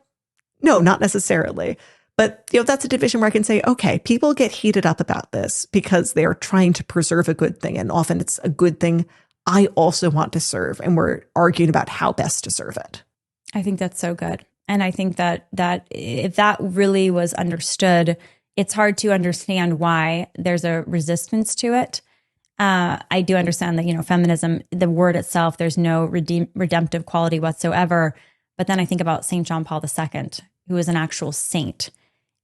No, not necessarily. But that's a division where I can say, okay, people get heated up about this because they are trying to preserve a good thing. And often it's a good thing I also want to serve. And we're arguing about how best to serve it.
I think that's so good. And I think that if that really was understood, it's hard to understand why there's a resistance to it. I do understand that, feminism, the word itself, there's no redemptive quality whatsoever. But then I think about St. John Paul II, who is an actual saint.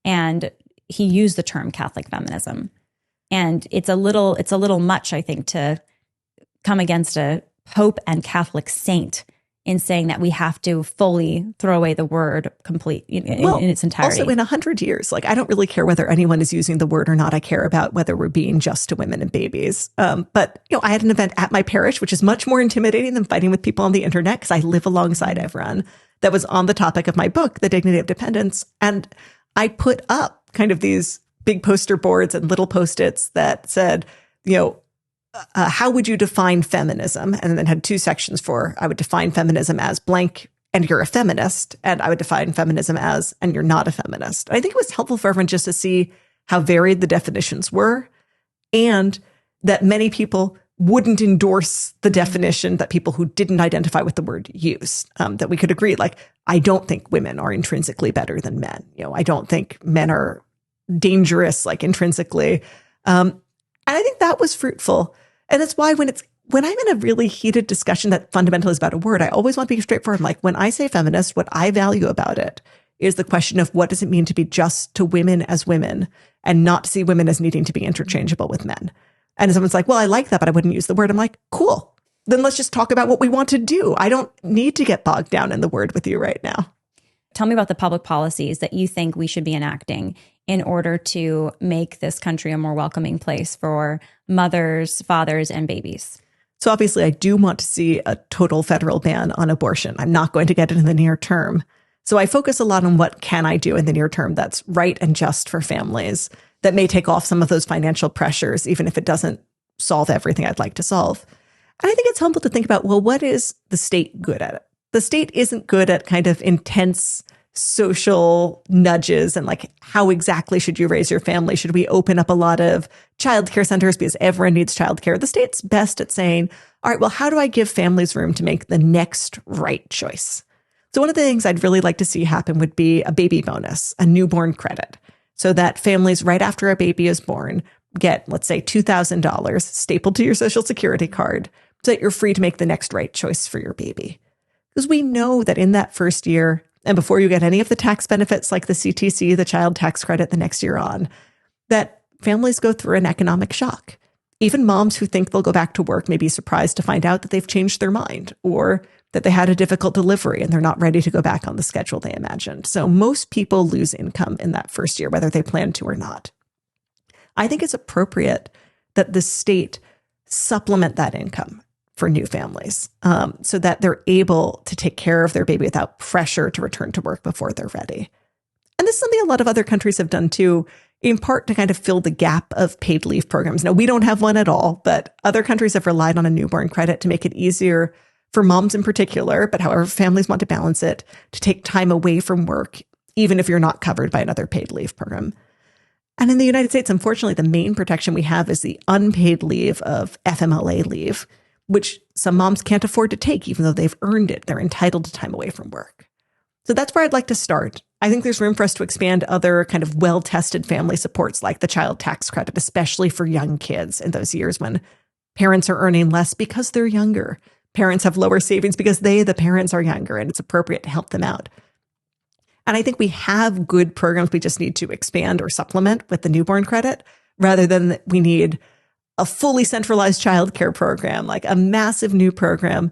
And he used the term Catholic feminism. And it's a little much, I think, to come against a Pope and Catholic saint in saying that we have to fully throw away the word in its entirety.
Also, in 100 years, like I don't really care whether anyone is using the word or not. I care about whether we're being just to women and babies. But I had an event at my parish, which is much more intimidating than fighting with people on the internet because I live alongside everyone. That was on the topic of my book, The Dignity of Dependence, and I put up kind of these big poster boards and little Post-its that said, how would you define feminism? And then had two sections for, I would define feminism as blank, and you're a feminist. And I would define feminism as, and you're not a feminist. And I think it was helpful for everyone just to see how varied the definitions were and that many people wouldn't endorse the definition that people who didn't identify with the word use, that we could agree, like, I don't think women are intrinsically better than men. I don't think men are dangerous, like intrinsically. And I think that was fruitful. And that's why when I'm in a really heated discussion that fundamentally is about a word, I always want to be straightforward. Like when I say feminist, what I value about it is the question of what does it mean to be just to women as women and not to see women as needing to be interchangeable with men. And someone's like, well, I like that, but I wouldn't use the word. I'm like, cool. Then let's just talk about what we want to do. I don't need to get bogged down in the word with you right now.
Tell me about the public policies that you think we should be enacting in order to make this country a more welcoming place for mothers, fathers, and babies.
So obviously, I do want to see a total federal ban on abortion. I'm not going to get it in the near term. So I focus a lot on what can I do in the near term that's right and just for families that may take off some of those financial pressures, even if it doesn't solve everything I'd like to solve. And I think it's helpful to think about, well, what is the state good at? The state isn't good at kind of intense social nudges and like, how exactly should you raise your family? Should we open up a lot of childcare centers because everyone needs childcare? The state's best at saying, all right, well, how do I give families room to make the next right choice? So one of the things I'd really like to see happen would be a baby bonus, a newborn credit, so that families right after a baby is born get, let's say, $2,000 stapled to your Social Security card so that you're free to make the next right choice for your baby. Because we know that in that first year, and before you get any of the tax benefits like the CTC, the child tax credit the next year on, that families go through an economic shock. Even moms who think they'll go back to work may be surprised to find out that they've changed their mind or that they had a difficult delivery and they're not ready to go back on the schedule they imagined. So most people lose income in that first year, whether they plan to or not. I think it's appropriate that the state supplement that income for new families so that they're able to take care of their baby without pressure to return to work before they're ready. And this is something a lot of other countries have done too, in part to kind of fill the gap of paid leave programs. Now, we don't have one at all, but other countries have relied on a newborn credit to make it easier for moms in particular, but however families want to balance it, to take time away from work, even if you're not covered by another paid leave program. And in the United States, unfortunately, the main protection we have is the unpaid leave of FMLA leave, which some moms can't afford to take, even though they've earned it. They're entitled to time away from work. So that's where I'd like to start. I think there's room for us to expand other kind of well-tested family supports like the child tax credit, especially for young kids in those years when parents are earning less because they're younger. Parents have lower savings because the parents are younger, and it's appropriate to help them out. And I think we have good programs. We just need to expand or supplement with the newborn credit rather than we need a fully centralized childcare program, like a massive new program.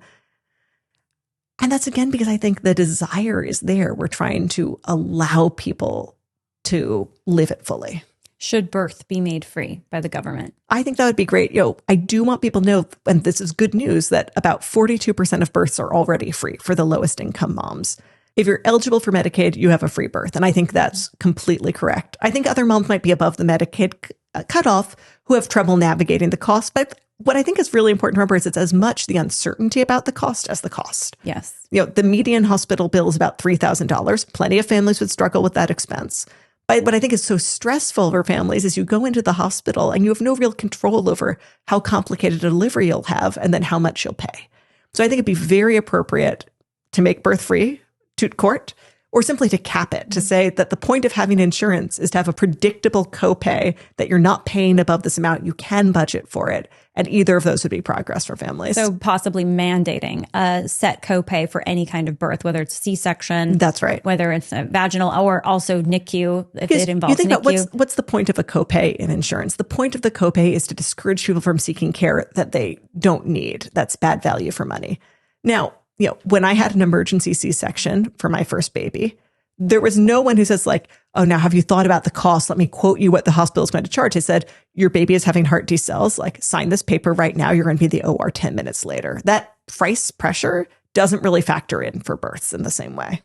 And that's again because I think the desire is there. We're trying to allow people to live it fully.
Should birth be made free by the government?
I think that would be great. I do want people to know, and this is good news, that about 42% of births are already free for the lowest income moms. If you're eligible for Medicaid, you have a free birth. And I think that's completely correct. I think other moms might be above the Medicaid cutoff who have trouble navigating the cost. But what I think is really important to remember is it's as much the uncertainty about the cost as the cost.
Yes.
The median hospital bill is about $3,000. Plenty of families would struggle with that expense. But what I think is so stressful for families is you go into the hospital and you have no real control over how complicated a delivery you'll have and then how much you'll pay. So I think it'd be very appropriate to make birth free to court, or simply to cap it, to say that the point of having insurance is to have a predictable copay, that you're not paying above this amount, you can budget for it. And either of those would be progress for families.
So possibly mandating a set copay for any kind of birth, whether it's C-section.
That's right.
Whether it's a vaginal or also NICU, if it involves
NICU. About what's the point of a copay in insurance? The point of the copay is to discourage people from seeking care that they don't need. That's bad value for money. Now, when I had an emergency C-section for my first baby, there was no one who says like, oh, now have you thought about the cost? Let me quote you what the hospital is going to charge. They said, your baby is having heart decels. Like, sign this paper right now. You're going to be the OR 10 minutes later. That price pressure doesn't really factor in for births in the same way.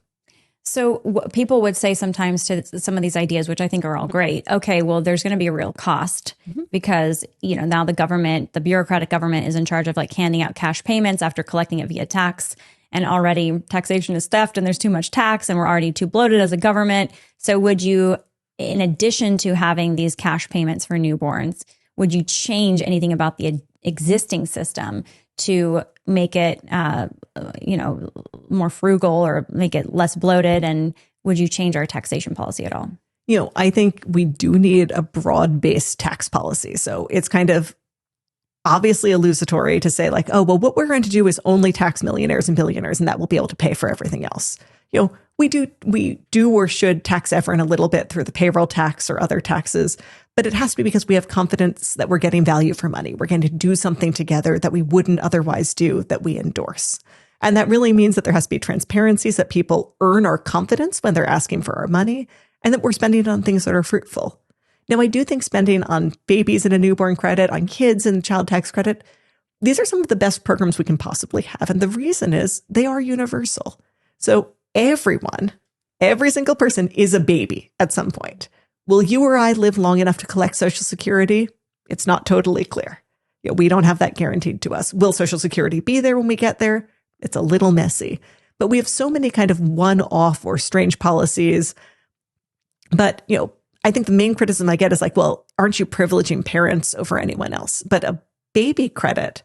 So people would say sometimes to some of these ideas, which I think are all great. Okay, well, there's going to be a real cost because, now the government, the bureaucratic government is in charge of like handing out cash payments after collecting it via tax. And already taxation is theft and there's too much tax and we're already too bloated as a government. So would you, in addition to having these cash payments for newborns, would you change anything about the existing system to make it, more frugal or make it less bloated? And would you change our taxation policy at all?
I think we do need a broad-based tax policy. So it's kind of obviously illusory to say like, oh, well, what we're going to do is only tax millionaires and billionaires, and that will be able to pay for everything else. We do or should tax everyone a little bit through the payroll tax or other taxes, but it has to be because we have confidence that we're getting value for money. We're going to do something together that we wouldn't otherwise do, that we endorse. And that really means that there has to be transparency so that people earn our confidence when they're asking for our money, and that we're spending it on things that are fruitful. Now, I do think spending on babies and a newborn credit, on kids and child tax credit, these are some of the best programs we can possibly have. And the reason is they are universal. So everyone, every single person is a baby at some point. Will you or I live long enough to collect Social Security? It's not totally clear. We don't have that guaranteed to us. Will Social Security be there when we get there? It's a little messy. But we have so many kind of one-off or strange policies. But, I think the main criticism I get is like, well, aren't you privileging parents over anyone else? But a baby credit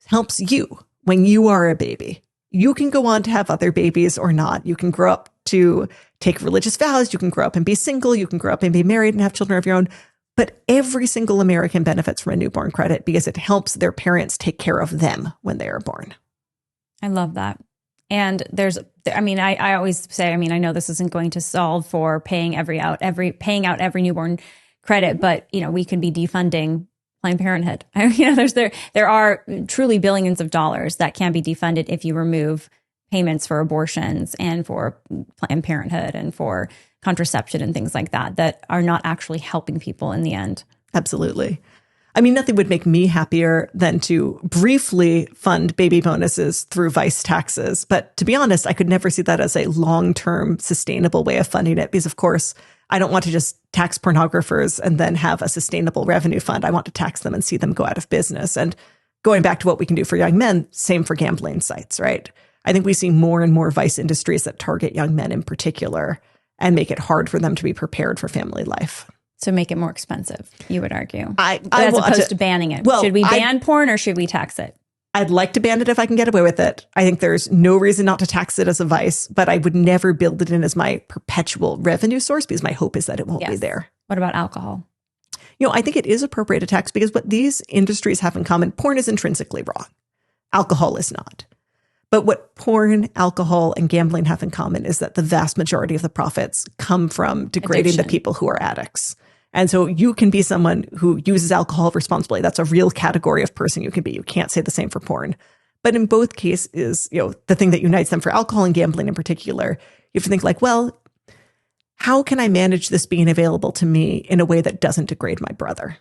helps you when you are a baby. You can go on to have other babies or not. You can grow up to take religious vows. You can grow up and be single. You can grow up and be married and have children of your own. But every single American benefits from a newborn credit because it helps their parents take care of them when they are born.
I love that. And I always say, I know this isn't going to solve for paying out every newborn credit, but we could be defunding Planned Parenthood. There are truly billions of dollars that can be defunded if you remove payments for abortions and for Planned Parenthood and for contraception and things like that are not actually helping people in the end.
Absolutely. Nothing would make me happier than to briefly fund baby bonuses through vice taxes. But to be honest, I could never see that as a long-term sustainable way of funding it because, of course, I don't want to just tax pornographers and then have a sustainable revenue fund. I want to tax them and see them go out of business. And going back to what we can do for young men, same for gambling sites, right? I think we see more and more vice industries that target young men in particular and make it hard for them to be prepared for family life.
So make it more expensive, you would argue.
As
opposed to banning it. Should we ban porn or should we tax it?
I'd like to ban it if I can get away with it. I think there's no reason not to tax it as a vice, but I would never build it in as my perpetual revenue source because my hope is that it won't be there.
What about alcohol?
I think it is appropriate to tax because what these industries have in common, porn is intrinsically wrong. Alcohol is not. But what porn, alcohol, and gambling have in common is that the vast majority of the profits come from degrading the people who are addicts. And so you can be someone who uses alcohol responsibly. That's a real category of person you can be. You can't say the same for porn. But in both cases, the thing that unites them for alcohol and gambling in particular, you have to think like, well, how can I manage this being available to me in a way that doesn't degrade my brother?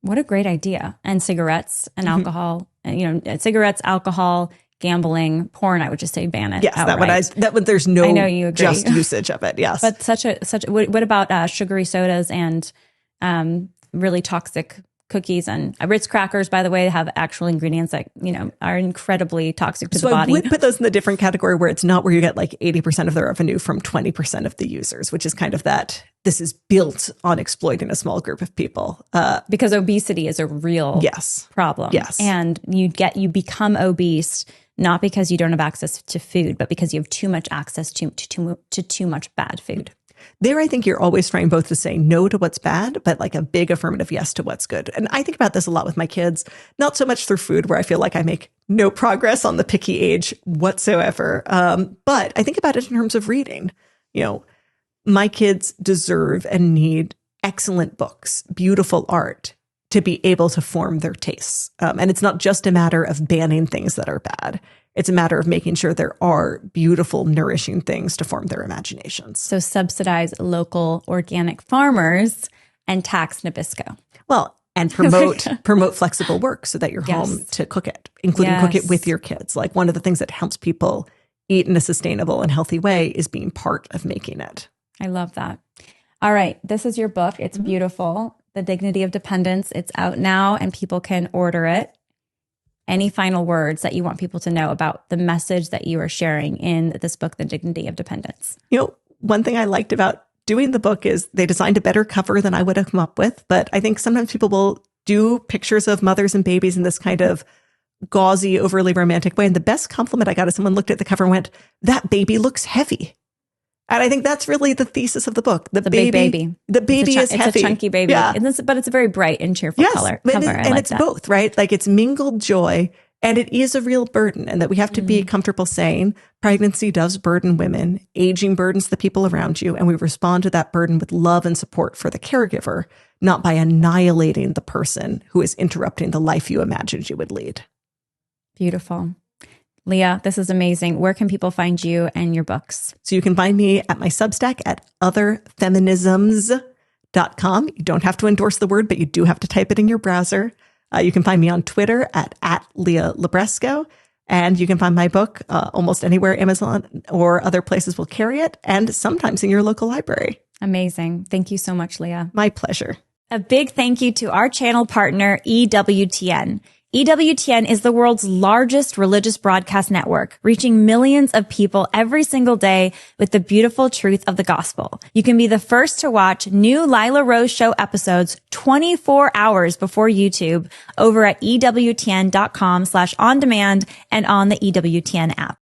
What a great idea. And cigarettes and alcohol, cigarettes, alcohol, gambling, porn, I would just say ban it.
Yes,
outright.
that one there's no
I know you agree.
Just usage of it. Yes.
But what about sugary sodas and really toxic cookies and Ritz crackers, by the way, have actual ingredients that, are incredibly toxic to the body.
I would put those in the different category where it's not where you get like 80% of the revenue from 20% of the users, which is kind of that this is built on exploiting a small group of people.
Because obesity is a real problem.
Yes.
And you become obese not because you don't have access to food, but because you have too much access to too much bad food.
There, I think you're always trying both to say no to what's bad, but like a big affirmative yes to what's good. And I think about this a lot with my kids, not so much through food, where I feel like I make no progress on the picky age whatsoever. But I think about it in terms of reading. My kids deserve and need excellent books, beautiful art to be able to form their tastes. And it's not just a matter of banning things that are bad. It's a matter of making sure there are beautiful, nourishing things to form their imaginations.
So subsidize local organic farmers and tax Nabisco.
Well, and promote flexible work so that you're home to cook it, including cook it with your kids. Like one of the things that helps people eat in a sustainable and healthy way is being part of making it.
I love that. All right. This is your book. It's beautiful. The Dignity of Dependence. It's out now and people can order it. Any final words that you want people to know about the message that you are sharing in this book, The Dignity of Dependence?
One thing I liked about doing the book is they designed a better cover than I would have come up with. But I think sometimes people will do pictures of mothers and babies in this kind of gauzy, overly romantic way. And the best compliment I got is someone looked at the cover and went, "That baby looks heavy." And I think that's really the thesis of the book. The
big baby.
The baby is heavy.
It's a chunky baby.
Yeah.
But it's a very bright and cheerful cover.
And it's both, right? Like it's mingled joy and it is a real burden. And that we have to be comfortable saying pregnancy does burden women. Aging burdens the people around you. And we respond to that burden with love and support for the caregiver, not by annihilating the person who is interrupting the life you imagined you would lead. Beautiful. Leah, this is amazing. Where can people find you and your books? So you can find me at my Substack at otherfeminisms.com. You don't have to endorse the word, but you do have to type it in your browser. You can find me on Twitter at Leah Labresco. And you can find my book almost anywhere Amazon or other places will carry it, and sometimes in your local library. Amazing. Thank you so much, Leah. My pleasure. A big thank you to our channel partner, EWTN. EWTN is the world's largest religious broadcast network, reaching millions of people every single day with the beautiful truth of the gospel. You can be the first to watch new Lila Rose Show episodes 24 hours before YouTube over at EWTN.com/on-demand and on the EWTN app.